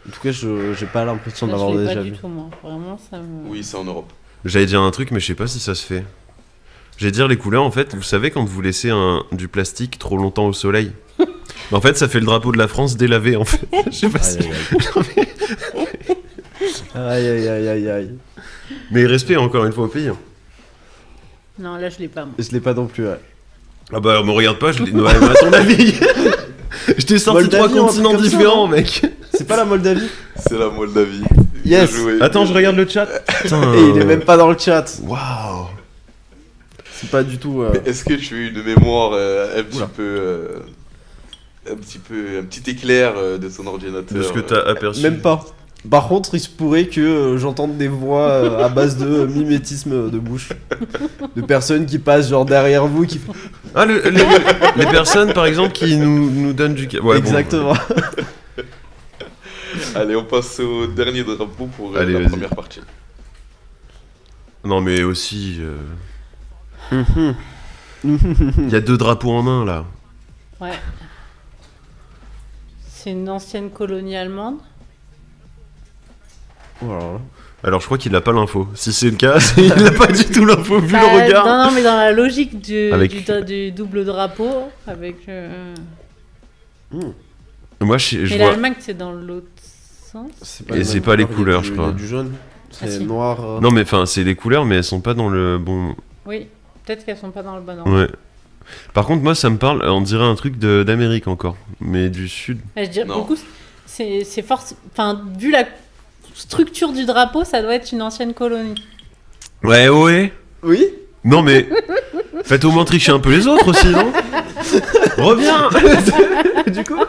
[SPEAKER 2] En tout cas, j'ai pas l'impression d'avoir déjà vu.
[SPEAKER 3] Pas du tout, moi. Vraiment, ça me...
[SPEAKER 12] Oui, c'est en Europe.
[SPEAKER 1] J'allais dire un truc, mais je sais pas si ça se fait. J'allais dire les couleurs, en fait, vous savez, quand vous laissez du plastique trop longtemps au soleil, en fait, ça fait le drapeau de la France délavé, en fait. Je sais pas si...
[SPEAKER 2] Aïe.
[SPEAKER 1] Mais respect, encore une fois, au pays.
[SPEAKER 3] Non, là, je l'ai pas, moi.
[SPEAKER 2] Je l'ai pas non plus, ouais.
[SPEAKER 1] Ah bah, me regarde pas, je l'ai... Ouais, mais à ton avis. Je t'ai sorti
[SPEAKER 2] Moldavie,
[SPEAKER 1] 3 continents différents,
[SPEAKER 2] ça,
[SPEAKER 1] mec.
[SPEAKER 2] C'est pas la Moldavie?
[SPEAKER 12] C'est la Moldavie.
[SPEAKER 2] Yes.
[SPEAKER 12] Bien joué.
[SPEAKER 1] Attends, je regarde le chat. Putain.
[SPEAKER 2] Et il est même pas dans le chat.
[SPEAKER 1] Waouh.
[SPEAKER 2] C'est pas du tout...
[SPEAKER 12] Mais est-ce que tu as une mémoire un petit éclair de ton ordinateur?
[SPEAKER 1] De ce que t'as aperçu.
[SPEAKER 2] Même pas. Par contre, il se pourrait que j'entende des voix à base de mimétisme de bouche. De personnes qui passent genre derrière vous qui font...
[SPEAKER 1] Ah, les personnes par exemple qui nous donnent du... Ouais,
[SPEAKER 2] exactement.
[SPEAKER 12] Bon. Allez, on passe au dernier drapeau pour la première partie.
[SPEAKER 1] Non mais aussi... Il y a 2 drapeaux en main là.
[SPEAKER 3] Ouais. C'est une ancienne colonie allemande.
[SPEAKER 1] Voilà. Alors je crois qu'il a pas l'info. Si c'est le cas, il a pas du tout l'info vu le regard.
[SPEAKER 3] Non, mais dans la logique du double drapeau, avec...
[SPEAKER 1] Moi je
[SPEAKER 3] mais
[SPEAKER 1] vois...
[SPEAKER 3] l'Allemagne c'est dans l'autre sens.
[SPEAKER 1] Et c'est pas les couleurs, je crois.
[SPEAKER 2] Il y a du jaune, c'est noir...
[SPEAKER 1] Non mais enfin c'est les couleurs mais elles sont pas dans le bon...
[SPEAKER 3] Oui, peut-être qu'elles sont pas dans le bon ordre.
[SPEAKER 1] Ouais. Par contre moi ça me parle, on dirait un truc d'Amérique encore, mais du sud.
[SPEAKER 3] Je dirais beaucoup, c'est force... Enfin, vu la structure du drapeau, ça doit être une ancienne colonie.
[SPEAKER 1] Ouais.
[SPEAKER 2] Oui.
[SPEAKER 1] Non mais... Faites au moins tricher un peu les autres aussi, non? Reviens. Du coup...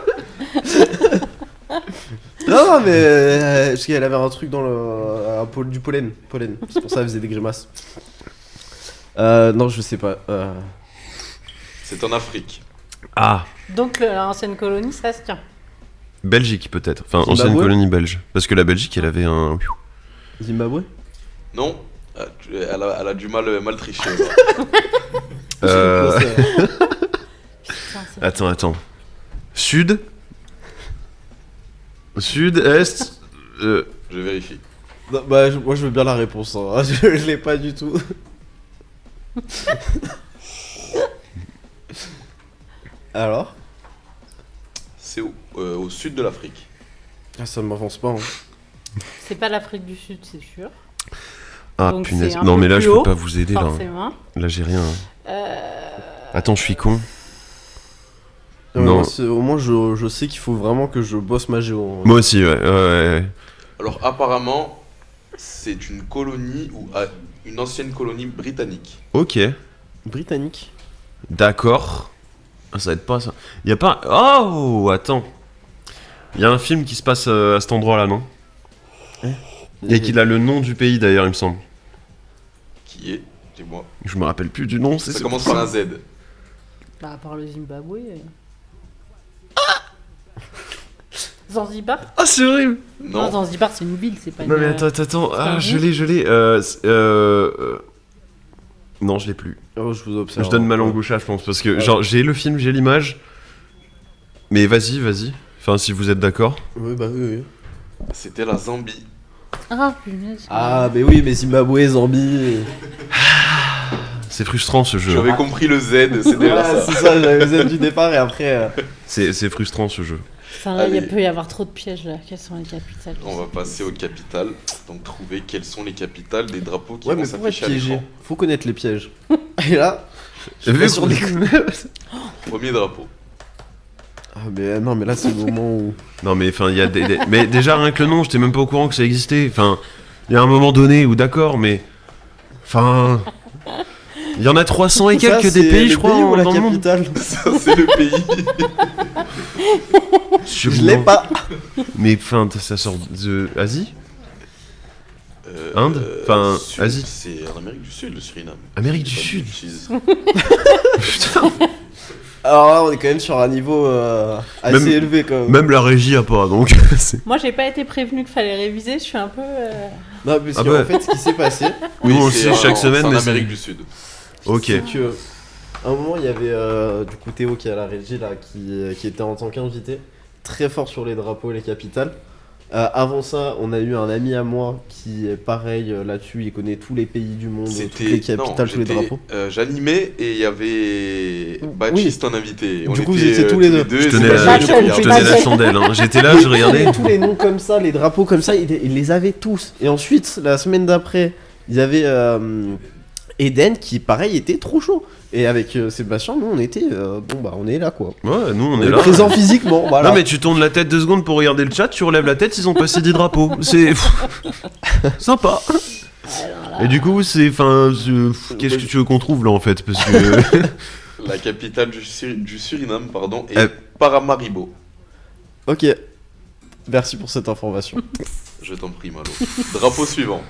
[SPEAKER 2] Non, mais parce qu'elle avait un truc dans du pollen. C'est pour ça qu'elle faisait des grimaces. Non, je sais pas.
[SPEAKER 12] C'est en Afrique.
[SPEAKER 1] Ah.
[SPEAKER 3] Donc l'ancienne colonie, ça se tient.
[SPEAKER 1] Belgique peut-être. Enfin,
[SPEAKER 2] Zimbabwe.
[SPEAKER 1] ancienne colonie belge. Parce que la Belgique, elle avait un...
[SPEAKER 2] Zimbabwe?
[SPEAKER 12] Non. Elle a du mal triché.
[SPEAKER 1] Attends. Sud, est.
[SPEAKER 12] Je vérifie.
[SPEAKER 2] Non, bah, moi je veux bien la réponse, hein. Je l'ai pas du tout. Alors?
[SPEAKER 12] C'est au sud de l'Afrique.
[SPEAKER 2] Ah, ça ne m'avance pas. Hein.
[SPEAKER 3] C'est pas l'Afrique du Sud, c'est sûr.
[SPEAKER 1] Ah
[SPEAKER 3] Donc,
[SPEAKER 1] punaise,
[SPEAKER 3] c'est un
[SPEAKER 1] non
[SPEAKER 3] peu
[SPEAKER 1] mais là
[SPEAKER 3] plus
[SPEAKER 1] je peux
[SPEAKER 3] haut,
[SPEAKER 1] pas vous aider là.
[SPEAKER 3] forcément.
[SPEAKER 1] Là j'ai rien. Attends, je suis con.
[SPEAKER 2] Non. Au moins je sais qu'il faut vraiment que je bosse ma géo.
[SPEAKER 1] Moi aussi, ouais.
[SPEAKER 12] Alors apparemment, c'est une colonie ou une ancienne colonie britannique.
[SPEAKER 1] Ok.
[SPEAKER 2] Britannique.
[SPEAKER 1] D'accord. Ça va être pas ça. Y a pas. Oh, attends. Y a un film qui se passe à cet endroit-là, non? Et qu'il a le nom du pays d'ailleurs, il me semble.
[SPEAKER 12] Qui est? Dis-moi.
[SPEAKER 1] Je me rappelle plus du nom.
[SPEAKER 12] Ça commence par un Z.
[SPEAKER 3] Bah, à part le Zimbabwe. Zanzibar?
[SPEAKER 1] Ah, c'est horrible!
[SPEAKER 3] Non, Zanzibar, c'est une ville, c'est pas une.
[SPEAKER 1] Non, mais attends. Ah, je l'ai. Non, je l'ai plus.
[SPEAKER 2] Oh, je vous observe.
[SPEAKER 1] Je donne ma langue au chat, je pense, parce que genre j'ai le film, j'ai l'image. Mais vas-y. Enfin, si vous êtes d'accord.
[SPEAKER 2] Oui.
[SPEAKER 12] C'était la Zambie.
[SPEAKER 3] Ah, punaise.
[SPEAKER 2] Ah, mais oui, mais Zimbabwe, Zambie.
[SPEAKER 1] C'est frustrant ce jeu.
[SPEAKER 12] J'avais compris le Z, c'est déjà ça.
[SPEAKER 2] C'est ça, j'avais le Z du départ et après.
[SPEAKER 1] C'est frustrant ce jeu.
[SPEAKER 3] Il peut y avoir trop de pièges là. Quelles sont les capitales?
[SPEAKER 12] On va passer aux capitales. Donc trouver quelles sont les capitales des drapeaux qui
[SPEAKER 2] ouais,
[SPEAKER 12] vont
[SPEAKER 2] mais pour être
[SPEAKER 12] s'afficher à
[SPEAKER 2] piégé,
[SPEAKER 12] l'écran.
[SPEAKER 2] faut connaître les pièges. Et là, je
[SPEAKER 1] Vu
[SPEAKER 2] vais sur des
[SPEAKER 12] Premier drapeau.
[SPEAKER 2] Ah, mais non, mais là c'est le moment où.
[SPEAKER 1] Non, mais enfin, il y a mais déjà, rien que le nom, j'étais même pas au courant que ça existait. Enfin, il y a un moment donné où d'accord, mais. Enfin. Il y en a 300 et quelques des pays, je crois,
[SPEAKER 2] ou la
[SPEAKER 1] dans le monde.
[SPEAKER 2] capitale.
[SPEAKER 12] Ça, c'est le pays.
[SPEAKER 2] Je l'ai pas.
[SPEAKER 1] Mais enfin, ça sort de Asie? Inde? Enfin, Asie.
[SPEAKER 12] C'est en Amérique du Sud, le Suriname.
[SPEAKER 1] Amérique du Sud.
[SPEAKER 2] Putain. Alors là, on est quand même sur un niveau assez élevé quand même.
[SPEAKER 1] Même la régie a pas, donc.
[SPEAKER 3] Moi, j'ai pas été prévenu qu'il fallait réviser, je suis un peu.
[SPEAKER 2] Non, parce qu'en fait, ce qui s'est passé.
[SPEAKER 1] Oui, on le sait chaque semaine,
[SPEAKER 12] c'est en
[SPEAKER 1] mais
[SPEAKER 12] Amérique du Sud.
[SPEAKER 1] Ok.
[SPEAKER 2] C'est que, à un moment, il y avait du coup Théo qui est à la régie là, qui était en tant qu'invité, très fort sur les drapeaux et les capitales. Avant ça, on a eu un ami à moi qui est pareil là-dessus, il connaît tous les pays du monde, toutes les capitales, tous les drapeaux.
[SPEAKER 12] J'animais et il y avait Baptiste en invité.
[SPEAKER 2] Du coup, vous étiez tous les deux.
[SPEAKER 1] Je tenais la chandelle, hein. J'étais là, je regardais.
[SPEAKER 2] Tous les noms comme ça, les drapeaux comme ça, il les avait tous. Et ensuite, la semaine d'après, il y avait Eden qui, pareil, était trop chaud. Et avec Sébastien, nous on était on est là quoi.
[SPEAKER 1] Ouais, nous on est là.
[SPEAKER 2] Présent physiquement, voilà.
[SPEAKER 1] Non, mais tu tournes la tête 2 secondes pour regarder le chat, tu relèves la tête, ils ont passé 10 drapeaux. C'est sympa. Et du coup, c'est. Enfin, qu'est-ce que tu veux qu'on trouve là en fait? Parce que.
[SPEAKER 12] La capitale du Suriname, pardon, est Paramaribo.
[SPEAKER 2] Ok. Merci pour cette information.
[SPEAKER 12] Je t'en prie, Malo. Drapeau suivant.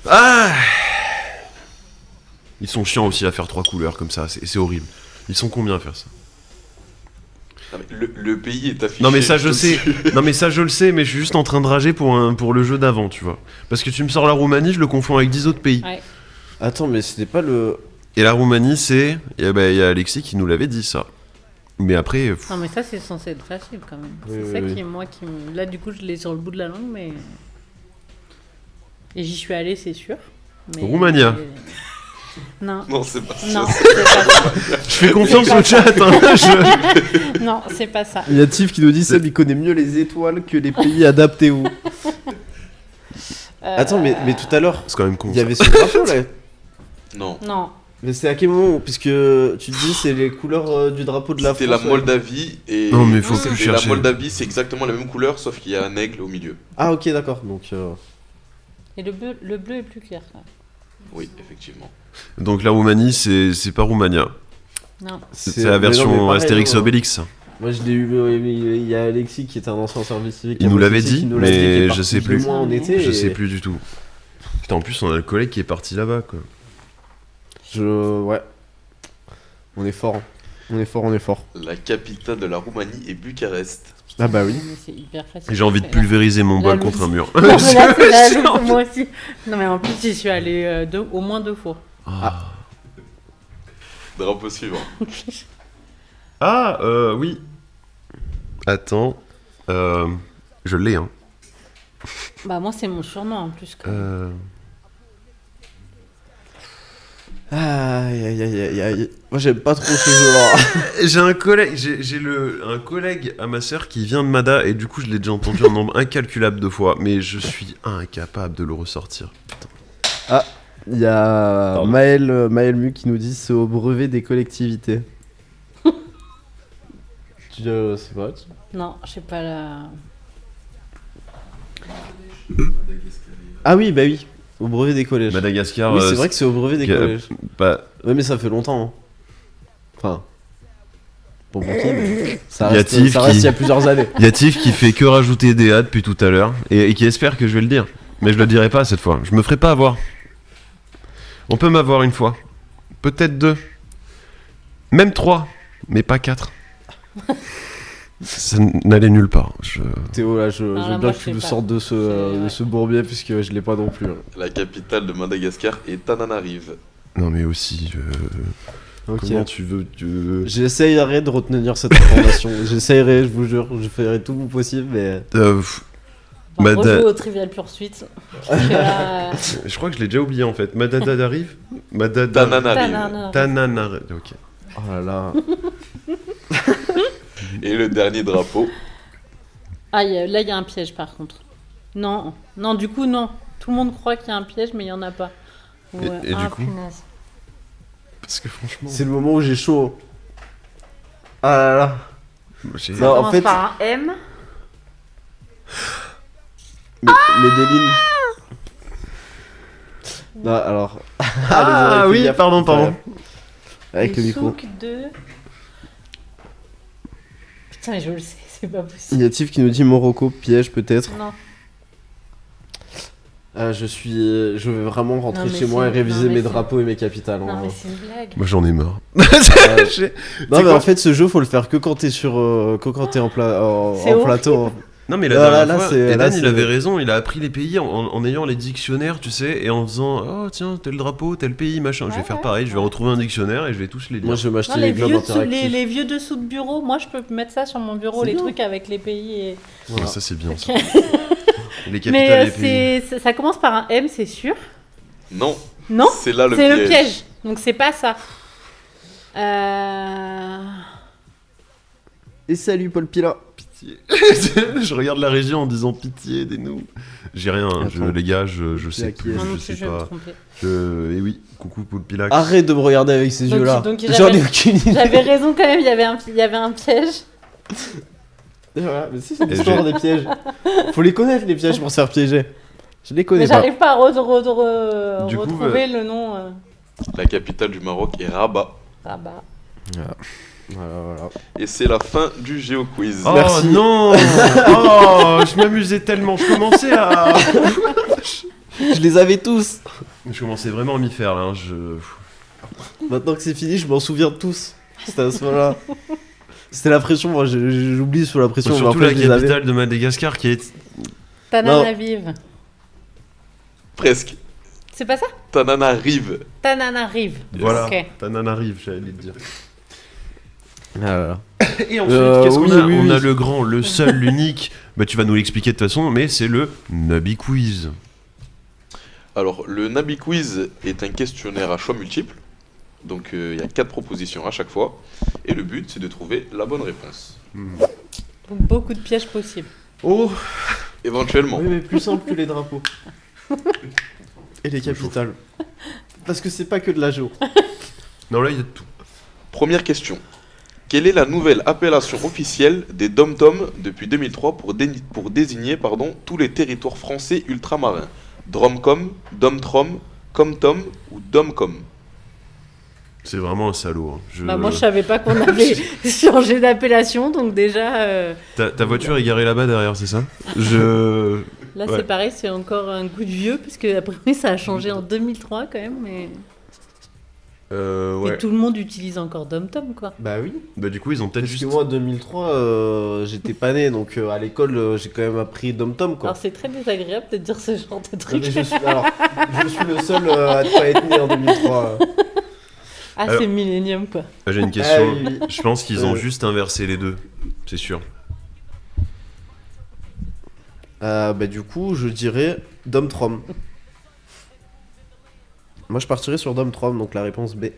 [SPEAKER 1] Ah! Ils sont chiants aussi à faire 3 couleurs comme ça, c'est horrible. Ils sont combien à faire ça?
[SPEAKER 12] Le pays est affiché.
[SPEAKER 1] Non mais ça je sais. Non mais ça je le sais, mais je suis juste en train de rager pour le jeu d'avant, tu vois. Parce que tu me sors la Roumanie, je le confonds avec 10 autres pays.
[SPEAKER 3] Ouais.
[SPEAKER 2] Attends, mais c'était pas le.
[SPEAKER 1] Et la Roumanie, c'est. Il y a Alexis qui nous l'avait dit ça. Mais après.
[SPEAKER 3] Non mais ça c'est censé être facile quand même.
[SPEAKER 2] Oui,
[SPEAKER 3] C'est ça
[SPEAKER 2] oui.
[SPEAKER 3] qui est moi qui me. Là du coup je l'ai sur le bout de la langue mais. Et j'y suis allée c'est sûr. Mais...
[SPEAKER 1] Roumania.
[SPEAKER 3] Non.
[SPEAKER 12] Non, c'est pas ça.
[SPEAKER 3] Non, c'est pas ça.
[SPEAKER 1] Je fais confiance au chat. Hein,
[SPEAKER 3] Non, c'est pas ça.
[SPEAKER 2] Il y a Tiff qui nous dit Seb, il connaît mieux les étoiles que les pays, adaptez-vous. Attends, mais tout à l'heure,
[SPEAKER 1] c'est quand même con.
[SPEAKER 2] Il y avait ce drapeau là.
[SPEAKER 12] Non.
[SPEAKER 3] Non.
[SPEAKER 2] Mais c'est à quel moment? Puisque tu dis c'est les couleurs du drapeau de la France.
[SPEAKER 12] C'était la Moldavie et.
[SPEAKER 1] Non, mais faut plus chercher.
[SPEAKER 12] La Moldavie, c'est exactement la même couleur, sauf qu'il y a un aigle au milieu.
[SPEAKER 2] Ah, ok, d'accord. Donc.
[SPEAKER 3] Et le bleu est plus clair. Là.
[SPEAKER 12] Oui, effectivement.
[SPEAKER 1] Donc la Roumanie, c'est pas Roumania.
[SPEAKER 3] Non.
[SPEAKER 1] C'est la version Astérix et Obélix.
[SPEAKER 2] Moi je l'ai eu, il y a Alexis qui est un ancien service civique.
[SPEAKER 1] Il nous l'avait dit, mais je sais plus.
[SPEAKER 2] En été,
[SPEAKER 1] je sais plus du tout. Putain, en plus on a le collègue qui est parti là-bas quoi.
[SPEAKER 2] Ouais. On est fort. Hein. On est fort, on est fort.
[SPEAKER 12] La capitale de la Roumanie est Bucarest.
[SPEAKER 2] Ah bah oui.
[SPEAKER 3] Mais c'est hyper facile.
[SPEAKER 1] J'ai envie de pulvériser mon bol contre un mur.
[SPEAKER 3] Non, mais là, c'est la loupe, moi aussi. Non, mais en plus, j'y suis allée au moins 2 fois.
[SPEAKER 12] Drapeau suivant.
[SPEAKER 1] Oui. Attends. Je l'ai, hein.
[SPEAKER 3] Bah, moi, c'est mon surnom en plus.
[SPEAKER 2] Aïe. Moi j'aime pas trop ce jeu-là.
[SPEAKER 1] J'ai un collègue, un collègue à ma sœur qui vient de Mada et du coup je l'ai déjà entendu un nombre incalculable de fois, mais je suis incapable de le ressortir. Putain.
[SPEAKER 2] Ah, il y a Maël Mu qui nous dit c'est au brevet des collectivités. C'est vrai?
[SPEAKER 3] Non, je sais pas la.
[SPEAKER 2] Ah oui, bah oui. Au brevet des collèges.
[SPEAKER 1] Madagascar.
[SPEAKER 2] Oui, c'est vrai que c'est au brevet des collèges.
[SPEAKER 1] Bah...
[SPEAKER 2] Ouais, mais ça fait longtemps. Hein. Enfin. Bon, pour qui mais ça
[SPEAKER 1] y a
[SPEAKER 2] reste
[SPEAKER 1] Tif
[SPEAKER 2] il y a plusieurs années.
[SPEAKER 1] Y a Tif qui fait que rajouter des A depuis tout à l'heure et qui espère que je vais le dire. Mais je le dirai pas cette fois. Je me ferai pas avoir. On peut m'avoir une fois. Peut-être 2. Même 3. Mais pas 4. Ça n'allait nulle part.
[SPEAKER 2] Théo, là, je veux bien que tu nous sortes de ce bourbier puisque je l'ai pas non plus.
[SPEAKER 12] La capitale de Madagascar est Tananarive.
[SPEAKER 1] Non mais aussi,
[SPEAKER 2] Okay.
[SPEAKER 1] comment tu veux
[SPEAKER 2] J'essayerai de retenir cette information. J'essayerai, je vous jure, je ferai tout mon possible, mais...
[SPEAKER 3] On va rejouer au Trivial Pursuit.
[SPEAKER 1] Je crois que je l'ai déjà oublié en fait. Madadarive
[SPEAKER 12] Tananarive.
[SPEAKER 1] Ok.
[SPEAKER 2] Oh là là.
[SPEAKER 12] Et le dernier drapeau.
[SPEAKER 3] Ah, là, il y a un piège par contre. Non, du coup, non. Tout le monde croit qu'il y a un piège, mais il n'y en a pas. Ouais.
[SPEAKER 1] Et du coup
[SPEAKER 3] punaise.
[SPEAKER 1] Parce que franchement...
[SPEAKER 2] C'est le moment où j'ai chaud. Ah là là.
[SPEAKER 3] Non, en fait... par un M.
[SPEAKER 2] Medellin. Non, alors...
[SPEAKER 1] Ah oui, pardon.
[SPEAKER 2] Avec le micro.
[SPEAKER 3] Putain, je le sais, c'est pas possible.
[SPEAKER 2] Il y a Tif qui nous dit Morocco, piège peut-être.
[SPEAKER 3] Non.
[SPEAKER 2] Je vais vraiment rentrer chez moi et réviser mes drapeaux et mes capitales.
[SPEAKER 3] Non, mais c'est une blague.
[SPEAKER 1] Moi j'en ai marre.
[SPEAKER 2] Non, mais en fait, ce jeu, faut le faire que quand t'es en plateau.
[SPEAKER 1] Non, mais la dernière fois, Edan, il avait raison, il a appris les pays en ayant les dictionnaires, tu sais, et en faisant oh tiens, tel drapeau, tel pays, machin. Je vais faire pareil, je vais retrouver un dictionnaire et je vais tous les lire.
[SPEAKER 2] Moi, je vais m'acheter les globes interactifs.
[SPEAKER 3] Les vieux dessous de bureau, moi je peux mettre ça sur mon bureau, les trucs avec les pays. Et...
[SPEAKER 1] Voilà. Ça, c'est bien ça. Les capitales
[SPEAKER 3] mais ça commence par un M, c'est sûr.
[SPEAKER 12] Non.
[SPEAKER 3] Non.
[SPEAKER 12] C'est là le
[SPEAKER 3] piège.
[SPEAKER 12] piège.
[SPEAKER 3] C'est le piège. Donc c'est pas ça.
[SPEAKER 2] Et salut Paul Pila.
[SPEAKER 1] Pitié. Je regarde la région en disant pitié, aidez-nous. J'ai rien, les gars, je sais plus, je sais pas. Et oui, coucou Paul Pila.
[SPEAKER 2] Arrête de me regarder avec ces yeux-là. J'en ai aucune idée.
[SPEAKER 3] J'avais raison quand même, il y avait un piège.
[SPEAKER 2] Voilà, mais si c'est l'histoire des pièges. Faut les connaître les pièges pour se faire piéger. Je les connais
[SPEAKER 3] mais
[SPEAKER 2] pas.
[SPEAKER 3] J'arrive pas à retrouver le nom.
[SPEAKER 12] La capitale du Maroc est Rabat.
[SPEAKER 3] Rabat.
[SPEAKER 2] Voilà.
[SPEAKER 12] Et c'est la fin du GeoQuiz.
[SPEAKER 1] Oh
[SPEAKER 2] Merci.
[SPEAKER 1] Non. Oh, je m'amusais tellement. Je commençais à...
[SPEAKER 2] Je les avais tous.
[SPEAKER 1] Je commençais vraiment à m'y faire là.
[SPEAKER 2] Maintenant que c'est fini, je m'en souviens de tous. C'était à ce moment-là. C'était la pression, moi j'oublie sous la pression.
[SPEAKER 1] Surtout la capitale de Madagascar qui est...
[SPEAKER 3] Tananarive.
[SPEAKER 12] Presque.
[SPEAKER 3] C'est pas ça?
[SPEAKER 12] Tananarive.
[SPEAKER 3] Tananarive.
[SPEAKER 1] Voilà,
[SPEAKER 3] okay.
[SPEAKER 1] Tananarive, j'allais le dire.
[SPEAKER 2] Ah,
[SPEAKER 1] et ensuite, qu'est-ce qu'on a? On a le grand, le seul, l'unique. Bah, tu vas nous l'expliquer de toute façon, mais c'est le Nabi Quiz.
[SPEAKER 12] Alors, le Nabi Quiz est un questionnaire à choix multiples. Donc, il y a 4 propositions à chaque fois. Et le but, c'est de trouver la bonne réponse.
[SPEAKER 3] Donc, beaucoup de pièges possibles.
[SPEAKER 1] Oh!
[SPEAKER 12] Éventuellement.
[SPEAKER 2] Oui, mais plus simple que les drapeaux. Et les capitales. Parce que c'est pas que de la géo.
[SPEAKER 1] Non, là, il y a de tout.
[SPEAKER 12] Première question. Quelle est la nouvelle appellation officielle des dom-toms depuis 2003 pour désigner tous les territoires français ultramarins? Dromcom, Domtrom, Comtom ou Domcom?
[SPEAKER 1] C'est vraiment un salaud.
[SPEAKER 3] Bah moi je savais pas qu'on avait changé d'appellation, donc déjà...
[SPEAKER 1] Ta voiture est garée là-bas derrière, c'est ça?
[SPEAKER 3] Là c'est pareil, c'est encore un coup de vieux, parce que après ça a changé en 2003 quand même, mais...
[SPEAKER 1] Ouais.
[SPEAKER 3] Et tout le monde utilise encore DomTom, quoi.
[SPEAKER 2] Bah oui.
[SPEAKER 1] Bah du coup, ils ont peut-être
[SPEAKER 2] Parce
[SPEAKER 1] juste...
[SPEAKER 2] que moi, 2003, j'étais pas né, donc à l'école, j'ai quand même appris DomTom, quoi.
[SPEAKER 3] Alors c'est très désagréable de dire ce genre de
[SPEAKER 2] Non,
[SPEAKER 3] truc.
[SPEAKER 2] mais je suis le seul à ne pas être né en 2003.
[SPEAKER 3] Ah,
[SPEAKER 1] Alors-
[SPEAKER 3] c'est Millennium, quoi.
[SPEAKER 1] J'ai une question.
[SPEAKER 2] Ah, oui, oui.
[SPEAKER 1] Je pense qu'ils ont juste inversé les deux. C'est sûr.
[SPEAKER 2] Bah du coup, je dirais Domtrom. Moi, je partirais sur Domtrom, donc la réponse B. De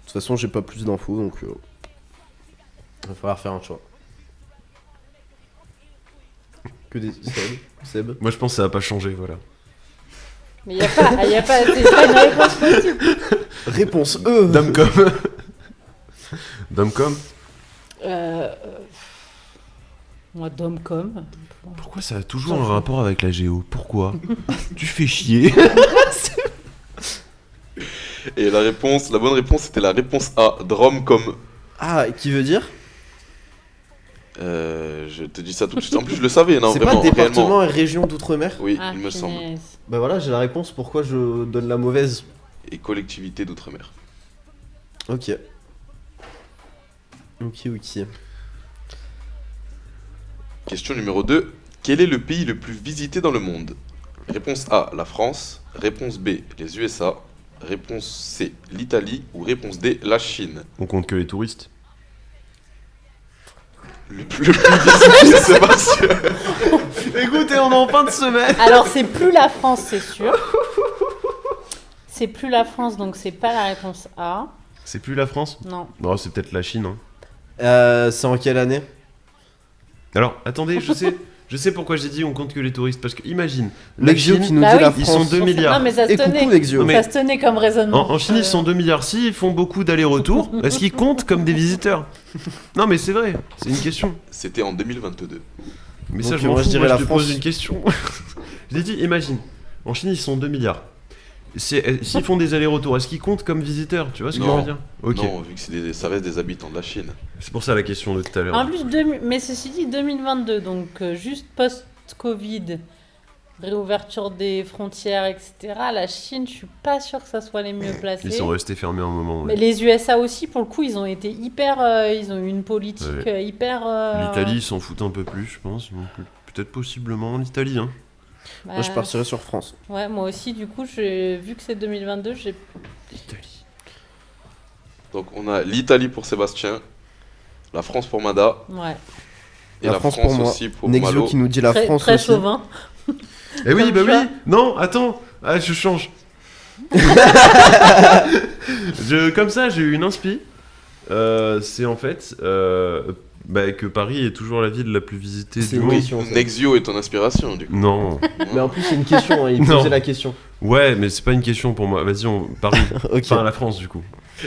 [SPEAKER 2] toute façon, j'ai pas plus d'infos, donc il va falloir faire un choix. Que des Seb.
[SPEAKER 1] Moi, je pense que ça va pas changer, voilà.
[SPEAKER 3] Mais il y a pas, c'est pas une réponse possible.
[SPEAKER 2] Réponse E.
[SPEAKER 1] Domcom. Domcom.
[SPEAKER 3] Moi, Domcom.
[SPEAKER 1] Pourquoi ça a toujours un rapport avec la géo? Pourquoi? Tu fais chier.
[SPEAKER 12] Et la bonne réponse, c'était la réponse A, Dromcom.
[SPEAKER 2] Ah, qui veut dire?
[SPEAKER 12] Je te dis ça tout de suite. En plus, je le savais, non,
[SPEAKER 2] C'est
[SPEAKER 12] vraiment,
[SPEAKER 2] pas département
[SPEAKER 12] réellement.
[SPEAKER 2] et région d'outre-mer?
[SPEAKER 12] Oui,
[SPEAKER 3] Ah,
[SPEAKER 12] il me semble.
[SPEAKER 3] punaise.
[SPEAKER 2] Bah voilà, j'ai la réponse, pourquoi je donne la mauvaise?
[SPEAKER 12] Et collectivité d'outre-mer.
[SPEAKER 2] Ok. Ok.
[SPEAKER 12] Question numéro 2. Quel est le pays le plus visité dans le monde? Réponse A, la France. Réponse B, les USA. Réponse C, l'Italie. Ou réponse D, la Chine.
[SPEAKER 1] On compte que les touristes.
[SPEAKER 12] Le plus visité, Sébastien.
[SPEAKER 2] Écoutez, on est en fin de semaine.
[SPEAKER 3] Alors, c'est plus la France, c'est sûr. C'est plus la France, donc c'est pas la réponse A.
[SPEAKER 1] C'est plus la France?
[SPEAKER 3] Non.
[SPEAKER 1] Bon, c'est peut-être la Chine. Hein.
[SPEAKER 2] C'est en quelle année?
[SPEAKER 1] Alors, attendez, je sais pourquoi j'ai dit on compte que les touristes. Parce que imagine, la
[SPEAKER 2] L'exio
[SPEAKER 1] Chine,
[SPEAKER 2] qui nous
[SPEAKER 3] Bah
[SPEAKER 2] dit
[SPEAKER 3] oui.
[SPEAKER 2] la
[SPEAKER 1] ils
[SPEAKER 2] France.
[SPEAKER 1] sont 2 milliards.
[SPEAKER 3] Non, mais ça se
[SPEAKER 2] Et coucou
[SPEAKER 3] tenait.
[SPEAKER 2] L'exio.
[SPEAKER 1] Non, mais-
[SPEAKER 3] Ça se tenait comme raisonnement.
[SPEAKER 1] En Chine, ils sont 2 milliards. Si ils font beaucoup d'allers-retours, est-ce qu'ils comptent comme des visiteurs? Non, mais c'est vrai, c'est une question.
[SPEAKER 12] C'était en 2022.
[SPEAKER 1] Mais
[SPEAKER 2] Donc,
[SPEAKER 1] ça, je
[SPEAKER 2] moi,
[SPEAKER 1] m'en
[SPEAKER 2] je
[SPEAKER 1] fous,
[SPEAKER 2] dirais
[SPEAKER 1] moi,
[SPEAKER 2] la
[SPEAKER 1] je te
[SPEAKER 2] France.
[SPEAKER 1] pose une question. Je l'ai dit, imagine, en Chine, ils sont 2 milliards. S'ils font des allers-retours, est-ce qu'ils comptent comme visiteurs? Tu vois ce que je veux dire? Ok.
[SPEAKER 12] Non, vu que ça reste des habitants de la Chine.
[SPEAKER 1] C'est pour ça la question de tout à l'heure.
[SPEAKER 3] En plus, mais ceci dit, 2022, donc juste post-Covid, réouverture des frontières, etc. La Chine, je suis pas sûre que ça soit les mieux placés.
[SPEAKER 1] Ils sont restés fermés un moment.
[SPEAKER 3] Mais
[SPEAKER 1] Ouais.
[SPEAKER 3] les USA aussi, pour le coup, ils ont été hyper. Ils ont eu une politique
[SPEAKER 1] Ouais.
[SPEAKER 3] hyper.
[SPEAKER 1] L'Italie, ils s'en foutent un peu plus, je pense. Donc, peut-être possiblement l'Italie. Hein.
[SPEAKER 3] bah,
[SPEAKER 2] Moi, je partirais sur France.
[SPEAKER 3] Ouais, moi aussi, du coup, vu que c'est 2022, j'ai.
[SPEAKER 1] L'Italie.
[SPEAKER 12] Donc on a l'Italie pour Sébastien, la France pour Mada,
[SPEAKER 3] Ouais.
[SPEAKER 12] et
[SPEAKER 2] La
[SPEAKER 12] la
[SPEAKER 2] France
[SPEAKER 12] France,
[SPEAKER 2] pour moi.
[SPEAKER 12] aussi pour
[SPEAKER 2] Nexio
[SPEAKER 12] Malo.
[SPEAKER 2] qui nous dit la
[SPEAKER 3] très,
[SPEAKER 2] France
[SPEAKER 3] très
[SPEAKER 2] aussi.
[SPEAKER 3] chauvin.
[SPEAKER 1] Eh oui,
[SPEAKER 3] Comme
[SPEAKER 1] bah
[SPEAKER 3] choix.
[SPEAKER 1] oui. Non, attends. Ah, je change. Comme ça, j'ai eu une inspi. C'est en fait que Paris est toujours la ville la plus visitée
[SPEAKER 2] C'est
[SPEAKER 1] du
[SPEAKER 2] une
[SPEAKER 1] monde.
[SPEAKER 2] question, ça.
[SPEAKER 12] Nexio est ton inspiration du coup.
[SPEAKER 1] Non.
[SPEAKER 2] Mais en plus, c'est une question, hein, il
[SPEAKER 1] Non.
[SPEAKER 2] posait la question.
[SPEAKER 1] Ouais, mais c'est pas une question pour moi. Vas-y, Paris.
[SPEAKER 2] Ok.
[SPEAKER 1] Enfin, la France, du coup.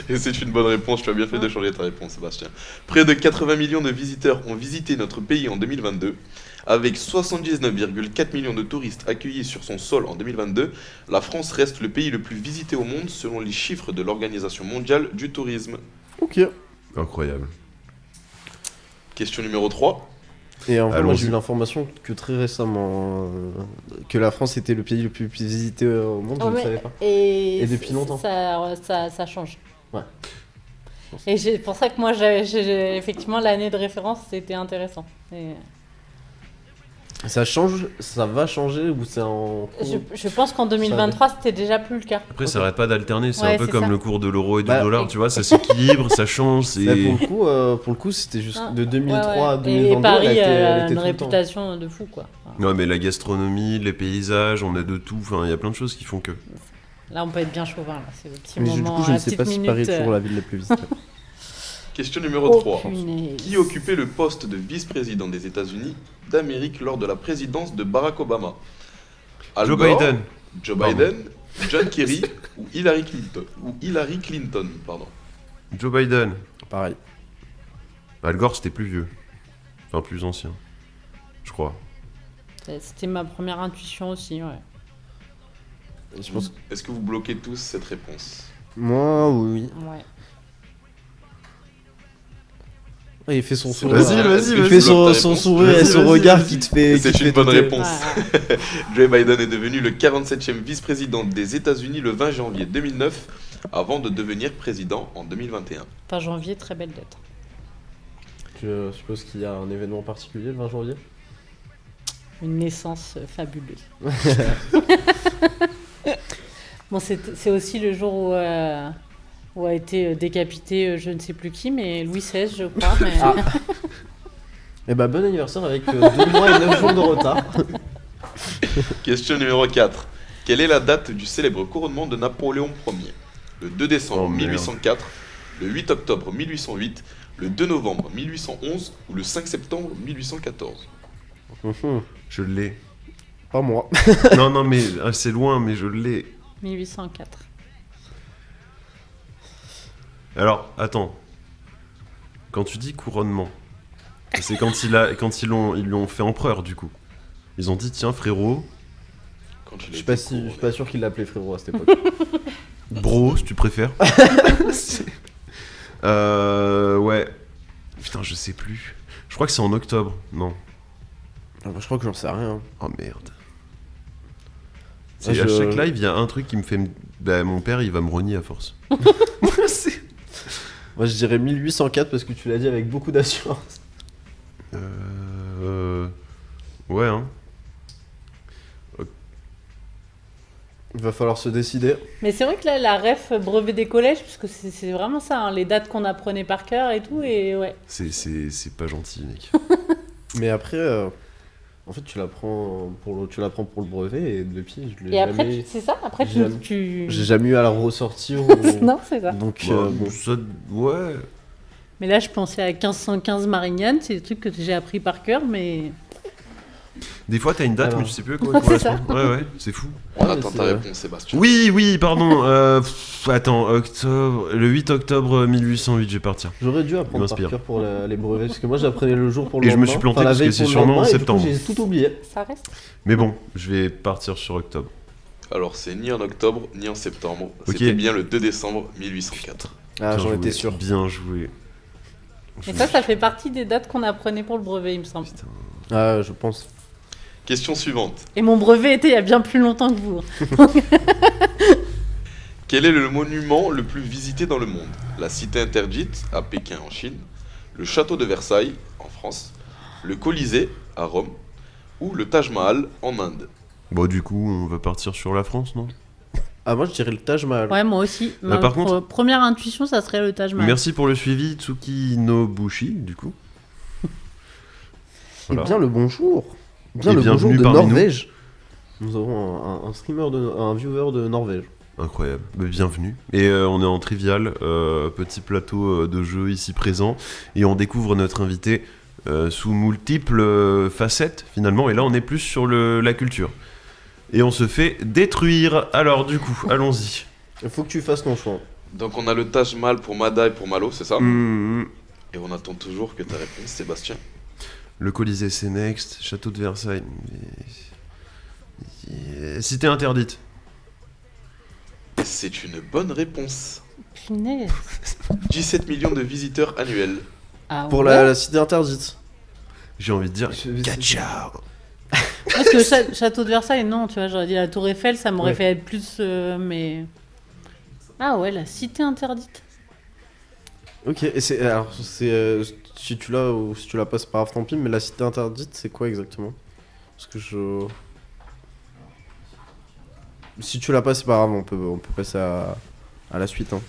[SPEAKER 12] Et c'est une bonne réponse, tu as bien fait de changer ta réponse Sébastien. Près de 80 millions de visiteurs ont visité notre pays en 2022. Avec 79,4 millions de touristes accueillis sur son sol en 2022, la France reste le pays le plus visité au monde selon les chiffres de l'Organisation mondiale du tourisme.
[SPEAKER 2] Ok.
[SPEAKER 1] Incroyable.
[SPEAKER 12] Question numéro 3.
[SPEAKER 2] Et en vrai, moi,
[SPEAKER 1] Allons-y.
[SPEAKER 2] j'ai eu l'information que très récemment, que la France était le pays le plus visité au monde, je
[SPEAKER 3] Oh,
[SPEAKER 2] ne
[SPEAKER 3] mais-
[SPEAKER 2] savais pas.
[SPEAKER 3] Et
[SPEAKER 2] depuis longtemps.
[SPEAKER 3] Ça change.
[SPEAKER 2] Ouais.
[SPEAKER 3] Et c'est pour ça que moi, effectivement, l'année de référence, c'était intéressant. Et
[SPEAKER 2] Ça change, ça va changer ou c'est en cours?
[SPEAKER 3] je pense qu'en 2023, c'était déjà plus le cas.
[SPEAKER 1] Après, ça arrête pas d'alterner. C'est
[SPEAKER 3] Ouais,
[SPEAKER 1] un peu
[SPEAKER 3] c'est
[SPEAKER 1] comme
[SPEAKER 3] ça.
[SPEAKER 1] le cours de l'euro et du
[SPEAKER 2] Bah,
[SPEAKER 1] dollar. Tu vois, ça s'équilibre, ça change. C'est...
[SPEAKER 2] Bah, pour le coup, c'était juste
[SPEAKER 3] Ah,
[SPEAKER 2] de 2003 à
[SPEAKER 3] ouais.
[SPEAKER 2] 2022.
[SPEAKER 3] Et Paris
[SPEAKER 2] elle était
[SPEAKER 3] a
[SPEAKER 2] tout
[SPEAKER 3] une
[SPEAKER 2] le temps.
[SPEAKER 3] réputation de fou, quoi. Enfin,
[SPEAKER 1] Ouais, mais la gastronomie, les paysages, on a de tout. Enfin, il y a plein de choses qui font que.
[SPEAKER 3] là, on peut être bien chauvin. Là. C'est le petit
[SPEAKER 2] Mais
[SPEAKER 3] moment.
[SPEAKER 2] du coup, je ne
[SPEAKER 3] la
[SPEAKER 2] sais pas
[SPEAKER 3] petite
[SPEAKER 2] si Paris est
[SPEAKER 3] minute,
[SPEAKER 2] toujours la ville la plus visitée.
[SPEAKER 12] Question numéro
[SPEAKER 3] Oh,
[SPEAKER 12] 3.
[SPEAKER 3] punaise.
[SPEAKER 12] Qui occupait le poste de vice-président des États-Unis d'Amérique lors de la présidence de Barack Obama? Al
[SPEAKER 1] Joe
[SPEAKER 12] Gore,
[SPEAKER 1] Biden.
[SPEAKER 12] Joe
[SPEAKER 1] Pardon.
[SPEAKER 12] Biden, John Kerry ou Hillary Clinton, pardon.
[SPEAKER 1] Joe Biden.
[SPEAKER 2] Pareil.
[SPEAKER 1] Al Gore, c'était plus vieux. Enfin, plus ancien. Je crois.
[SPEAKER 3] C'était ma première intuition aussi, ouais.
[SPEAKER 2] Je pense.
[SPEAKER 12] Est-ce que vous bloquez tous cette réponse?
[SPEAKER 2] Moi, oui.
[SPEAKER 3] Ouais.
[SPEAKER 2] Ah, il fait son sourire.
[SPEAKER 1] Vas-y.
[SPEAKER 2] Il fait son sourire et son regard qui te fait.
[SPEAKER 12] C'est une bonne réponse. Joe Biden est devenu le 47e vice-président des États-Unis le 20 janvier 2009, avant de devenir président en 2021.
[SPEAKER 3] Fin janvier, très belle date.
[SPEAKER 2] Je suppose qu'il y a un événement particulier le 20 janvier.
[SPEAKER 3] Une naissance fabuleuse. Bon, c'est aussi le jour où a été décapité je ne sais plus qui, mais Louis XVI, je crois. Mais...
[SPEAKER 2] Ah. Et bah bon anniversaire avec 2 mois et 9 jours de retard.
[SPEAKER 12] Question numéro 4. Quelle est la date du célèbre couronnement de Napoléon Ier? Le 2 décembre 1804, le 8 octobre 1808, le 2 novembre 1811 ou le 5 septembre 1814?
[SPEAKER 1] Je l'ai.
[SPEAKER 2] Pas moi.
[SPEAKER 1] non, mais c'est loin, mais je l'ai.
[SPEAKER 3] 1804.
[SPEAKER 1] Alors, attends. Quand tu dis couronnement, c'est quand ils l'ont fait empereur, du coup. Ils ont dit, tiens, frérot.
[SPEAKER 2] Je suis pas sûr qu'il l'appelait frérot à cette époque.
[SPEAKER 1] Bro, si tu préfères. Ouais. Putain, je sais plus. Je crois que c'est en octobre, non.
[SPEAKER 2] Ah bah, je crois que j'en sais rien.
[SPEAKER 1] Oh merde. À chaque live, il y a un truc qui me fait... Bah, mon père, il va me renier à force.
[SPEAKER 2] Moi, je dirais 1804 parce que tu l'as dit avec beaucoup d'assurance.
[SPEAKER 1] Ouais, hein.
[SPEAKER 2] Il va falloir se décider.
[SPEAKER 3] Mais c'est vrai que là, la ref brevet des collèges, parce que c'est vraiment ça, hein, les dates qu'on apprenait par cœur et tout, et ouais.
[SPEAKER 1] C'est pas gentil, mec.
[SPEAKER 2] Mais après... En fait, tu l'apprends pour le brevet et depuis, je l'ai
[SPEAKER 3] et après,
[SPEAKER 2] jamais...
[SPEAKER 3] c'est ça. Après, tu...
[SPEAKER 2] J'ai jamais eu à la ressortir.
[SPEAKER 3] Non, c'est ça.
[SPEAKER 2] Donc,
[SPEAKER 1] bon. Ça, ouais.
[SPEAKER 3] Mais là, je pensais à 1515 Marignane, c'est des trucs que j'ai appris par cœur, mais...
[SPEAKER 1] Des fois, t'as une date, mais tu sais plus à quoi elle correspond. Ouais, c'est fou.
[SPEAKER 12] On attend ta réponse, Sébastien.
[SPEAKER 1] Oui, pardon. Attends, le 8 octobre 1808, je vais partir.
[SPEAKER 2] J'aurais dû apprendre par cœur pour les brevets, parce que moi j'apprenais le jour pour le
[SPEAKER 1] lendemain.
[SPEAKER 2] lendemain.
[SPEAKER 1] Et je me suis planté parce que c'est sûrement en septembre.
[SPEAKER 2] J'ai tout oublié.
[SPEAKER 3] Ça reste.
[SPEAKER 1] Mais bon, je vais partir sur octobre.
[SPEAKER 12] Alors, c'est ni en octobre, ni en septembre. C'était bien le 2 décembre 1804.
[SPEAKER 2] Ah, j'en étais sûr.
[SPEAKER 1] Bien joué.
[SPEAKER 3] Et ça fait partie des dates qu'on apprenait pour le brevet, il me semble.
[SPEAKER 1] Putain.
[SPEAKER 2] Ah, je pense.
[SPEAKER 12] Question suivante.
[SPEAKER 3] Et mon brevet était il y a bien plus longtemps que vous.
[SPEAKER 12] Quel est le monument le plus visité dans le monde? La cité interdite à Pékin en Chine, le château de Versailles en France, le Colisée à Rome ou le Taj Mahal en Inde?
[SPEAKER 1] Bon, du coup, on va partir sur la France, non?
[SPEAKER 2] Ah, moi je dirais le Taj Mahal.
[SPEAKER 3] Ouais, moi aussi.
[SPEAKER 1] Par contre,
[SPEAKER 3] première intuition, ça serait le Taj Mahal.
[SPEAKER 1] Merci pour le suivi, Tsuki Nobushi, du coup.
[SPEAKER 2] Voilà. Et bien le bonjour. Bien
[SPEAKER 1] et
[SPEAKER 2] le bonjour de
[SPEAKER 1] parmi
[SPEAKER 2] Norvège. Nous avons un streamer, un viewer de Norvège.
[SPEAKER 1] Incroyable, bienvenue. Et on est en trivial, petit plateau de jeu ici présent, et on découvre notre invité sous multiples facettes finalement, et là on est plus sur la culture. Et on se fait détruire. Alors du coup, allons-y.
[SPEAKER 2] Il faut que tu fasses ton choix.
[SPEAKER 12] Donc on a le Taj Mahal pour Mada et pour Malo, c'est ça? Et on attend toujours que ta réponse, Sébastien.
[SPEAKER 1] Le Colisée, c'est next. Château de Versailles. Cité interdite.
[SPEAKER 12] C'est une bonne réponse.
[SPEAKER 3] Punaise.
[SPEAKER 12] 17 millions de visiteurs annuels.
[SPEAKER 3] Ah,
[SPEAKER 2] pour
[SPEAKER 3] ouais.
[SPEAKER 2] la cité interdite.
[SPEAKER 1] J'ai envie de dire ciao.
[SPEAKER 3] Parce que le château de Versailles, non, tu vois, j'aurais dit la Tour Eiffel, ça m'aurait fait être plus... mais... Ah ouais, la cité interdite.
[SPEAKER 2] Ok, et c'est si tu l'as ou si tu l'as pas, c'est pas grave, tant pis, mais la cité interdite, c'est quoi exactement? Parce que si tu l'as pas, c'est pas grave, on peut passer à la suite. Hein.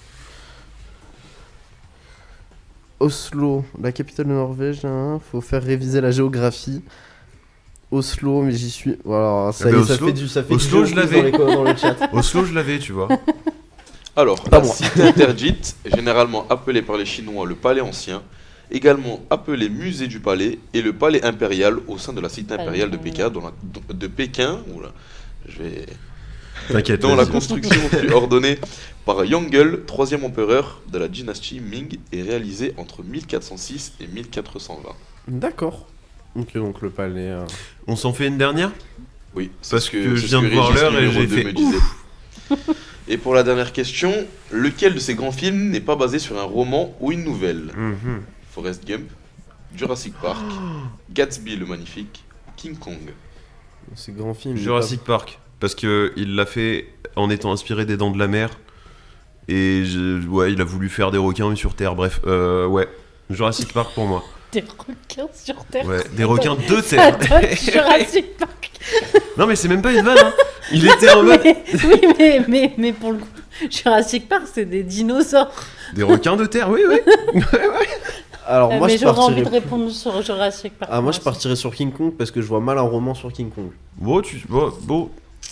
[SPEAKER 2] Oslo, la capitale de Norvège, hein, faut faire réviser la géographie. Oslo, mais j'y suis. Voilà, ça y est, ça fait du
[SPEAKER 1] Oslo, je l'avais
[SPEAKER 2] dans le chat.
[SPEAKER 1] Oslo, je l'avais, tu vois.
[SPEAKER 12] Alors, la cité interdite, généralement appelée par les Chinois le palais ancien, également appelé musée du palais et le palais impérial au sein de la cité impériale de Pékin, dont la construction fut ordonnée par Yongle, 3e empereur de la dynastie Ming, et réalisée entre 1406 et 1420.
[SPEAKER 2] D'accord. Ok, donc le palais...
[SPEAKER 1] On s'en fait une dernière?
[SPEAKER 12] Oui,
[SPEAKER 1] parce que je viens de voir l'heure et j'ai fait
[SPEAKER 12] Et pour la dernière question, lequel de ces grands films n'est pas basé sur un roman ou une nouvelle? Forrest Gump, Jurassic Park, Gatsby le Magnifique, King Kong.
[SPEAKER 2] C'est grand film.
[SPEAKER 1] Jurassic Park, parce que il l'a fait en étant inspiré des Dents de la Mer. Et ouais, il a voulu faire des requins sur Terre. Bref, ouais, Jurassic Park pour moi.
[SPEAKER 3] Des requins sur Terre.
[SPEAKER 1] Ouais, des requins de
[SPEAKER 3] Ça
[SPEAKER 1] Terre.
[SPEAKER 3] donne Jurassic Park.
[SPEAKER 1] Non mais c'est même pas une vanne. Hein. Il était en mode.
[SPEAKER 3] Mais pour le coup, Jurassic Park, c'est des dinosaures.
[SPEAKER 1] Des requins de Terre, oui, oui.
[SPEAKER 2] Alors moi
[SPEAKER 3] mais
[SPEAKER 2] je
[SPEAKER 3] j'aurais envie
[SPEAKER 2] partirais.
[SPEAKER 3] de répondre sur Jurassic Park.
[SPEAKER 2] Ah moi je partirais sur King Kong parce que je vois mal un roman sur King Kong.
[SPEAKER 1] Bon,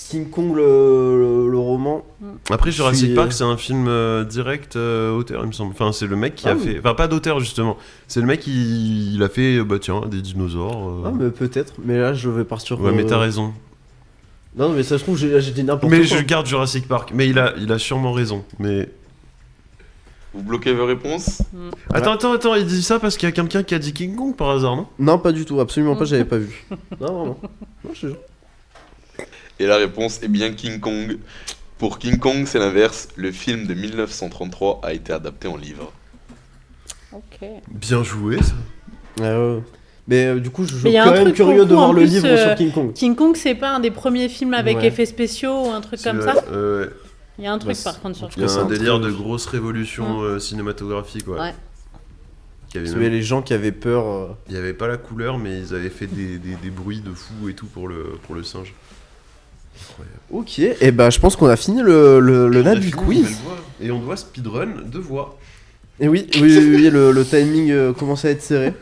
[SPEAKER 2] King Kong le roman.
[SPEAKER 1] Après Jurassic
[SPEAKER 2] suis-
[SPEAKER 1] Park, c'est un film direct auteur, il me semble. Enfin, c'est le mec qui
[SPEAKER 2] Ah
[SPEAKER 1] a
[SPEAKER 2] oui.
[SPEAKER 1] fait. Enfin, pas d'auteur justement. C'est le mec qui il a fait, bah tiens, des dinosaures.
[SPEAKER 2] Ah mais peut-être. Mais là je vais partir.
[SPEAKER 1] Ouais, mais t'as raison.
[SPEAKER 2] Non mais ça se trouve j'ai dit n'importe
[SPEAKER 1] Mais
[SPEAKER 2] quoi.
[SPEAKER 1] je garde Jurassic Park. Mais il a sûrement raison. Mais
[SPEAKER 12] Vous bloquez vos réponses?
[SPEAKER 1] attends, il dit ça parce qu'il y a quelqu'un qui a dit King Kong par hasard, non?
[SPEAKER 2] Non pas du tout, absolument pas, j'avais pas vu. Non vraiment. Non je te jure.
[SPEAKER 12] Et la réponse est bien King Kong. Pour King Kong, c'est l'inverse. Le film de 1933 a été adapté en livre.
[SPEAKER 3] Ok.
[SPEAKER 1] Bien joué ça.
[SPEAKER 2] Mais du coup je suis
[SPEAKER 3] Mais il y a
[SPEAKER 2] quand
[SPEAKER 3] un
[SPEAKER 2] même
[SPEAKER 3] truc
[SPEAKER 2] curieux
[SPEAKER 3] pour le
[SPEAKER 2] de
[SPEAKER 3] coup,
[SPEAKER 2] voir
[SPEAKER 3] en
[SPEAKER 2] le
[SPEAKER 3] plus,
[SPEAKER 2] livre sur King Kong.
[SPEAKER 3] King Kong, c'est pas un des premiers films avec
[SPEAKER 2] Ouais.
[SPEAKER 3] effets spéciaux ou un truc comme ça. Il y a un truc par contre sur
[SPEAKER 1] Il y a
[SPEAKER 3] King
[SPEAKER 1] un
[SPEAKER 3] Kong.
[SPEAKER 1] délire de grosse révolution cinématographique, ouais.
[SPEAKER 3] Ouais.
[SPEAKER 1] Qui avait
[SPEAKER 2] Mais les gens qui avaient peur.
[SPEAKER 1] Il n'y avait pas la couleur, mais ils avaient fait des bruits de fou et tout pour le singe. Incroyable.
[SPEAKER 2] Ok, et bah je pense qu'on a fini le
[SPEAKER 1] On a
[SPEAKER 2] lab du
[SPEAKER 1] fini,
[SPEAKER 2] quiz.
[SPEAKER 1] nouvelle voix. Et on doit speedrun 2 voix.
[SPEAKER 2] Et oui, le timing commence à être serré.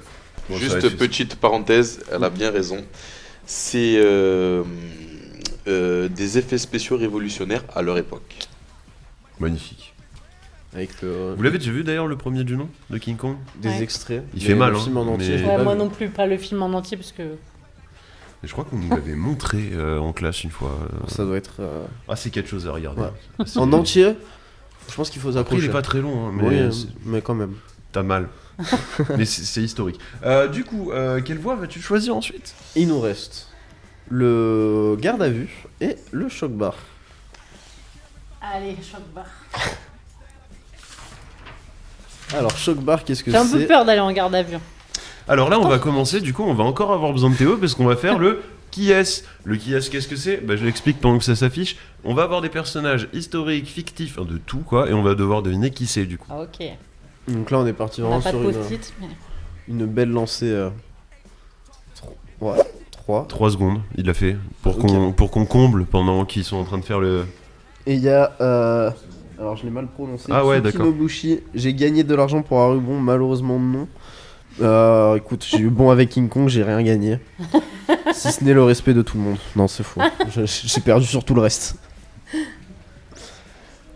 [SPEAKER 1] Bon, ça
[SPEAKER 12] Juste
[SPEAKER 1] va,
[SPEAKER 12] petite parenthèse, elle a bien raison. C'est des effets spéciaux révolutionnaires à leur époque.
[SPEAKER 1] Magnifique.
[SPEAKER 2] Avec
[SPEAKER 1] Vous l'avez déjà vu d'ailleurs le premier du nom de King Kong?
[SPEAKER 2] Des
[SPEAKER 3] Ouais.
[SPEAKER 2] extraits.
[SPEAKER 1] Il
[SPEAKER 2] Mais
[SPEAKER 1] fait mal,
[SPEAKER 2] le
[SPEAKER 1] hein.
[SPEAKER 2] film en entier,
[SPEAKER 1] mais-
[SPEAKER 2] je l'ai
[SPEAKER 3] Ouais,
[SPEAKER 2] pas
[SPEAKER 3] moi
[SPEAKER 2] vu.
[SPEAKER 3] non plus, pas le film en entier parce que.
[SPEAKER 1] Et je crois qu'on nous l'avait montré en classe une fois.
[SPEAKER 2] Ça doit être.
[SPEAKER 1] Ah, c'est quelque chose à regarder.
[SPEAKER 2] Ouais.
[SPEAKER 1] C'est-
[SPEAKER 2] En entier, je pense qu'il faut
[SPEAKER 1] Après,
[SPEAKER 2] s'accrocher.
[SPEAKER 1] il est pas très long, hein, mais,
[SPEAKER 2] Oui,
[SPEAKER 1] c'est-
[SPEAKER 2] mais quand même.
[SPEAKER 1] t'as mal. Mais c'est historique. Du coup, quelle voix vas-tu choisir ensuite?
[SPEAKER 2] Il nous reste le garde à vue et le choc bar.
[SPEAKER 3] Allez, choc bar.
[SPEAKER 2] Alors, choc bar, qu'est-ce que
[SPEAKER 3] J'ai un
[SPEAKER 2] c'est
[SPEAKER 3] peu peur d'aller en garde à vue.
[SPEAKER 1] Alors là, on va commencer, du coup, on va encore avoir besoin de Théo parce qu'on va faire le qui est-ce. Le qui est-ce, qu'est-ce que c'est? Bah, je l'explique pendant que ça s'affiche. On va avoir des personnages historiques, fictifs, de tout quoi, et on va devoir deviner qui c'est du coup.
[SPEAKER 3] Ah, ok.
[SPEAKER 2] Donc là, on est parti
[SPEAKER 3] On n'a
[SPEAKER 2] vraiment
[SPEAKER 3] pas de
[SPEAKER 2] sur
[SPEAKER 3] post-it. Mais...
[SPEAKER 2] une belle lancée. Ouais, 3.
[SPEAKER 1] 3 secondes, il a fait, pour
[SPEAKER 2] Ok.
[SPEAKER 1] qu'on comble pendant qu'ils sont en train de faire le...
[SPEAKER 2] Et il y a. Alors, je l'ai mal prononcé.
[SPEAKER 1] Ah ouais,
[SPEAKER 2] Tsuki
[SPEAKER 1] d'accord.
[SPEAKER 2] Nobushi. J'ai gagné de l'argent pour un rebond, malheureusement non. Écoute, j'ai eu bon avec King Kong, j'ai rien gagné. Si ce n'est le respect de tout le monde. Non, c'est faux. J'ai perdu sur tout le reste.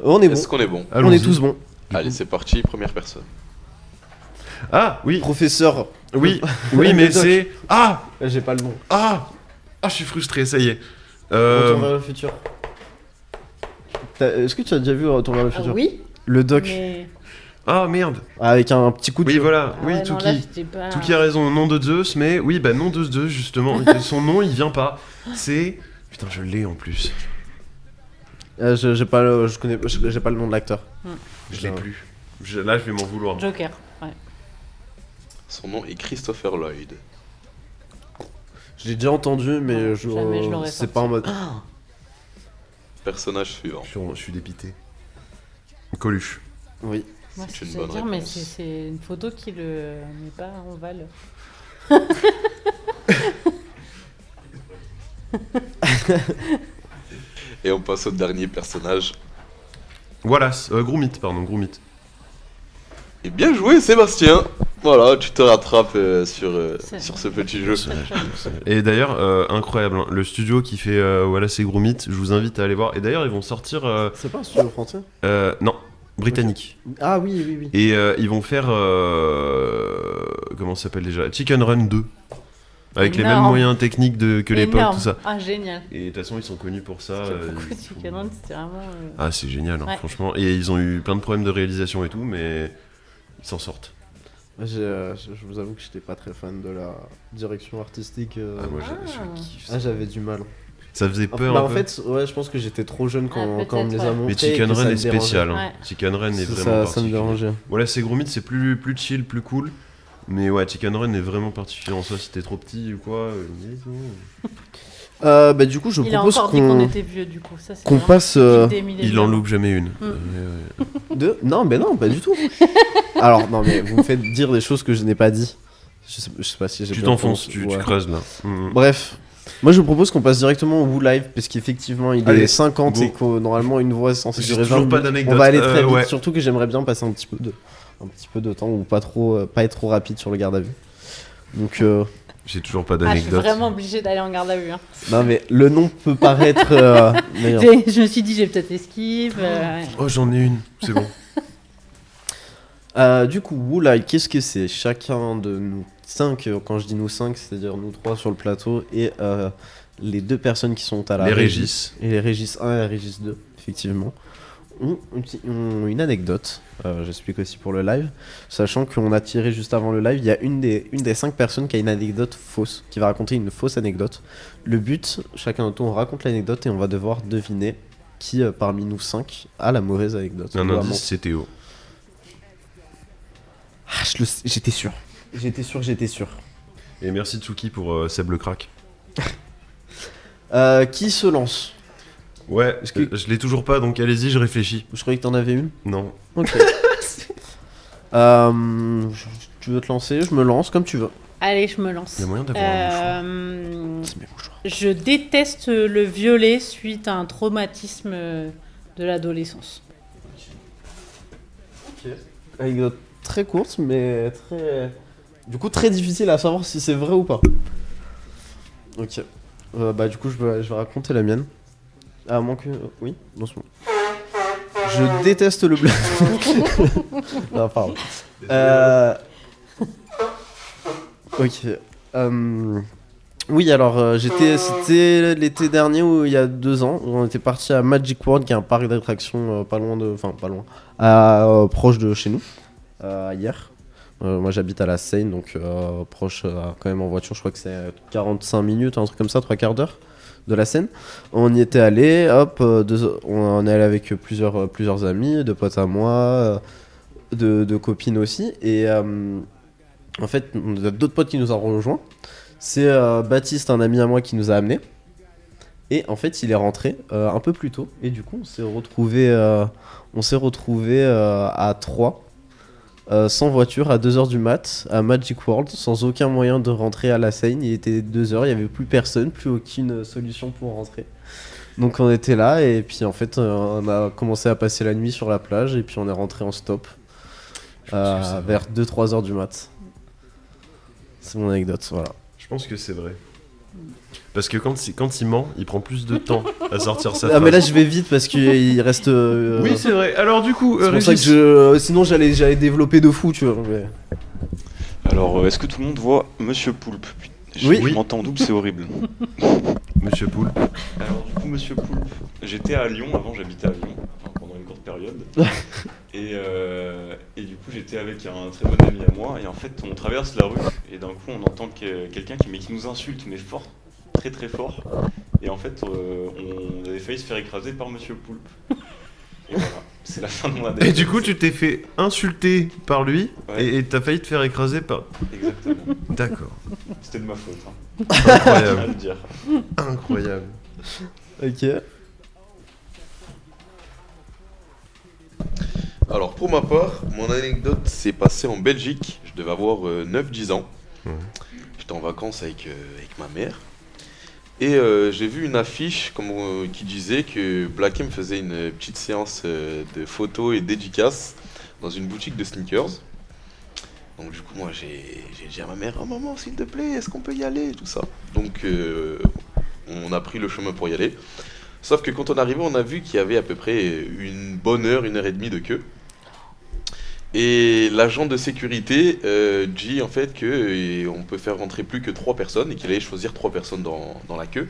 [SPEAKER 2] On est bon.
[SPEAKER 12] Est-ce qu'on est bon?
[SPEAKER 2] On
[SPEAKER 1] Allons-y.
[SPEAKER 2] est tous bons.
[SPEAKER 12] Allez, c'est parti, première personne.
[SPEAKER 1] Ah, oui.
[SPEAKER 2] Professeur.
[SPEAKER 1] Oui, oui, mais
[SPEAKER 2] Le doc.
[SPEAKER 1] c'est... Ah,
[SPEAKER 2] J'ai pas le nom.
[SPEAKER 1] ah, ah, je suis frustré, ça y est.
[SPEAKER 2] Retour vers le futur. Est-ce que tu as déjà vu Retour vers le
[SPEAKER 3] Ah
[SPEAKER 2] futur?
[SPEAKER 3] oui.
[SPEAKER 2] Le doc.
[SPEAKER 3] Mais...
[SPEAKER 1] Ah, merde.
[SPEAKER 2] Avec un petit coup de
[SPEAKER 1] Oui,
[SPEAKER 2] feu.
[SPEAKER 1] voilà,
[SPEAKER 3] Ah
[SPEAKER 1] oui,
[SPEAKER 3] ouais, non, là,
[SPEAKER 1] Touki.
[SPEAKER 3] j'étais pas-
[SPEAKER 1] Touki a raison, nom de Zeus, mais oui, bah nom de Zeus, justement. Son nom, il vient pas. C'est... Putain, je l'ai en plus.
[SPEAKER 2] J'ai pas le, j'ai pas le nom de l'acteur.
[SPEAKER 1] Je l'ai plus. Là, je vais m'en vouloir.
[SPEAKER 3] Joker, ouais.
[SPEAKER 12] Son nom est Christopher Lloyd.
[SPEAKER 2] Je l'ai déjà entendu, mais
[SPEAKER 3] jamais je l'aurais
[SPEAKER 2] c'est pas en mode.
[SPEAKER 12] Personnage suivant.
[SPEAKER 1] Je suis dépité. Coluche.
[SPEAKER 2] Oui.
[SPEAKER 3] Moi,
[SPEAKER 12] C'est une
[SPEAKER 3] je
[SPEAKER 12] bonne
[SPEAKER 3] dire, mais
[SPEAKER 12] réponse.
[SPEAKER 3] c'est une photo qui le met pas en val.
[SPEAKER 12] Et on passe au dernier personnage.
[SPEAKER 1] Wallace, Gromit, pardon, Gromit.
[SPEAKER 12] Et bien joué, Sébastien. Voilà, tu te rattrapes sur ce petit jeu.
[SPEAKER 1] Et d'ailleurs, incroyable, hein, le studio qui fait Wallace et Gromit, je vous invite à aller voir. Et d'ailleurs, ils vont sortir...
[SPEAKER 2] C'est pas un studio français?
[SPEAKER 1] Non, britannique.
[SPEAKER 2] Ah oui, oui, oui.
[SPEAKER 1] Et ils vont faire... comment ça s'appelle déjà? Chicken Run 2. Avec les mêmes
[SPEAKER 3] Énorme.
[SPEAKER 1] moyens techniques que l'époque,
[SPEAKER 3] Énorme.
[SPEAKER 1] tout ça.
[SPEAKER 3] Ah, génial.
[SPEAKER 1] Et de toute façon, ils sont connus pour ça.
[SPEAKER 3] Beaucoup de Chicken Run, c'était vraiment...
[SPEAKER 1] Ah, c'est génial, hein,
[SPEAKER 3] Ouais.
[SPEAKER 1] franchement. Et ils ont eu plein de problèmes de réalisation et tout, mais ils s'en sortent.
[SPEAKER 2] Je vous avoue que j'étais pas très fan de la direction artistique.
[SPEAKER 1] Ah, moi, je kiffe ça.
[SPEAKER 2] Ah, j'avais du mal.
[SPEAKER 1] Ça faisait peur
[SPEAKER 2] Bah,
[SPEAKER 1] un
[SPEAKER 2] en
[SPEAKER 1] peu.
[SPEAKER 2] fait, ouais, je pense que j'étais trop jeune quand on me
[SPEAKER 3] peut-être,
[SPEAKER 2] les
[SPEAKER 3] ouais.
[SPEAKER 2] a montrés.
[SPEAKER 1] Mais Chicken
[SPEAKER 2] et que
[SPEAKER 1] Run
[SPEAKER 2] ça
[SPEAKER 1] est
[SPEAKER 2] me
[SPEAKER 1] spécial.
[SPEAKER 2] dérangeait.
[SPEAKER 1] Hein. Chicken Run est
[SPEAKER 2] Ça-
[SPEAKER 1] vraiment
[SPEAKER 2] ça me
[SPEAKER 1] particulier.
[SPEAKER 2] dérangeait.
[SPEAKER 1] Voilà, c'est Gromit, c'est plus chill, plus cool. Mais ouais, Chicken Run est vraiment particulier en soi. Si t'es trop petit ou quoi.
[SPEAKER 2] Bah du coup je
[SPEAKER 3] Il a
[SPEAKER 2] propose
[SPEAKER 3] encore dit qu'on était vieux du coup. Ça, c'est
[SPEAKER 2] qu'on
[SPEAKER 3] bien.
[SPEAKER 2] passe
[SPEAKER 1] Il en loupe jamais une.
[SPEAKER 2] de non mais non pas du tout. Alors non mais vous me faites dire des choses que je n'ai pas dit. Je sais pas si j'ai
[SPEAKER 1] Tu
[SPEAKER 2] bien
[SPEAKER 1] t'enfonces,
[SPEAKER 2] prononcé.
[SPEAKER 1] tu
[SPEAKER 2] Ouais.
[SPEAKER 1] creuses là.
[SPEAKER 2] Bref, moi je vous propose qu'on passe directement au Woo Live parce qu'effectivement il
[SPEAKER 1] Allez,
[SPEAKER 2] est 50
[SPEAKER 1] go.
[SPEAKER 2] et que normalement une voix est censée
[SPEAKER 1] J'ai
[SPEAKER 2] durer 20
[SPEAKER 1] toujours pas
[SPEAKER 2] minutes.
[SPEAKER 1] d'anecdote.
[SPEAKER 2] On va aller très vite,
[SPEAKER 1] ouais.
[SPEAKER 2] surtout que j'aimerais bien passer un petit peu de temps ou pas être trop rapide sur le garde à vue. Donc
[SPEAKER 1] J'ai toujours pas
[SPEAKER 3] Ah, je suis
[SPEAKER 1] d'anecdote.
[SPEAKER 3] vraiment obligée d'aller en garde à vue. Hein.
[SPEAKER 2] non mais le nom peut paraître meilleur.
[SPEAKER 3] Je me suis dit, j'ai peut-être esquive.
[SPEAKER 1] Oh, j'en ai une, c'est bon.
[SPEAKER 2] Du coup, Woo Live, qu'est-ce que c'est? Chacun de nous 5, quand je dis nous 5, c'est-à-dire nous 3 sur le plateau et les 2 personnes qui sont à la
[SPEAKER 1] Les
[SPEAKER 2] régie.
[SPEAKER 1] Régis.
[SPEAKER 2] Et les Régis 1 et les Régis 2, effectivement, ont une anecdote. J'explique aussi pour le live. Sachant qu'on a tiré juste avant le live, il y a une des 5 personnes qui a une anecdote fausse, qui va raconter une fausse anecdote. Le but, chacun notre tour, on raconte l'anecdote et on va devoir deviner qui parmi nous 5 a la mauvaise anecdote.
[SPEAKER 1] Un
[SPEAKER 2] Ou a
[SPEAKER 1] indice,
[SPEAKER 2] menti.
[SPEAKER 1] c'est Théo.
[SPEAKER 2] Ah, j'étais sûr. J'étais sûr.
[SPEAKER 1] Et merci Tsuki pour Seb le crack.
[SPEAKER 2] Qui se lance?
[SPEAKER 1] Ouais,
[SPEAKER 2] Est-ce que-
[SPEAKER 1] je l'ai toujours pas, donc allez-y, je réfléchis.
[SPEAKER 2] Je croyais que t'en avais une.
[SPEAKER 1] Non.
[SPEAKER 2] Ok. Tu veux te lancer? Je me lance comme tu veux.
[SPEAKER 3] Allez, je me lance.
[SPEAKER 1] Il y a moyen d'avoir un mouchoir.
[SPEAKER 2] C'est mes mouchoirs.
[SPEAKER 3] Je déteste le violet suite à un traumatisme de l'adolescence.
[SPEAKER 2] Anecdote très courte, mais très. Du coup, très difficile à savoir si c'est vrai ou pas. Ok. Bah, du coup, je vais raconter la mienne. À moins que. Oui, non, c'est bon. Je déteste le bleu. Non, pardon. Ok. Oui, alors c'était l'été dernier ou il y a 2 ans. On était parti à Magic World, qui est un parc d'attractions pas loin de, enfin pas loin, proche de chez nous, hier. Moi j'habite à la Seine, donc proche quand même en voiture. Je crois que c'est 45 minutes, un truc comme ça, 3/4 d'heure de la Seine. On y était allé, hop, on est allé avec plusieurs amis, de potes à moi, de copines aussi, et en fait, on a d'autres potes qui nous ont rejoints. C'est Baptiste, un ami à moi, qui nous a amenés. Et en fait, il est rentré un peu plus tôt. Et du coup, on s'est retrouvés à 3, sans voiture, à 2h du mat, à Magic World, sans aucun moyen de rentrer à la Seine. Il était 2h, il n'y avait plus personne, plus aucune solution pour rentrer. Donc on était là, et puis en fait, on a commencé à passer la nuit sur la plage, et puis on est rentré en stop vers 2-3 heures du mat. C'est mon anecdote, voilà.
[SPEAKER 1] Je pense que c'est vrai. Parce que quand il ment, il prend plus de temps à sortir sa
[SPEAKER 2] Ah
[SPEAKER 1] phrase.
[SPEAKER 2] mais là je vais vite parce qu'il reste...
[SPEAKER 1] Oui, c'est vrai. Alors du coup,
[SPEAKER 2] c'est pour ça que
[SPEAKER 1] Régis...
[SPEAKER 2] sinon j'allais développer de fou, tu vois. Mais...
[SPEAKER 13] Alors, est-ce que tout le monde voit Monsieur Poulpe?
[SPEAKER 2] Oui.
[SPEAKER 13] Je m'entends en double, c'est horrible.
[SPEAKER 1] Monsieur Poulpe.
[SPEAKER 13] Alors du coup, Monsieur Poulpe, j'étais à Lyon, avant j'habitais à Lyon, pendant une courte période. Et du coup, j'étais avec un très bon ami à moi, et en fait, on traverse la rue, et d'un coup, on entend quelqu'un qui nous insulte, mais fort, très très fort. Et en fait, on avait failli se faire écraser par Monsieur Poulpe. Et voilà, c'est la fin de mon anecdote.
[SPEAKER 1] Et du coup, tu t'es fait insulter par lui,
[SPEAKER 13] Ouais.
[SPEAKER 1] et t'as failli te faire écraser par...
[SPEAKER 13] Exactement.
[SPEAKER 1] D'accord.
[SPEAKER 13] C'était de ma faute. Hein.
[SPEAKER 1] Incroyable.
[SPEAKER 13] À le dire.
[SPEAKER 1] Incroyable.
[SPEAKER 2] Ok.
[SPEAKER 12] Alors pour ma part, mon anecdote s'est passée en Belgique. Je devais avoir 9-10 ans. J'étais en vacances avec ma mère. Et j'ai vu une affiche qui disait que Black M faisait une petite séance de photos et dédicaces dans une boutique de sneakers. Donc du coup moi j'ai dit à ma mère: oh maman, s'il te plaît, est-ce qu'on peut y aller, tout ça. Donc on a pris le chemin pour y aller. Sauf que quand on est arrivé, on a vu qu'il y avait à peu près une bonne heure, 1h30 de queue. Et l'agent de sécurité dit en fait qu'on peut faire rentrer plus que 3 personnes et qu'il allait choisir 3 personnes dans la queue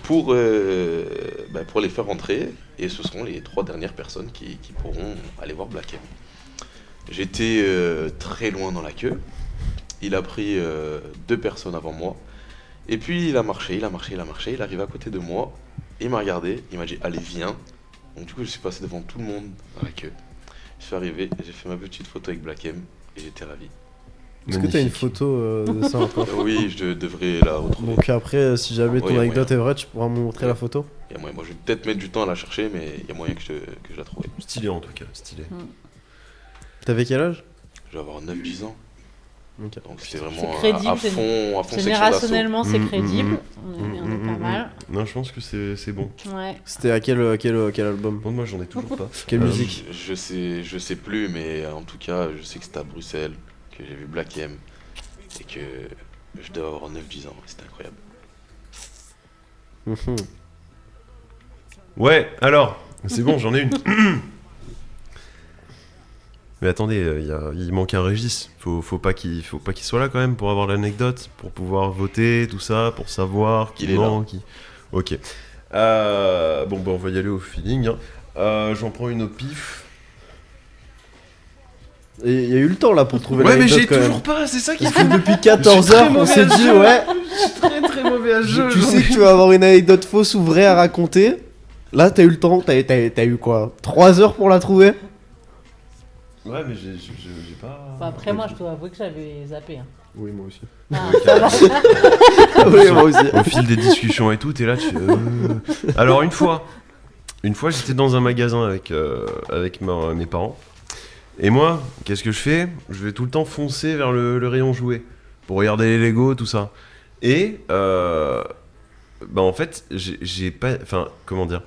[SPEAKER 12] pour les faire rentrer. Et ce seront les 3 dernières personnes qui pourront aller voir Black M. J'étais très loin dans la queue. Il a pris 2 personnes avant moi. Et puis il a marché, il est arrivé à côté de moi. Il m'a regardé, il m'a dit: allez, viens. Donc du coup je suis passé devant tout le monde dans la queue. Je suis arrivé, j'ai fait ma petite photo avec Black M et j'étais ravi.
[SPEAKER 2] Est-ce que t'as une photo de ça encore?
[SPEAKER 12] Oui, je devrais la retrouver.
[SPEAKER 2] Donc après, si jamais ton
[SPEAKER 12] Oui, y a
[SPEAKER 2] anecdote
[SPEAKER 12] moyen.
[SPEAKER 2] est vraie, tu pourras me montrer la photo?
[SPEAKER 12] Y a moyen. Moi, je vais peut-être mettre du temps à la chercher, mais il y a moyen que je la trouve.
[SPEAKER 1] Stylé en tout cas, stylé.
[SPEAKER 2] T'avais quel âge?
[SPEAKER 12] Je vais avoir 9-10 ans.
[SPEAKER 2] Ok.
[SPEAKER 12] Donc c'était
[SPEAKER 3] C'est
[SPEAKER 12] vraiment
[SPEAKER 3] crédible,
[SPEAKER 12] à fond
[SPEAKER 3] générationnellement, c'est
[SPEAKER 1] Mmh,
[SPEAKER 3] crédible.
[SPEAKER 1] mmh,
[SPEAKER 3] On est pas mal.
[SPEAKER 1] Non, je pense que c'est bon.
[SPEAKER 3] Ouais.
[SPEAKER 2] C'était à quel album?
[SPEAKER 1] Bon, moi, j'en ai toujours pas.
[SPEAKER 2] Quelle musique?
[SPEAKER 12] Je sais plus, mais en tout cas, je sais que c'était à Bruxelles, que j'ai vu Black M, et que je dois avoir 9-10 ans. C'était incroyable.
[SPEAKER 1] Ouais, alors, c'est bon, j'en ai une. Mais attendez, il manque un Régis. Faut pas qu'il soit là quand même pour avoir l'anecdote, pour pouvoir voter, tout ça, pour savoir qui
[SPEAKER 12] Il est là.
[SPEAKER 1] manque. Ok. Bon, bah, on va y aller au feeling. Hein. J'en prends une au pif.
[SPEAKER 2] Et il y a eu le temps là pour trouver
[SPEAKER 1] Ouais, mais
[SPEAKER 2] l'anecdote
[SPEAKER 1] j'ai
[SPEAKER 2] quand
[SPEAKER 1] toujours
[SPEAKER 2] même.
[SPEAKER 1] pas, c'est ça qui
[SPEAKER 2] Parce que depuis 14 heures, on s'est dit, ouais.
[SPEAKER 1] Je suis très très mauvais à ce jeu.
[SPEAKER 2] Tu sais que tu vas avoir une anecdote fausse ou vraie à raconter. Là, t'as eu le temps, t'as eu quoi? 3 heures pour la trouver?
[SPEAKER 1] Ouais, mais j'ai pas.
[SPEAKER 3] Bon, après, moi, je dois avouer que j'avais zappé. Hein.
[SPEAKER 2] Oui, moi aussi.
[SPEAKER 3] Ah, ça va.
[SPEAKER 2] Oui, moi aussi.
[SPEAKER 1] Au fil des discussions et tout, t'es là, tu. Alors, une fois, j'étais dans un magasin avec mes parents. Et moi, qu'est-ce que je fais? Je vais tout le temps foncer vers le rayon jouets pour regarder les Lego, tout ça. Et bah en fait, j'ai pas, enfin comment dire,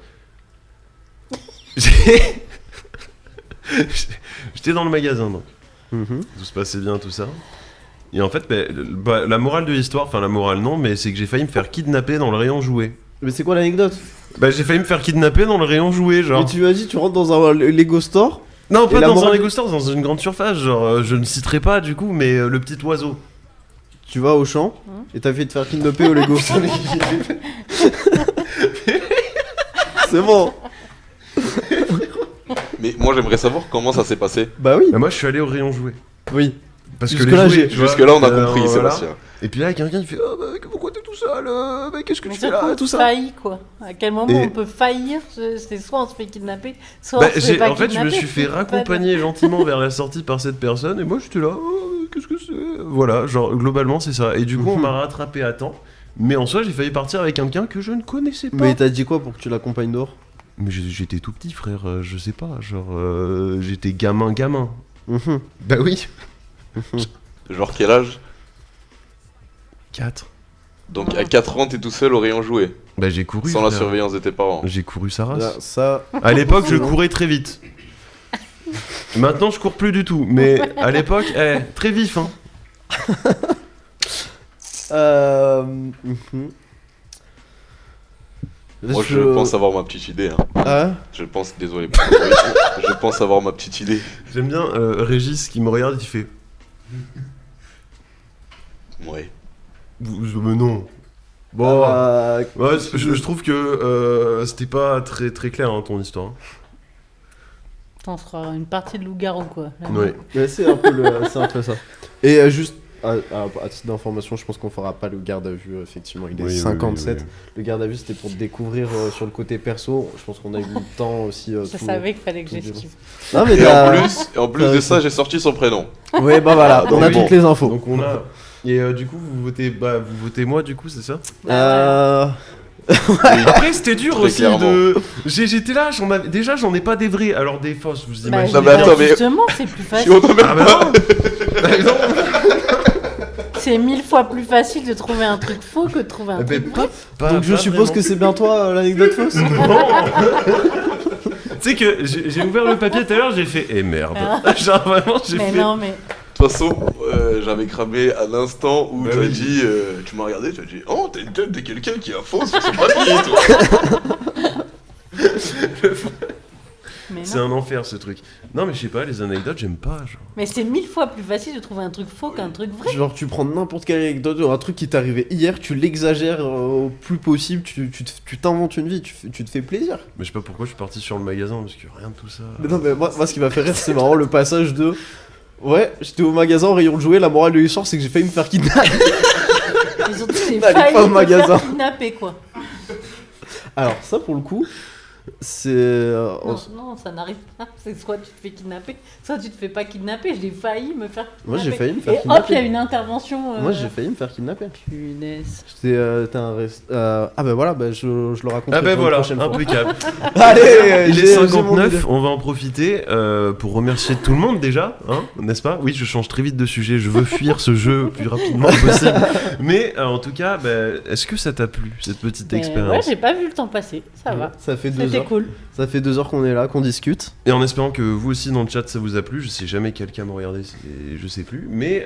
[SPEAKER 1] j'étais dans le magasin donc tout se passait bien, tout ça. Et en fait, la morale de l'histoire, enfin la morale non, mais c'est que j'ai failli me faire kidnapper dans le rayon jouets.
[SPEAKER 2] Mais c'est quoi l'anecdote?
[SPEAKER 1] Bah j'ai failli me faire kidnapper dans le rayon jouets, genre.
[SPEAKER 2] Mais tu lui as dit, tu rentres dans un Lego store?
[SPEAKER 1] Non, pas
[SPEAKER 2] la
[SPEAKER 1] dans un
[SPEAKER 2] morale-
[SPEAKER 1] Lego store, dans une grande surface, genre je ne citerai pas du coup, mais le petit oiseau.
[SPEAKER 2] Tu vas au champ et t'as fait te faire kidnapper au Lego. C'est bon.
[SPEAKER 12] Mais moi, j'aimerais savoir comment ça s'est passé.
[SPEAKER 2] Bah oui.
[SPEAKER 1] Bah moi je suis allé au rayon jouets.
[SPEAKER 2] Oui.
[SPEAKER 1] Parce que
[SPEAKER 2] Jusque-là,
[SPEAKER 1] les jouets, tu vois,
[SPEAKER 12] Jusque-là, on a compris,
[SPEAKER 1] voilà.
[SPEAKER 12] Sébastien.
[SPEAKER 1] Et puis là, quelqu'un il fait oh, bah, pourquoi t'es tout seul bah, qu'est-ce que
[SPEAKER 3] Mais
[SPEAKER 1] tu fais là
[SPEAKER 3] surtout,
[SPEAKER 1] tout ça.
[SPEAKER 3] failli, quoi. À quel moment
[SPEAKER 1] Et-
[SPEAKER 3] on peut faillir? C'est soit on se fait kidnapper, soit
[SPEAKER 1] Bah,
[SPEAKER 3] on se fait pas
[SPEAKER 1] en fait, je me
[SPEAKER 3] kidnapper.
[SPEAKER 1] suis fait raccompagner gentiment vers la sortie par cette personne et moi j'étais là, oh, qu'est-ce que c'est? Voilà, genre globalement c'est ça. Et du coup, on m'a rattrapé à temps. Mais en soi, j'ai failli partir avec quelqu'un que je ne connaissais pas.
[SPEAKER 2] Mais t'as dit quoi pour que tu l'accompagnes dehors?
[SPEAKER 1] Mais j'étais tout petit, frère, je sais pas, genre j'étais gamin. Bah oui.
[SPEAKER 12] Genre quel âge?
[SPEAKER 1] 4.
[SPEAKER 12] Donc à 4 ans, t'es tout seul au rayon jouet.
[SPEAKER 1] Bah j'ai couru.
[SPEAKER 12] Sans la
[SPEAKER 1] frère.
[SPEAKER 12] surveillance de tes parents.
[SPEAKER 1] J'ai couru sa race.
[SPEAKER 2] Là, ça.
[SPEAKER 1] À l'époque, je courais très vite. Maintenant, je cours plus du tout. Mais à l'époque, très vif, hein.
[SPEAKER 12] Moi, je pense avoir ma petite idée. Hein.
[SPEAKER 2] Ah?
[SPEAKER 12] Je pense, désolé pour le bruit, je pense avoir ma petite idée.
[SPEAKER 1] J'aime bien Régis qui me regarde et qui fait.
[SPEAKER 12] Ouais.
[SPEAKER 1] Mais non. Bon. Ouais, je trouve que c'était pas très très clair hein, ton histoire.
[SPEAKER 3] On se fera une partie de loup-garou, quoi. Là.
[SPEAKER 1] Ouais.
[SPEAKER 2] Mais c'est un peu ça. Et juste à titre d'information, je pense qu'on fera pas le garde à vue. Effectivement, il est
[SPEAKER 1] Oui,
[SPEAKER 2] 57.
[SPEAKER 1] oui.
[SPEAKER 2] Le garde à vue, c'était pour découvrir sur le côté perso. Je pense qu'on a eu le temps aussi.
[SPEAKER 3] Je savais qu'il fallait que j'esquive.
[SPEAKER 2] Non mais
[SPEAKER 12] Et en plus de ça, j'ai sorti son prénom.
[SPEAKER 2] Oui, bah voilà, on a toutes les infos.
[SPEAKER 1] Donc on a. Et du coup, vous votez moi, du coup, c'est ça? Après, c'était dur
[SPEAKER 12] Très
[SPEAKER 1] aussi
[SPEAKER 12] clairement.
[SPEAKER 1] de. J'étais là, déjà, j'en ai pas des vrais, alors des fausses, vous
[SPEAKER 3] Bah,
[SPEAKER 1] imaginez.
[SPEAKER 12] mais attends, mais-
[SPEAKER 3] justement, c'est plus facile.
[SPEAKER 1] Ah bah non.
[SPEAKER 3] C'est 1000 fois plus facile de trouver un truc faux que de trouver un
[SPEAKER 1] Mais
[SPEAKER 3] truc vrai.
[SPEAKER 2] Donc je suppose que c'est bien toi l'anecdote fausse.
[SPEAKER 1] Tu sais que j'ai ouvert le papier tout à l'heure, j'ai fait eh merde. Genre vraiment, j'ai
[SPEAKER 3] Mais
[SPEAKER 1] fait.
[SPEAKER 3] non, mais.
[SPEAKER 12] De toute façon, j'avais cramé à l'instant où
[SPEAKER 1] Bah
[SPEAKER 12] tu as
[SPEAKER 1] oui.
[SPEAKER 12] dit, tu m'as regardé, tu as dit, oh, t'as une tête de quelqu'un qui a faux sur son papier, toi.
[SPEAKER 3] Mais
[SPEAKER 1] C'est
[SPEAKER 3] non.
[SPEAKER 1] un enfer ce truc. Non, mais je sais pas, les anecdotes, j'aime pas. Genre.
[SPEAKER 3] Mais c'est 1000 fois plus facile de trouver un truc faux qu'un truc vrai.
[SPEAKER 2] Genre tu prends n'importe quelle anecdote, un truc qui t'est arrivé hier, tu l'exagères au plus possible, tu t'inventes une vie, tu te fais plaisir.
[SPEAKER 1] Mais je sais pas pourquoi je suis parti sur le magasin parce que rien de tout ça.
[SPEAKER 2] Mais non mais moi ce qui m'a fait rire c'est marrant le passage de... Ouais, j'étais au magasin au rayon de jouets, la morale de l'histoire c'est que j'ai failli me faire kidnapper.
[SPEAKER 3] Et surtout, c'est
[SPEAKER 2] N'allez pas
[SPEAKER 3] failli
[SPEAKER 2] au
[SPEAKER 3] me
[SPEAKER 2] magasin.
[SPEAKER 3] faire kidnapper, quoi.
[SPEAKER 2] Alors ça pour le coup, C'est.
[SPEAKER 3] Non, ça n'arrive pas. C'est soit tu te fais kidnapper, soit tu te fais pas kidnapper. J'ai failli me faire kidnapper.
[SPEAKER 2] Moi, j'ai failli me faire
[SPEAKER 3] Et
[SPEAKER 2] kidnapper.
[SPEAKER 3] hop, il y a une intervention.
[SPEAKER 2] Moi, j'ai failli me faire kidnapper.
[SPEAKER 3] Punaise.
[SPEAKER 2] T'es un Ah bah voilà, je le raconte.
[SPEAKER 1] Ah ben voilà,
[SPEAKER 2] prochaine fois.
[SPEAKER 1] impeccable.
[SPEAKER 2] Allez,
[SPEAKER 1] il est
[SPEAKER 2] j'ai mon
[SPEAKER 1] 59,
[SPEAKER 2] idée.
[SPEAKER 1] on va en profiter pour remercier tout le monde déjà, hein, n'est-ce pas? Oui, je change très vite de sujet, je veux fuir ce jeu le plus rapidement possible. Mais en tout cas, est-ce que ça t'a plu, cette petite
[SPEAKER 3] Ouais,
[SPEAKER 1] expérience?
[SPEAKER 3] j'ai pas vu le temps passer. Ça va.
[SPEAKER 2] Ça fait 2
[SPEAKER 3] C'était
[SPEAKER 2] heures.
[SPEAKER 3] cool.
[SPEAKER 2] Ça fait 2 heures qu'on est là, qu'on discute.
[SPEAKER 1] Et en espérant que vous aussi dans le chat ça vous a plu, je sais jamais quelqu'un me regarder, je sais plus. Mais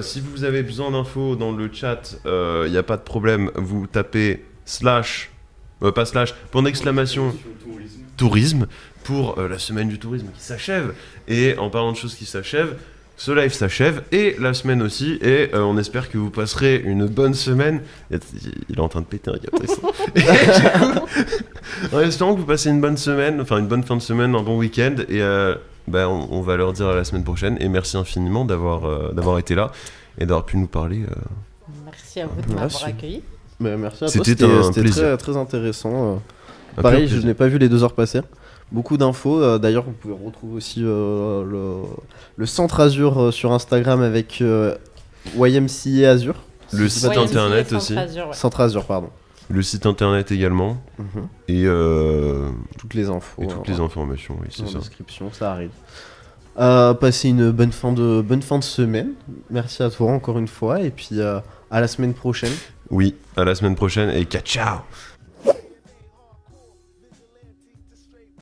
[SPEAKER 1] si vous avez besoin d'infos dans le chat, il n'y a pas de problème, vous tapez slash, pas slash, point d'exclamation, tourisme, pour la semaine du tourisme qui s'achève. Et en parlant de choses qui s'achèvent, ce live s'achève et la semaine aussi. Et on espère que vous passerez une bonne semaine. Il est en train de péter un câble. Et du coup, en espérant que vous passez une bonne semaine, enfin une bonne fin de semaine, un bon week-end. Et on va leur dire à la semaine prochaine. Et merci infiniment d'avoir été là et d'avoir pu nous parler.
[SPEAKER 3] Merci à vous de m'avoir accueilli.
[SPEAKER 2] Mais merci à toi,
[SPEAKER 1] C'était un
[SPEAKER 2] c'était
[SPEAKER 1] plaisir.
[SPEAKER 2] très, très intéressant.
[SPEAKER 1] Un
[SPEAKER 2] Pareil,
[SPEAKER 1] pur
[SPEAKER 2] je
[SPEAKER 1] plaisir.
[SPEAKER 2] n'ai pas vu les 2 heures passer. Beaucoup d'infos. D'ailleurs, vous pouvez retrouver aussi le Centre Azur sur Instagram avec YMCA Azur.
[SPEAKER 1] Le site internet aussi.
[SPEAKER 2] Centre Azur, pardon.
[SPEAKER 1] Le site internet également.
[SPEAKER 2] Mhm.
[SPEAKER 1] Et
[SPEAKER 2] toutes les infos.
[SPEAKER 1] Et toutes les informations, oui, c'est
[SPEAKER 2] en
[SPEAKER 1] ça.
[SPEAKER 2] description, ça arrive. Passez une bonne fin de semaine. Merci à toi encore une fois. Et puis à la semaine prochaine.
[SPEAKER 1] Oui, à la semaine prochaine et ciao.